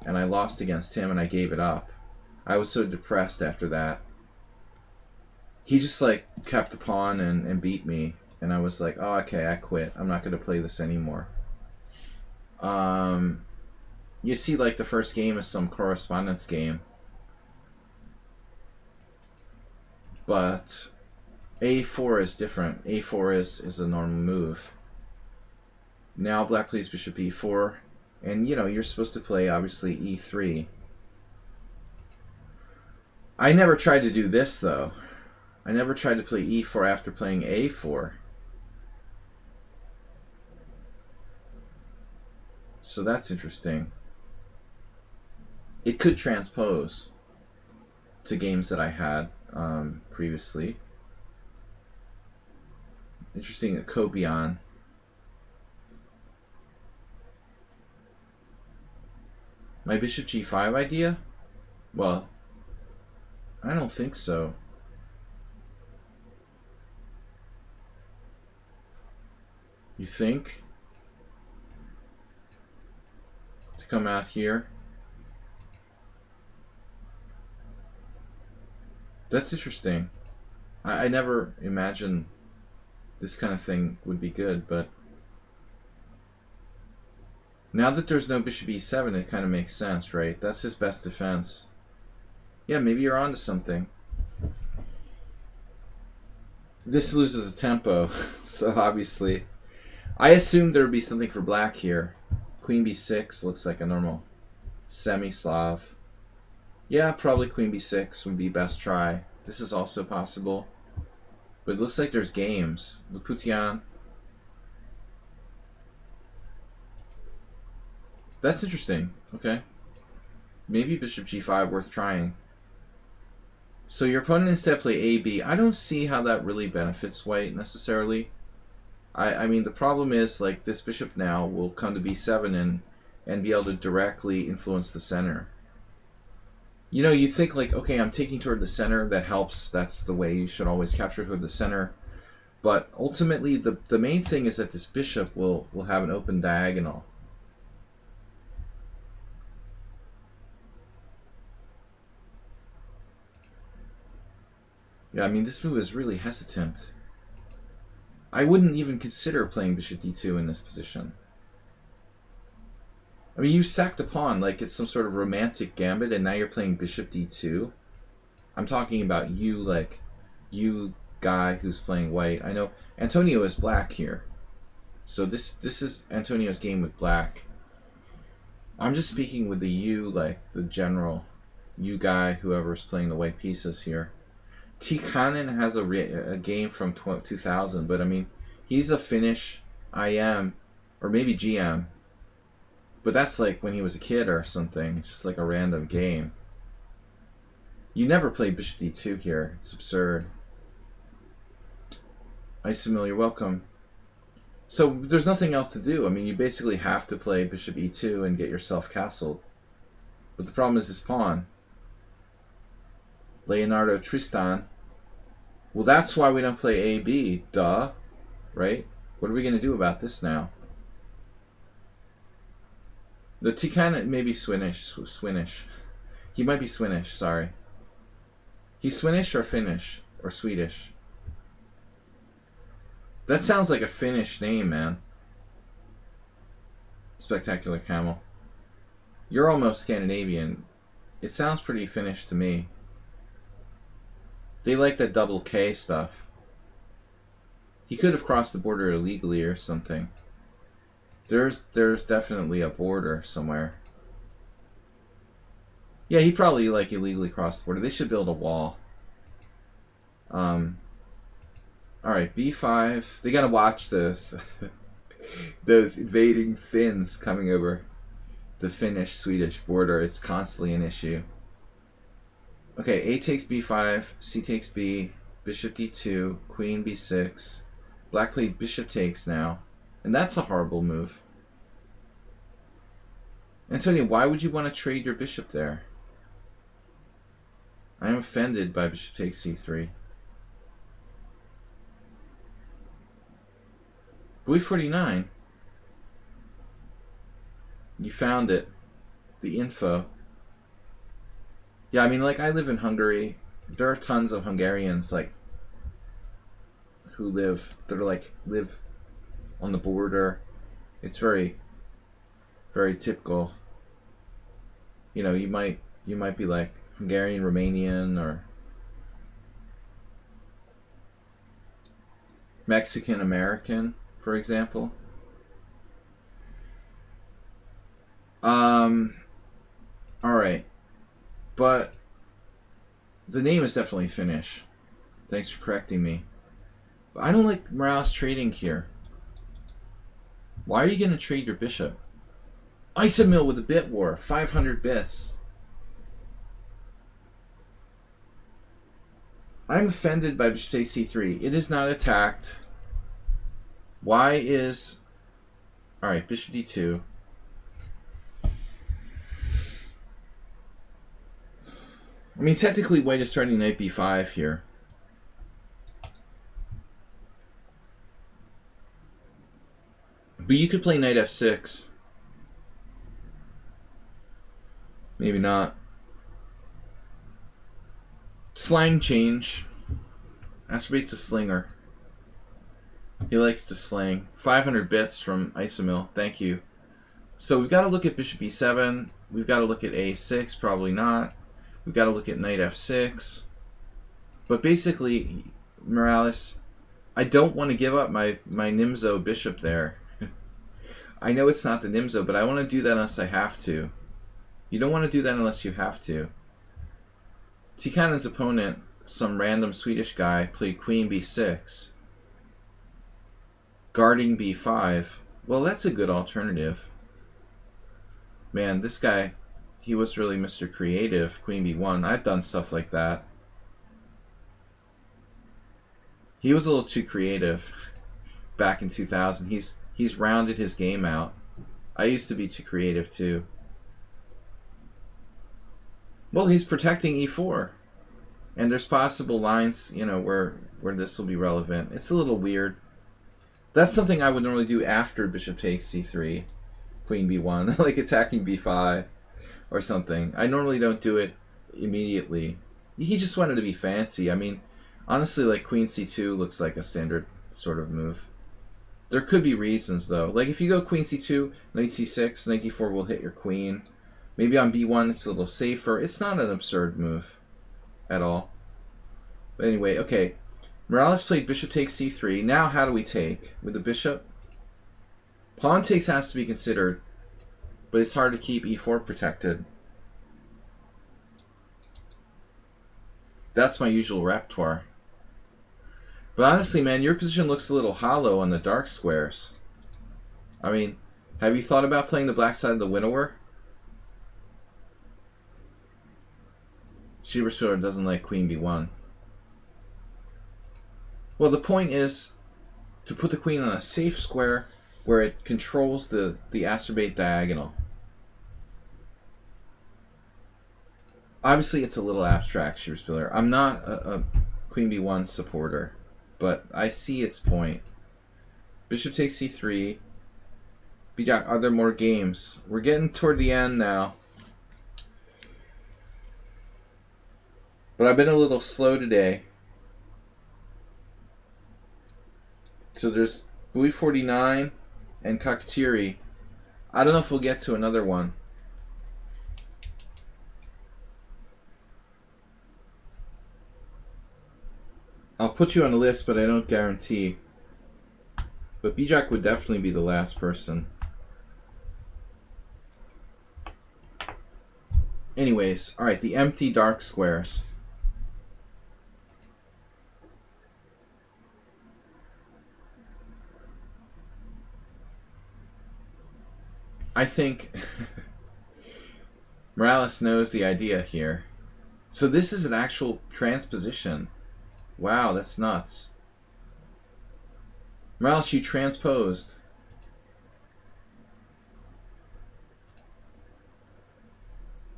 Speaker 1: and I lost against him and I gave it up. I was so depressed after that. He just like kept the pawn and beat me, and I was like, oh, okay, I quit. I'm not going to play this anymore. You see, like, the first game is some correspondence game. But A4 is different. A4 is a normal move. Now black plays bishop E4. And, you know, you're supposed to play, obviously, E3. I never tried to do this, though. I never tried to play E4 after playing A4. So that's interesting. It could transpose to games that I had previously. Interesting, a Kobion. My bishop G5 idea? Well, I don't think so. You think? To come out here? That's interesting. I never imagined this kind of thing would be good, but now that there's no bishop e7, it kind of makes sense, right? That's his best defense. Yeah, maybe you're onto something. This loses a tempo, so obviously. I assumed there would be something for black here. Queen b6 looks like a normal semi-Slav. Yeah, probably queen b6 would be best try. This is also possible. But it looks like there's games. Luputian. That's interesting. Okay. Maybe bishop g5 worth trying. So your opponent instead play AB. I don't see how that really benefits white necessarily. I mean, the problem is, like, this bishop now will come to b7 and be able to directly influence the center. You know, you think, like, okay, I'm taking toward the center, that helps, that's the way you should always capture toward the center. But ultimately, the main thing is that this bishop will have an open diagonal. Yeah, I mean, this move is really hesitant. I wouldn't even consider playing bishop d2 in this position. I mean, you sacked a pawn like it's some sort of romantic gambit, and now you're playing bishop d2. I'm talking about you, like, you guy who's playing white. I know Antonio is black here. So this is Antonio's game with black. I'm just speaking with the you, like, the general you guy, whoever's playing the white pieces here. Tikkanen has a game from 2000, but I mean, he's a Finnish IM, or maybe GM. But that's like when he was a kid or something. It's just like a random game. You never play bishop d2 here. It's absurd. Isimil, you're welcome. So there's nothing else to do. I mean, you basically have to play bishop e2 and get yourself castled. But the problem is this pawn. Leonardo Tristan. Well, that's why we don't play AB. Duh. Right? What are we going to do about this now? The Tikkanen may be Swinish. He might be Swinish, sorry. He's Swinish or Finnish? Or Swedish? That sounds like a Finnish name, man. Spectacular Camel. You're almost Scandinavian. It sounds pretty Finnish to me. They like that double K stuff. He could have crossed the border illegally or something. There's definitely a border somewhere. Yeah, he probably, like, illegally crossed the border. They should build a wall. Alright, b5. They gotta watch this. Those invading Finns coming over. the Finnish-Swedish border. It's constantly an issue. Okay, A takes b5, C takes b, bishop d2, queen b6. Black played bishop takes now. And that's a horrible move. Antonio, why would you want to trade your bishop there? I am offended by bishop takes c3. Louis 49. You found it. The info. Yeah, I mean, like, I live in Hungary. There are tons of Hungarians, like, who live on the border. It's very, very typical. You know, you might be like Hungarian, Romanian, or Mexican American, for example. All right, but the name is definitely Finnish. Thanks for correcting me. But I don't like Morales trading here. Why are you going to trade your bishop? Isomil with a bit war, 500 bits. I'm offended by bishop takes c3. It is not attacked. Why is... Alright, bishop d2. I mean, technically white is starting knight b5 here. But you could play knight f6. Maybe not. Slang change. Aspirate's a slinger. He likes to slang. 500 bits from Isomil. Thank you. So we've got to look at bishop e7. We've got to look at a6. Probably not. We've got to look at knight f6. But basically, Morales, I don't want to give up my Nimzo bishop there. I know it's not the Nimzo, but I want to do that unless I have to. You don't want to do that unless you have to. Tikkanen's opponent, some random Swedish guy, played queen b6. Guarding b5. Well, that's a good alternative. Man, this guy, he was really Mr. Creative. Queen b1. I've done stuff like that. He was a little too creative back in 2000. He's rounded his game out. I used to be too creative too. Well, he's protecting e4. And there's possible lines, you know, where this will be relevant. It's a little weird. That's something I would normally do after bishop takes c3, queen b1, like attacking b5 or something. I normally don't do it immediately. He just wanted to be fancy. I mean, honestly, like queen c2 looks like a standard sort of move. There could be reasons, though. Like if you go queen c2, knight c6, knight d4 will hit your queen. Maybe on b1 it's a little safer. It's not an absurd move at all. But anyway, okay. Morales played bishop takes c3. Now how do we take? With the bishop? Pawn takes has to be considered, but it's hard to keep e4 protected. That's my usual repertoire. But honestly, man, your position looks a little hollow on the dark squares. I mean, have you thought about playing the black side of the winnower? Schieberspieler doesn't like queen b1. Well, the point is to put the queen on a safe square where it controls the acerbate diagonal. Obviously, it's a little abstract, Schieberspieler. I'm not a queen b1 supporter, but I see its point. Bishop takes c3. Are there more games? We're getting toward the end now. But I've been a little slow today. So there's Louis 49 and Kakatiri. I don't know if we'll get to another one. I'll put you on the list, but I don't guarantee. But Bijak would definitely be the last person. Anyways, alright, the empty dark squares. I think Morales knows the idea here. So this is an actual transposition. Wow, that's nuts. Morales, you transposed.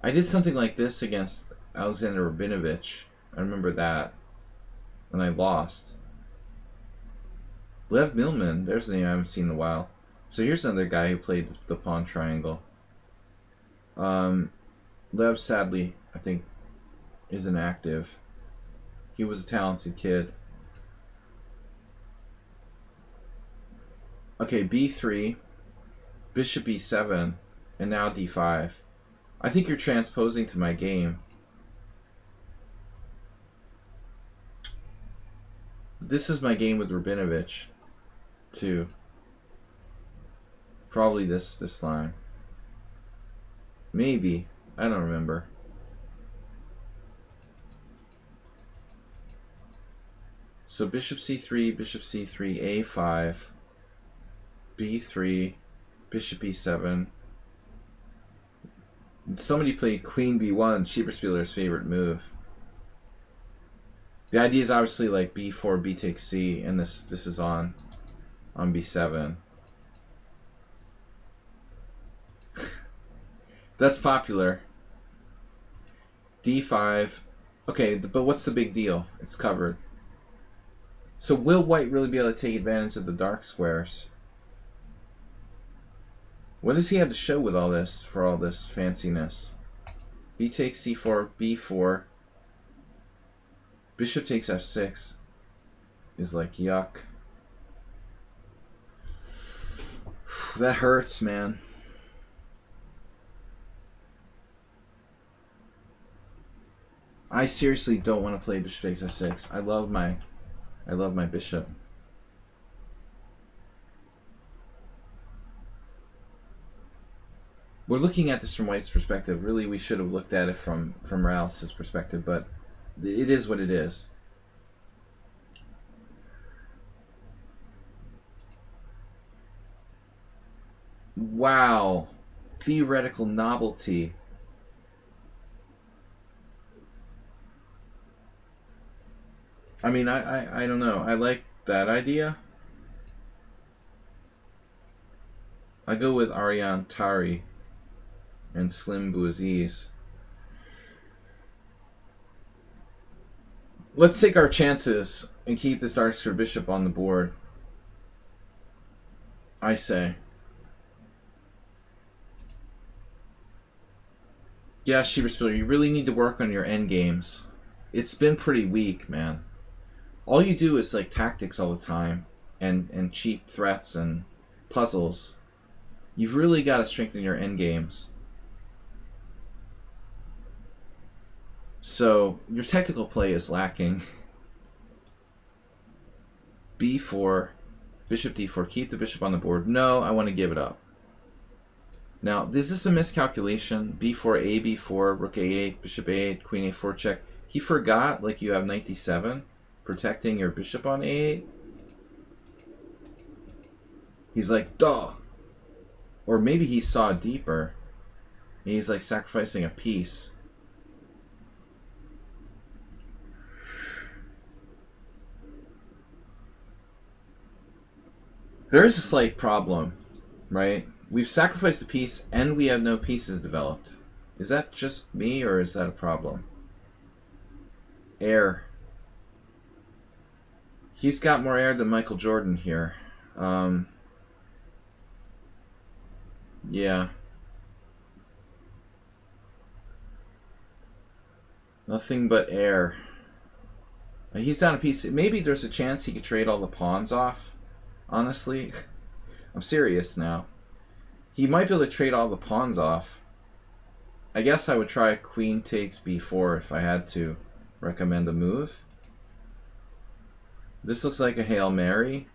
Speaker 1: I did something like this against Alexander Rabinovich. I remember that. And I lost. Lev Milman, there's a name I haven't seen in a while. So here's another guy who played the pawn triangle. Lev, sadly, I think, is inactive. He was a talented kid. Okay, b3, bishop e7, and now d5. I think you're transposing to my game. This is my game with Rabinovich, too. Probably this line. Maybe. I don't remember. So bishop c3, a5, b3, bishop e7. Somebody played queen b1, Schieberspieler's favorite move. The idea is obviously like b4, b takes c, and this is on b7. That's popular. d5. Okay, but what's the big deal? It's covered. So will white really be able to take advantage of the dark squares? What does he have to show with all this, for all this fanciness? B takes c4, b4. Bishop takes f6 is like yuck. That hurts, man. I seriously don't want to play bishop takes f6. I love my bishop. We're looking at this from white's perspective. Really, we should have looked at it from Morales' perspective, but it is what it is. Wow. Theoretical novelty. I mean, I don't know. I like that idea. I go with Ariane Tari and Slim Bouaziz. Let's take our chances and keep this dark square bishop on the board. I say. Yeah, Schieberspieler, you really need to work on your end games. It's been pretty weak, man. All you do is like tactics all the time and cheap threats and puzzles. You've really got to strengthen your end games. So your technical play is lacking. b4, bishop d4, keep the bishop on the board. No, I want to give it up. Now, is this a miscalculation? b4, a b4, rook a8, bishop a8, queen a4 check. He forgot, like, you have knight d7, protecting your bishop on a8. He's like, duh. Or maybe he saw deeper. And he's like sacrificing a piece. There is a slight problem, right? We've sacrificed a piece and we have no pieces developed. Is that just me or is that a problem? Air. He's got more air than Michael Jordan here. Yeah. Nothing but air. He's down a piece. Maybe there's a chance he could trade all the pawns off. Honestly. I'm serious now. He might be able to trade all the pawns off. I guess I would try queen takes b4 if I had to recommend a move. This looks like a Hail Mary.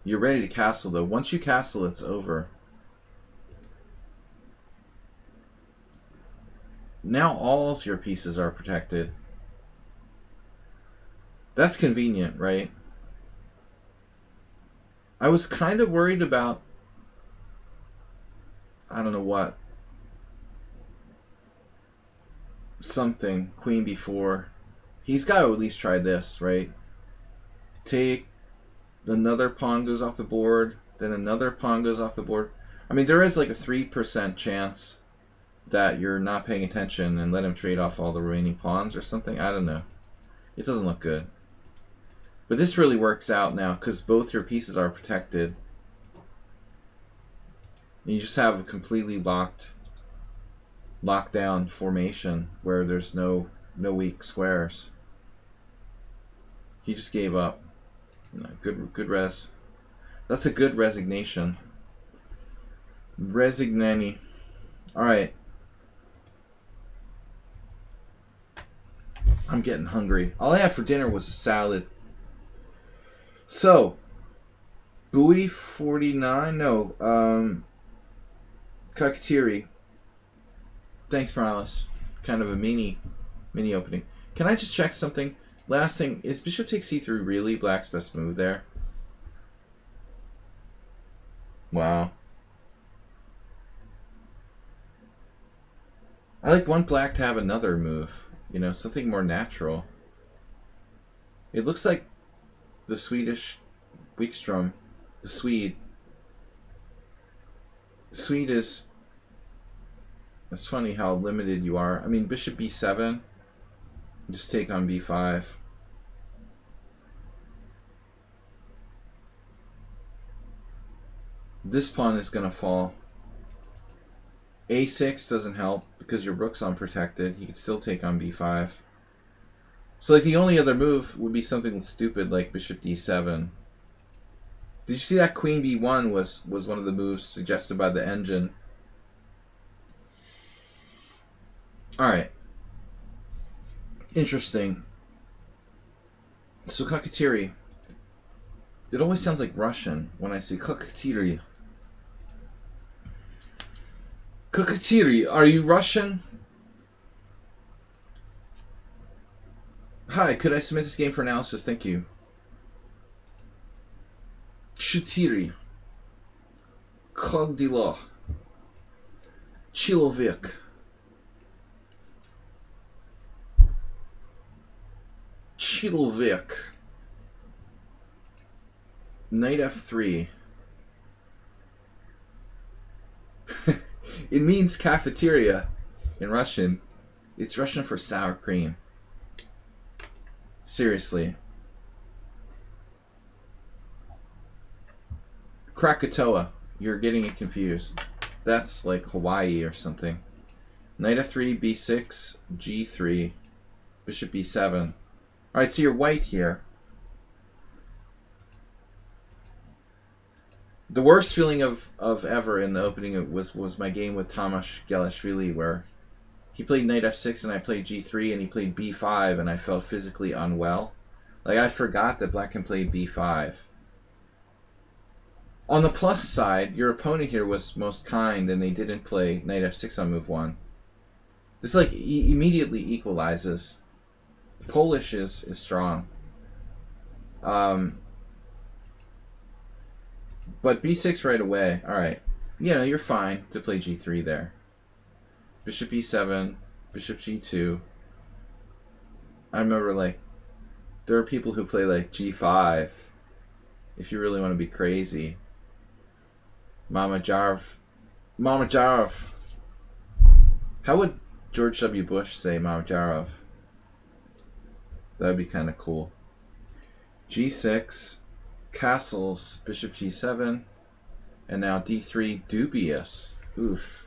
Speaker 1: You're ready to castle though. Once you castle, it's over. Now all your pieces are protected. That's convenient, right? I was kind of worried about, I don't know what. something. Queen b4. He's got to at least try this, right? Take. Another pawn goes off the board. Then another pawn goes off the board. I mean, there is like a 3% chance that you're not paying attention and let him trade off all the remaining pawns or something. I don't know. It doesn't look good. But this really works out now because both your pieces are protected. And you just have a completely locked down formation where there's no weak squares. He just gave up. Good res. That's a good resignation. Resignani. Alright. I'm getting hungry. All I had for dinner was a salad. So, Bowie 49. No, Kakatiri. Thanks, Morales. Kind of a mini opening. Can I just check something? Last thing, is bishop takes c3 really black's best move there? Wow. I want black to have another move. You know, something more natural. It looks like the Swedish Wikström, the Swede. The Swede is... It's funny how limited you are. I mean, bishop b7. Just take on b5. This pawn is going to fall. a6 doesn't help because your rook's unprotected. He can still take on b5. So the only other move would be something stupid like bishop d7. Did you see that queen b1 was one of the moves suggested by the engine? Alright. Interesting. So Kakatiri. It always sounds like Russian when I say Kakatiri. Kakatiri, are you Russian? Hi, could I submit this game for analysis? Thank you. Chatiri. Kogdilo. Chilovik. Chilovik. Knight f3. It means cafeteria in Russian. It's Russian for sour cream. Seriously. Krakatoa. You're getting it confused. That's like Hawaii or something. Knight f3, b6, g3, bishop b7. Alright, so you're white here. The worst feeling of ever in the opening was my game with Tomasz Gelashvili, where he played knight f6 and I played g3 and he played b5 and I felt physically unwell. I forgot that black can play b5. On the plus side, your opponent here was most kind and they didn't play knight f6 on move 1. This immediately equalizes. Polish is strong. But b6 right away. Alright. Yeah, you're fine to play g3 there. Bishop e7, bishop g2. I remember, there are people who play, g5. If you really want to be crazy. Mama Jarv. Mama Jarv. How would George W. Bush say Mama Jarv? That would be kind of cool. g6. Castles, bishop g7, and now d3 dubious. Oof.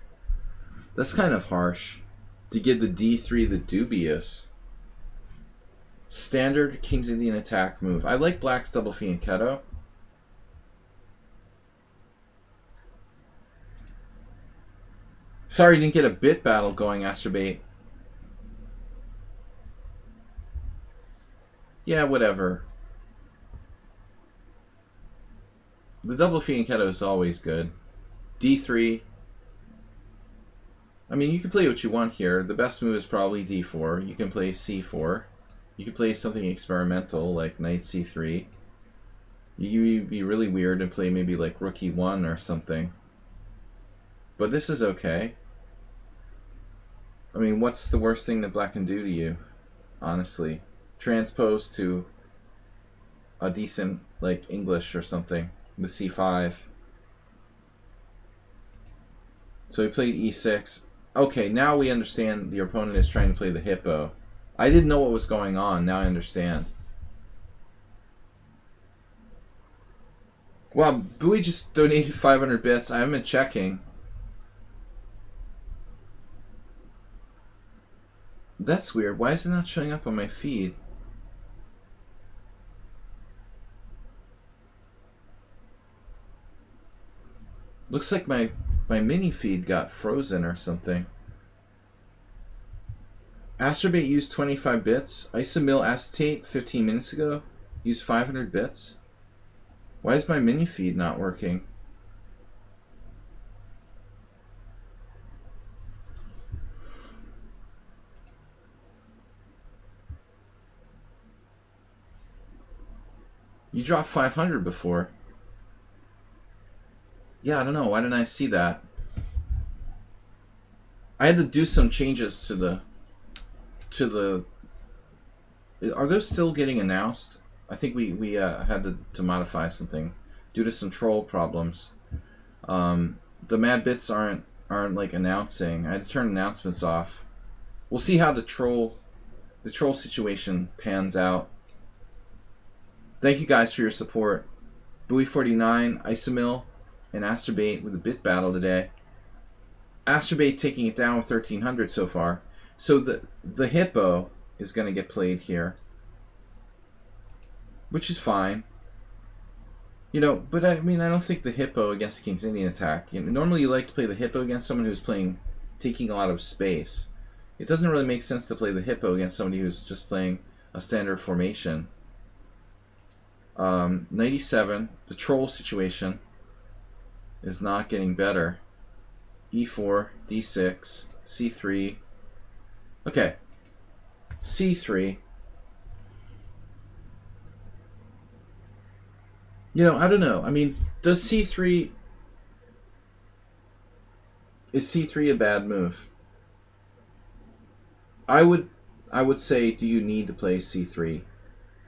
Speaker 1: That's kind of harsh. To give the d3 the dubious. Standard King's Indian attack move. I like black's double fianchetto. Sorry you didn't get a bit battle going, Astrobate. Yeah, whatever. The double fianchetto is always good. d3. I mean, you can play what you want here. The best move is probably d4. You can play c4. You can play something experimental like knight c3. You'd be really weird and play maybe rook e1 or something. But this is okay. I mean, what's the worst thing that black can do to you, honestly? Transpose to a decent, like, English or something with c5. So he played e6. Okay, now we understand the opponent is trying to play the hippo. I didn't know what was going on. Now I understand. Wow, Bowie just donated 500 bits. I haven't been checking. That's weird. Why is it not showing up on my feed? Looks like my mini feed got frozen or something. Astrobate used 25 bits. Isomil acetate 15 minutes ago used 500 bits. Why is my mini feed not working? You dropped 500 before. Yeah, I don't know. Why didn't I see that? I had to do some changes to the... Are those still getting announced? I think we had to modify something due to some troll problems. The mad bits aren't like announcing. I had to turn announcements off. We'll see how the troll situation pans out. Thank you guys for your support. Bowie49, Isomil, and Astrobate with a bit battle today. Astrobate taking it down with 1300 so far. So the hippo is going to get played here, which is fine. You know, but I mean, I don't think the hippo against the King's Indian attack. You know, normally you like to play the hippo against someone who's taking a lot of space. It doesn't really make sense to play the hippo against somebody who's just playing a standard formation. 97, the troll situation is not getting better. E4, D6, C3. Okay, C3. You know, I don't know. I mean, does C3... Is C3 a bad move? I would say, do you need to play C3?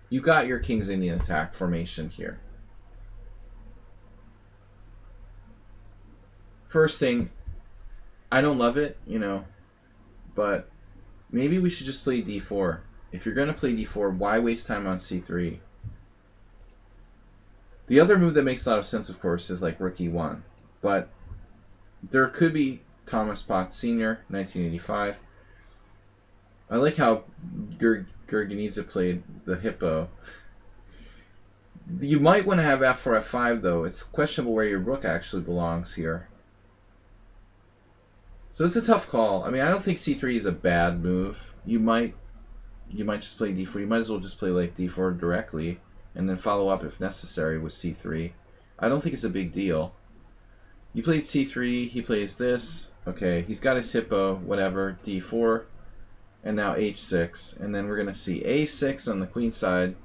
Speaker 1: You got your King's Indian attack formation here. First thing, I don't love it, you know, but maybe we should just play D4. If you're going to play D4, why waste time on C3? The other move that makes a lot of sense, of course, is like Rook E1. But there could be Thomas Potts Sr., 1985. I like how Gurgenidze played the hippo. You might want to have F4, F5, though. It's questionable where your rook actually belongs here. So it's a tough call. I mean, I don't think C3 is a bad move. You might just play D4. You might as well just play like D4 directly and then follow up if necessary with C3. I don't think it's a big deal. You played C3, he plays this. Okay, he's got his hippo, whatever, D4, and now H6. And then we're going to see A6 on the queen side.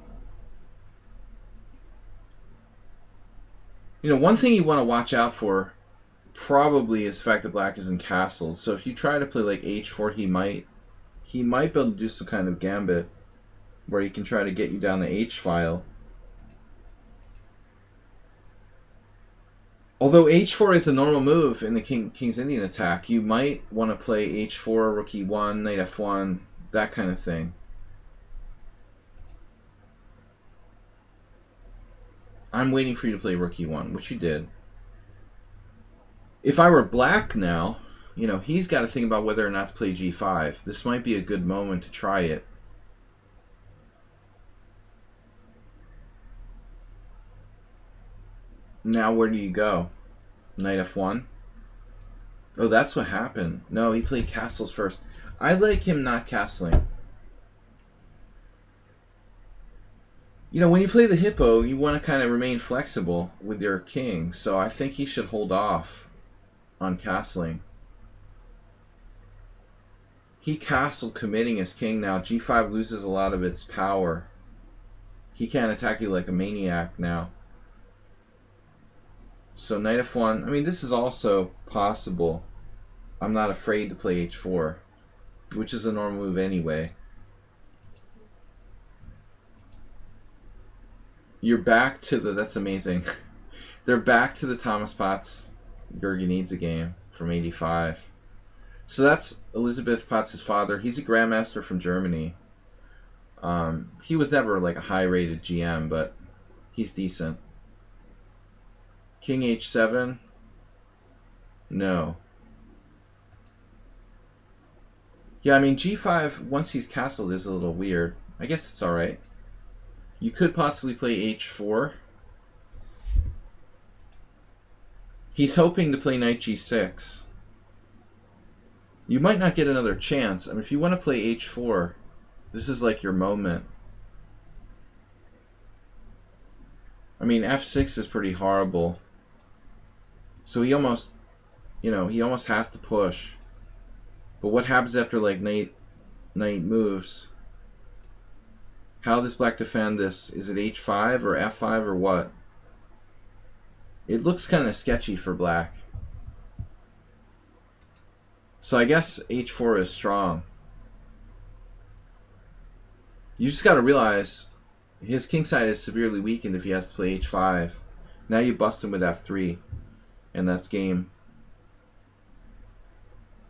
Speaker 1: You know, one thing you want to watch out for probably is the fact that black isn't castled. So if you try to play like H4, he might be able to do some kind of gambit where he can try to get you down the H file. Although H4 is a normal move in the King's Indian attack, you might want to play H4, Rook E1, Knight F1, that kind of thing. I'm waiting for you to play Rook E1, which you did. If I were black now, you know, he's got to think about whether or not to play G5. This might be a good moment to try it. Now where do you go? Knight F1? Oh, that's what happened. No, he played castles first. I like him not castling. You know, when you play the hippo, you want to kind of remain flexible with your king, so I think he should hold off on castling. He castled committing his king now. G5 loses a lot of its power. He can't attack you like a maniac now. So Knight F1, I mean, this is also possible. I'm not afraid to play H4. which is a normal move anyway. You're back to the... That's amazing. They're back to the Thomas Potts Gurgenidze game from 85. So that's Elizabeth Potts' father. He's a grandmaster from Germany. He was never like a high-rated GM, but he's decent. King h7? No. Yeah, I mean, g5, once he's castled, is a little weird. I guess it's alright. You could possibly play h4. He's hoping to play knight g6. You might not get another chance. I mean, if you want to play h4, this is like your moment. I mean, f6 is pretty horrible. So he almost, he almost has to push. But what happens after, like, knight moves? How does black defend this? Is it h5 or f5 or what? It looks kind of sketchy for black. So I guess h4 is strong. You just got to realize his kingside is severely weakened if he has to play h5. Now you bust him with f3, and that's game.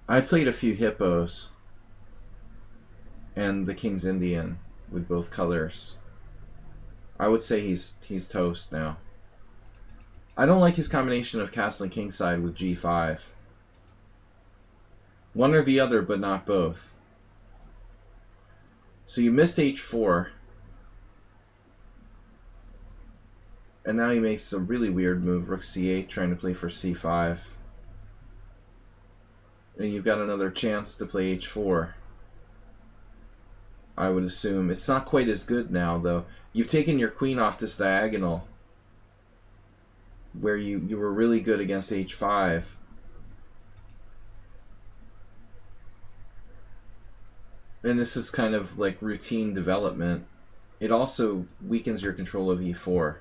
Speaker 1: I played a few hippos and the King's Indian with both colors. I would say he's toast now. I don't like his combination of castle and kingside with g5. One or the other, but not both. So you missed h4. And now he makes a really weird move, rook c8, trying to play for c5. And you've got another chance to play h4. I would assume. It's not quite as good now, though. You've taken your queen off this diagonal, where you were really good against h5. And this is kind of like routine development. It also weakens your control of e4.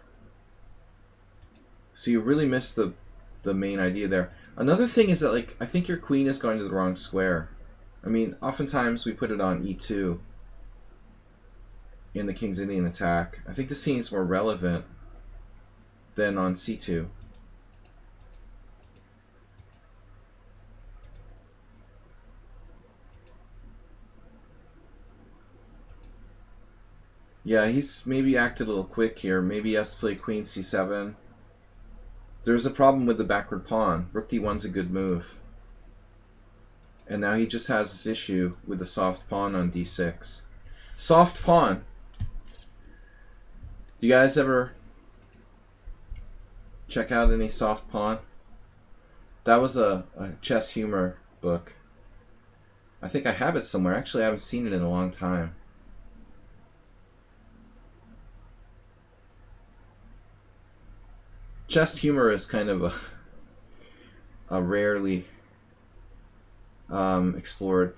Speaker 1: So you really missed the main idea there. Another thing is that, like, I think your queen is going to the wrong square. I mean, oftentimes we put it on e2 in the King's Indian attack. I think this seems more relevant than on c2. Yeah, he's maybe acted a little quick here. Maybe he has to play queen c7. There's a problem with the backward pawn. Rook d1's a good move. And now he just has this issue with the soft pawn on d6. Soft pawn. You guys ever check out any soft pawn? That was a chess humor book. I think I have it somewhere. Actually, I haven't seen it in a long time. Chess humor is kind of a rarely explored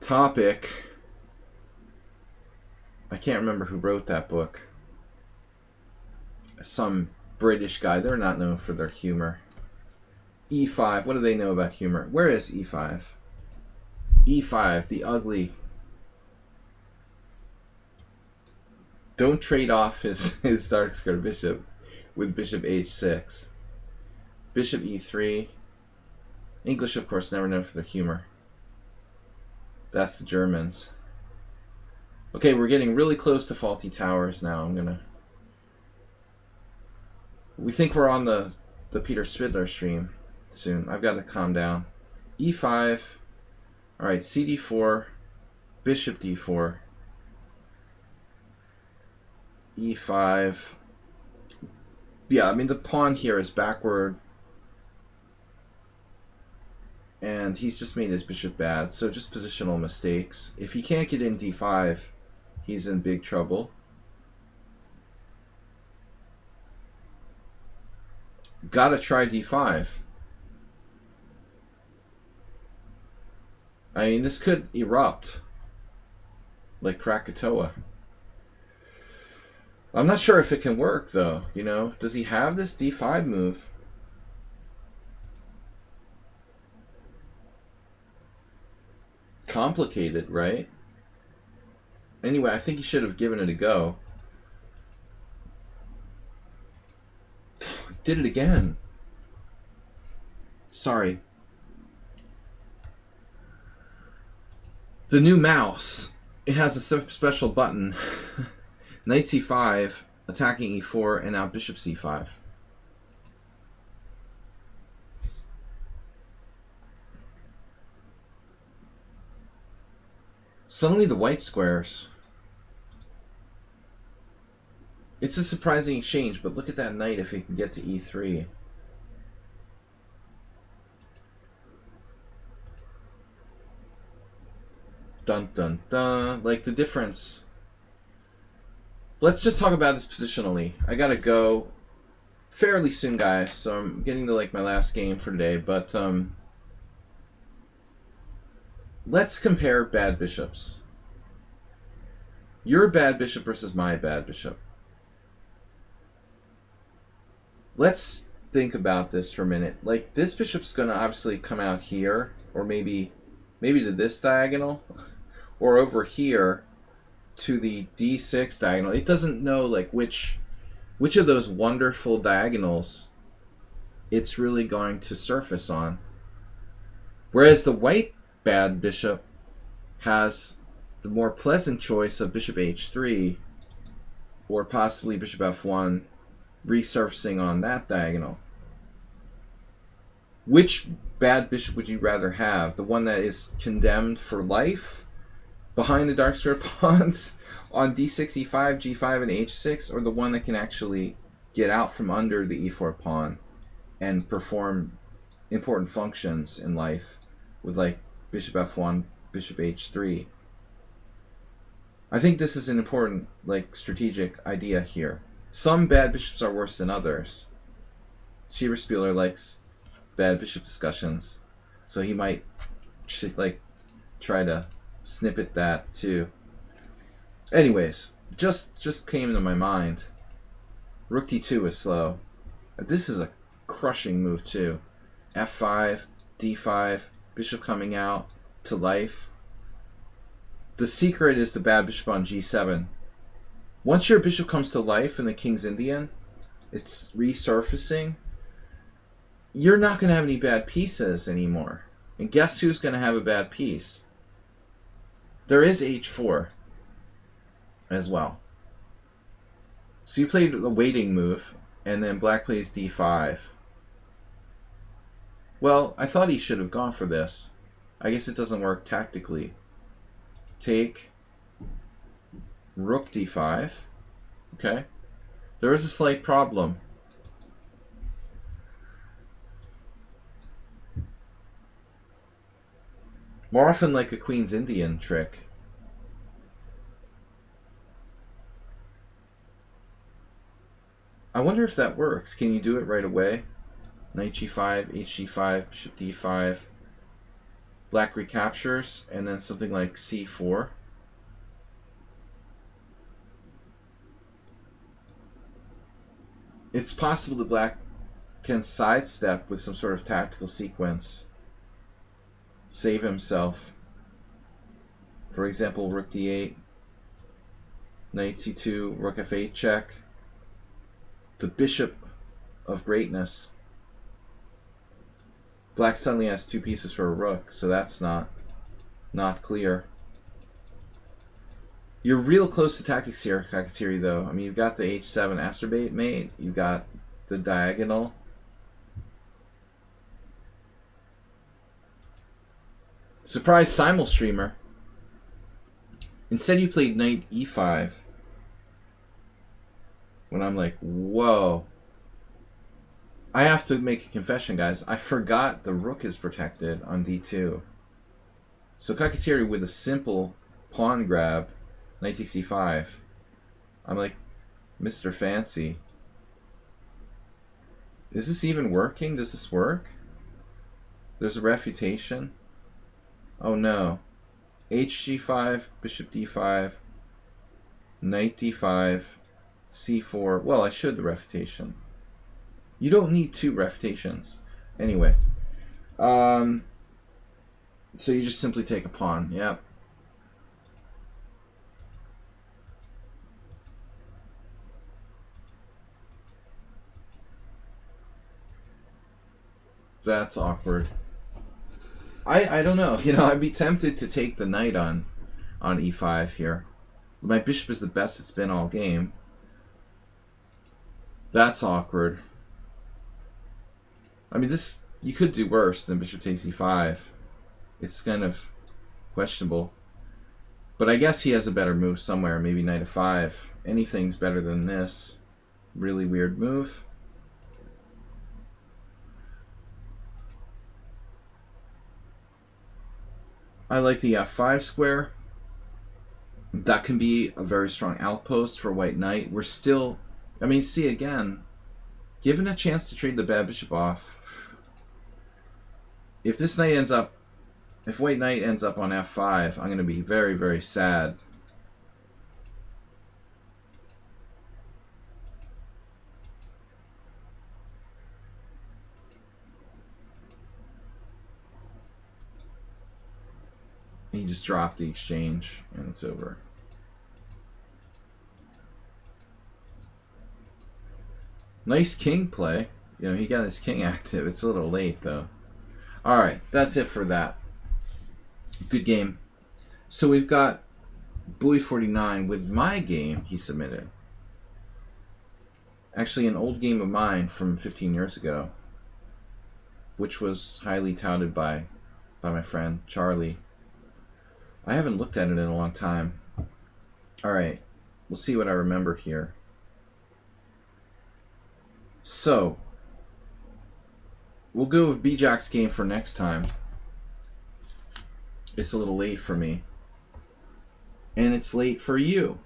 Speaker 1: topic. I can't remember who wrote that book. Some British guy. They're not known for their humor. e5. What do they know about humor? Where is e5? e5, the ugly. Don't trade off his dark square bishop with bishop h6. Bishop e3. English, of course, never known for their humor. That's the Germans. Okay, we're getting really close to faulty towers now. We think we're on the Peter Spidler stream soon. I've got to calm down. e5. Alright, cd4. Bishop d4. e5. Yeah, I mean, the pawn here is backward. And he's just made his bishop bad. So just positional mistakes. If he can't get in d5, he's in big trouble. Gotta try d5. I mean, this could erupt like Krakatoa. I'm not sure if it can work, though. You know, does he have this d5 move? complicated, right? Anyway, I think he should have given it a go. Did it again. Sorry. The new mouse. It has a special button. Knight c5, attacking e4, and now bishop c5. Suddenly the white squares. It's a surprising exchange, but look at that knight if he can get to e3. Dun dun dun. Like the difference. Let's just talk about this positionally. I gotta go fairly soon, guys, so I'm getting to like my last game for today, but let's compare bad bishops. Your bad bishop versus my bad bishop. Let's think about this for a minute. Like, this bishop's gonna obviously come out here, or maybe to this diagonal, or over here to the d6 diagonal. It doesn't know like which of those wonderful diagonals it's really going to surface on. Whereas the white bad bishop has the more pleasant choice of bishop h3, or possibly bishop f1, resurfacing on that diagonal. Which bad bishop would you rather have? The one that is condemned for life behind the dark square pawns on d6, e5, g5, and h6, or the one that can actually get out from under the e4 pawn and perform important functions in life with like bishop f1, bishop h3? I think this is an important like strategic idea here. Some bad bishops are worse than others. Spieler likes bad bishop discussions, so he might like try to snippet that too. Anyways, just came into my mind. Rook d2 is slow. This is a crushing move too. f5, d5, bishop coming out to life. The secret is the bad bishop on g7. Once your bishop comes to life in the King's Indian, it's resurfacing. You're not going to have any bad pieces anymore. And guess who's going to have a bad piece? There is h4 as well. So you played the waiting move, and then black plays d5. Well, I thought he should have gone for this. I guess it doesn't work tactically. Take rook d5. Okay. There is a slight problem. More often like a Queen's Indian trick. I wonder if that works. Can you do it right away? Knight g5, hg5, bishop d5. Black recaptures, and then something like c4. It's possible that black can sidestep with some sort of tactical sequence, save himself. For example, rook d8, knight c2, rook f8 check. The bishop of greatness. Black suddenly has two pieces for a rook, so that's not clear. You're real close to tactics here, Kakatiri, though. I mean, you've got the h7 acerbate mate, you've got the diagonal. Surprise simul streamer. Instead you played knight e5. When I'm like, whoa. I have to make a confession, guys. I forgot the rook is protected on d2. So Kakatiri with a simple pawn grab, knight takes c5. I'm like, Mr. Fancy. Is this even working? Does this work? There's a refutation. Oh no. hg5, bishop d5, knight d5, c4. Well, I showed the refutation. You don't need two refutations. Anyway. So you just simply take a pawn. Yep. That's awkward. I don't know. You know, I'd be tempted to take the knight on e5 here. My bishop is the best it's been all game. That's awkward. I mean, this, you could do worse than bishop takes e5. It's kind of questionable. But I guess he has a better move somewhere. Maybe knight f5. Anything's better than this. Really weird move. I like the f5 square. That can be a very strong outpost for white knight. We're still, I mean, see again, given a chance to trade the bad bishop off. If this knight ends up, if white knight ends up on f5, I'm going to be very, very sad. He just dropped the exchange, and it's over. Nice king play. You know, he got his king active. It's a little late, though. Alright, that's it for that. Good game. So we've got Bowie 49 with my game he submitted. Actually, an old game of mine from 15 years ago, which was highly touted by my friend Charlie. I haven't looked at it in a long time. Alright, we'll see what I remember here. So, we'll go with B-Jack's game for next time. It's a little late for me. And it's late for you.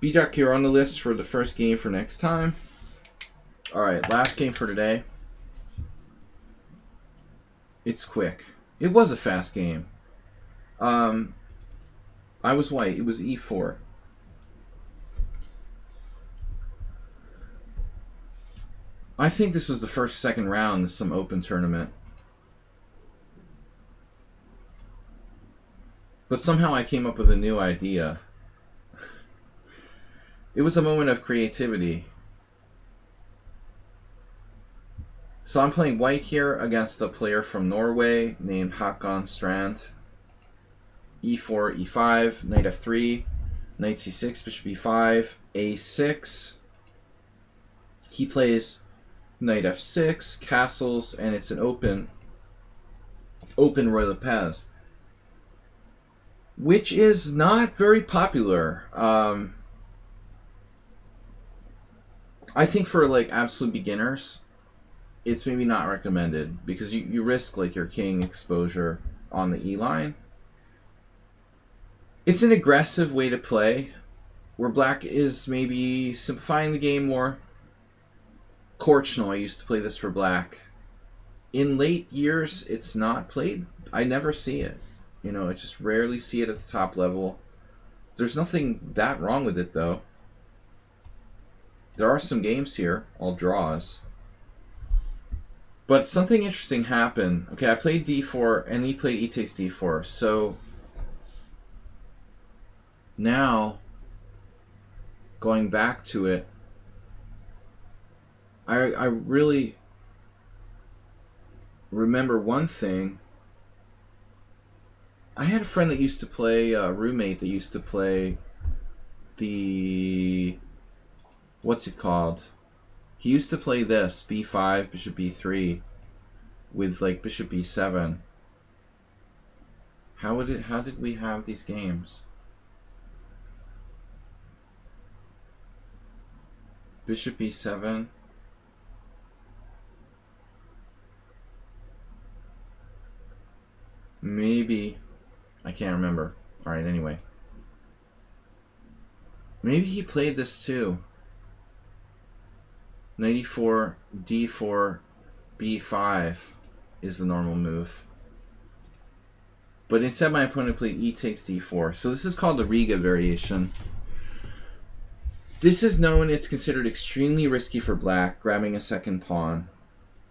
Speaker 1: B-Jack, you're on the list for the first game for next time. Alright, last game for today. It's quick. It was a fast game. I was white. It was e4. I think this was the second round of some open tournament. But somehow I came up with a new idea. It was a moment of creativity. So I'm playing white here against a player from Norway named Håkon Strand. e4, e5, knight f3, knight c6, bishop e5, a6. He plays knight f6, castles, and it's an open Roy Lopez, which is not very popular. I think for like absolute beginners, it's maybe not recommended because you risk like your king exposure on the E line. It's an aggressive way to play, where black is maybe simplifying the game more. Korchnoi, I used to play this for black. In late years, it's not played. I never see it. You know, I just rarely see it at the top level. There's nothing that wrong with it, though. There are some games here, all draws. But something interesting happened. Okay, I played d4, and he played e takes d4. So now, going back to it, I really remember one thing. I had a friend that used to play, a roommate that used to play the, what's it called? He used to play this, b5, bishop b3, with like bishop b7. How did we have these games? Bishop b7. Maybe. I can't remember. Alright, anyway. Maybe he played this too. Knight e4, d4, b5 is the normal move. But instead my opponent played e takes d4. So this is called the Riga Variation. This is known, it's considered extremely risky for black, grabbing a second pawn.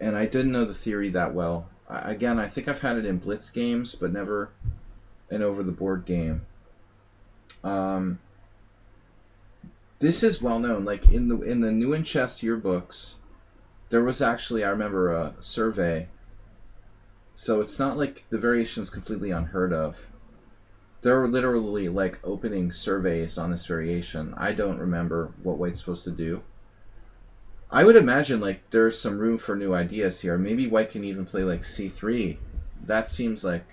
Speaker 1: and I didn't know the theory that well. Again, I think I've had it in blitz games, but never an over-the-board game. This is well known. Like in the New in Chess yearbooks, there was actually, I remember, a survey. So it's not like the variation is completely unheard of. There were literally like opening surveys on this variation. I don't remember what White's supposed to do. I would imagine like there's some room for new ideas here. Maybe White can even play like c3. That seems like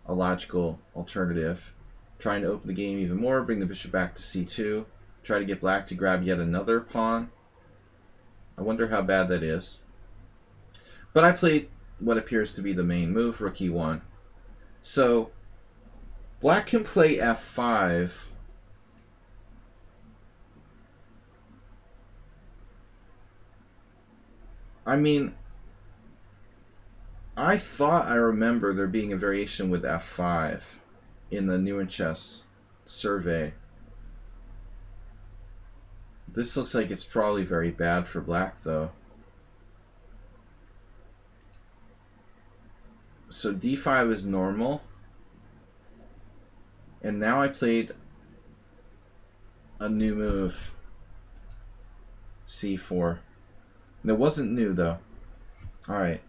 Speaker 1: a logical alternative. Trying to open the game even more, bring the bishop back to c2. Try to get black to grab yet another pawn. I wonder how bad that is. But I played what appears to be the main move, rook e1. So black can play f5. I mean, I thought I remember there being a variation with f5 in the New in Chess survey. This looks like it's probably very bad for black, though. So d5 is normal. And now I played a new move, c4. And it wasn't new, though. Alright.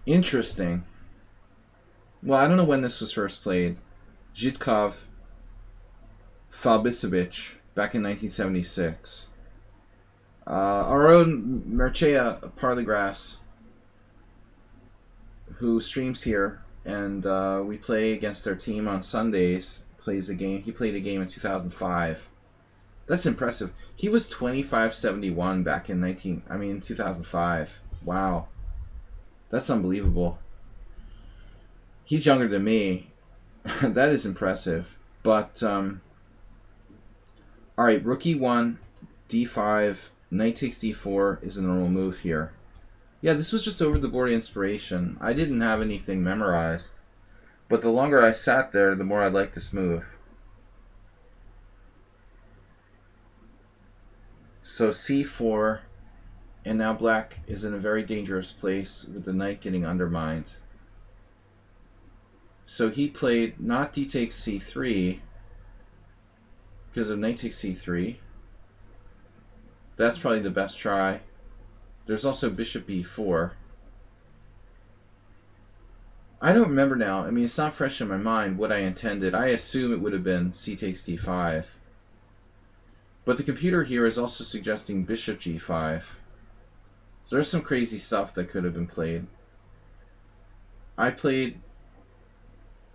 Speaker 1: Interesting. Well, I don't know when this was first played. Zhitkov Falbisevich back in 1976. Our own Mircea Parligras, who streams here, and we play against our team on Sundays, plays a game. He played a game in 2005. That's impressive. He was 2571 back in 2005. Wow. That's unbelievable. He's younger than me. That is impressive. But, alright, rook e1, d5, knight takes d4 is a normal move here. Yeah, this was just over-the-board inspiration. I didn't have anything memorized. But the longer I sat there, the more I liked this move. So c4, and now black is in a very dangerous place with the knight getting undermined. So he played not d takes c3 because of knight takes c3. That's probably the best try. There's also bishop b4. I don't remember now. I mean, it's not fresh in my mind what I intended. I assume it would have been c takes d5. But the computer here is also suggesting bishop g5. So there's some crazy stuff that could have been played. I played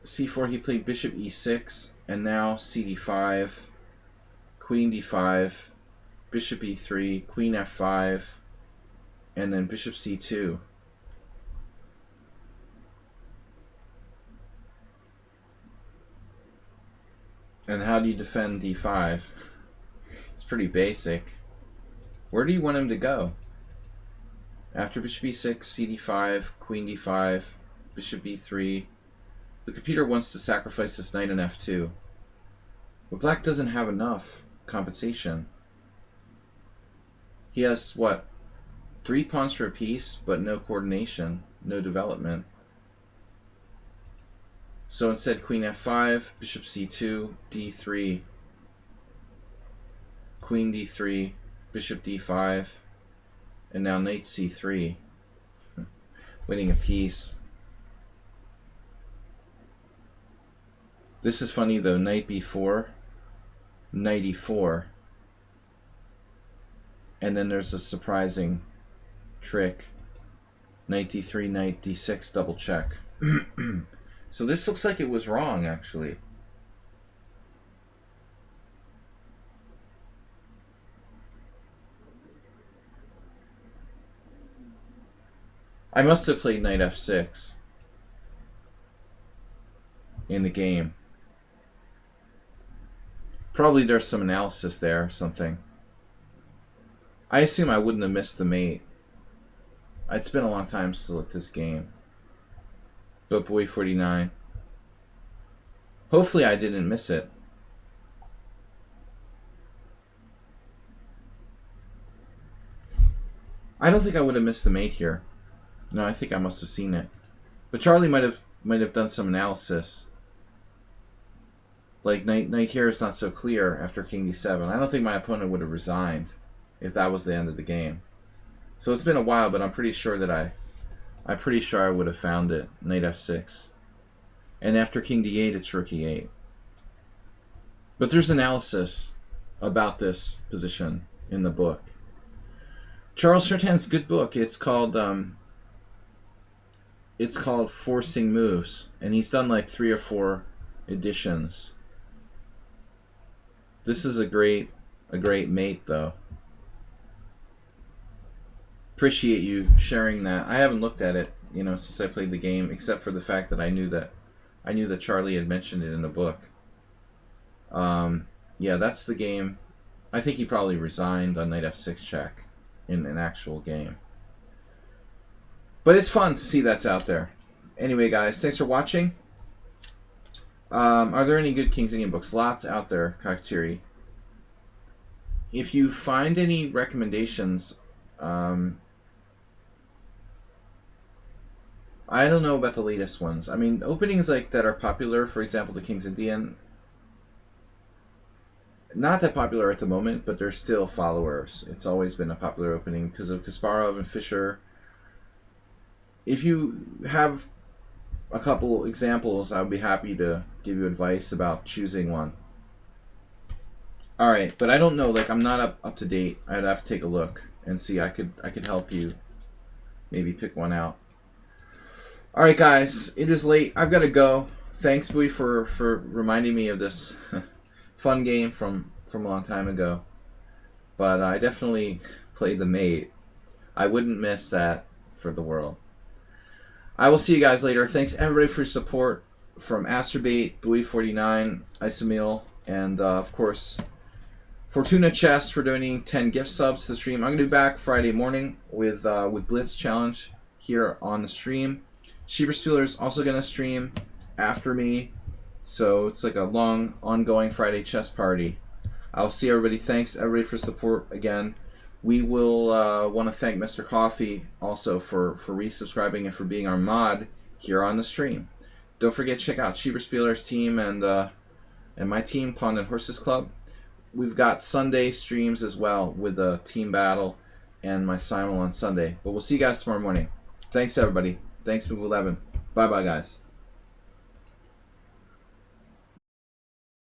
Speaker 1: c4, he played bishop e6, and now cd5, queen d5, bishop e3, queen f5, and then bishop c2. And how do you defend d5? It's pretty basic. Where do you want him to go? After bishop e6, cd5, queen d5, bishop e3. The computer wants to sacrifice this knight on f2. But black doesn't have enough compensation. He has, what, 3 pawns for a piece, but no coordination, no development. So instead, queen f5, bishop c2, d3, queen d3, bishop d5, and now knight c3, winning a piece. This is funny though, knight b4, knight e4, and then there's a surprising trick, knight d3, knight d6, double check. So this looks like it was wrong, actually. I must have played knight f6 in the game. Probably there's some analysis there or something. I assume I wouldn't have missed the mate. It's been a long time since I looked at this game. But boy 49. Hopefully I didn't miss it. I don't think I would have missed the mate here. No, I think I must have seen it. But Charlie might have done some analysis. Like knight here is not so clear after king d7. I don't think my opponent would have resigned if that was the end of the game. So it's been a while, but I'm pretty sure that I'm pretty sure I would have found it. Knight f6. And after king d8, it's rook e8. But there's analysis about this position in the book. Charles Sertan's good book. It's called Forcing Moves, and he's done like 3 or 4 editions. This is a great mate, though. Appreciate you sharing that. I haven't looked at it, since I played the game, except for the fact that I knew that Charlie had mentioned it in the book. Yeah, that's the game. I think he probably resigned on knight f6 check in an actual game. But it's fun to see that's out there. Anyway, guys, thanks for watching. Are there any good King's Indian books? Lots out there, Kaktiri. If you find any recommendations, I don't know about the latest ones. I mean, openings like that are popular, for example, the King's Indian, not that popular at the moment, but they're still followers. It's always been a popular opening because of Kasparov and Fischer. If you have a couple examples, I would be happy to give you advice about choosing one. Alright, but I don't know, like I'm not up to date. I'd have to take a look and see. I could help you maybe pick one out. Alright guys, it is late. I've got to go. Thanks, Bui, for reminding me of this fun game from a long time ago. But I definitely played the mate. I wouldn't miss that for the world. I will see you guys later. Thanks everybody for your support from Asterbait, Bui49, Isomil, and of course Fortuna Chess for donating 10 gift subs to the stream. I'm going to be back Friday morning with Blitz Challenge here on the stream. Schieberspieler is also going to stream after me, so it's like a long, ongoing Friday chess party. I'll see everybody. Thanks everybody for support again. We will want to thank Mr. Coffee also for resubscribing and for being our mod here on the stream. Don't forget to check out Schieberspieler's team and my team, Pawn and Horses Club. We've got Sunday streams as well with the team battle and my simul on Sunday. But we'll see you guys tomorrow morning. Thanks everybody. Thanks Move11. Bye bye guys.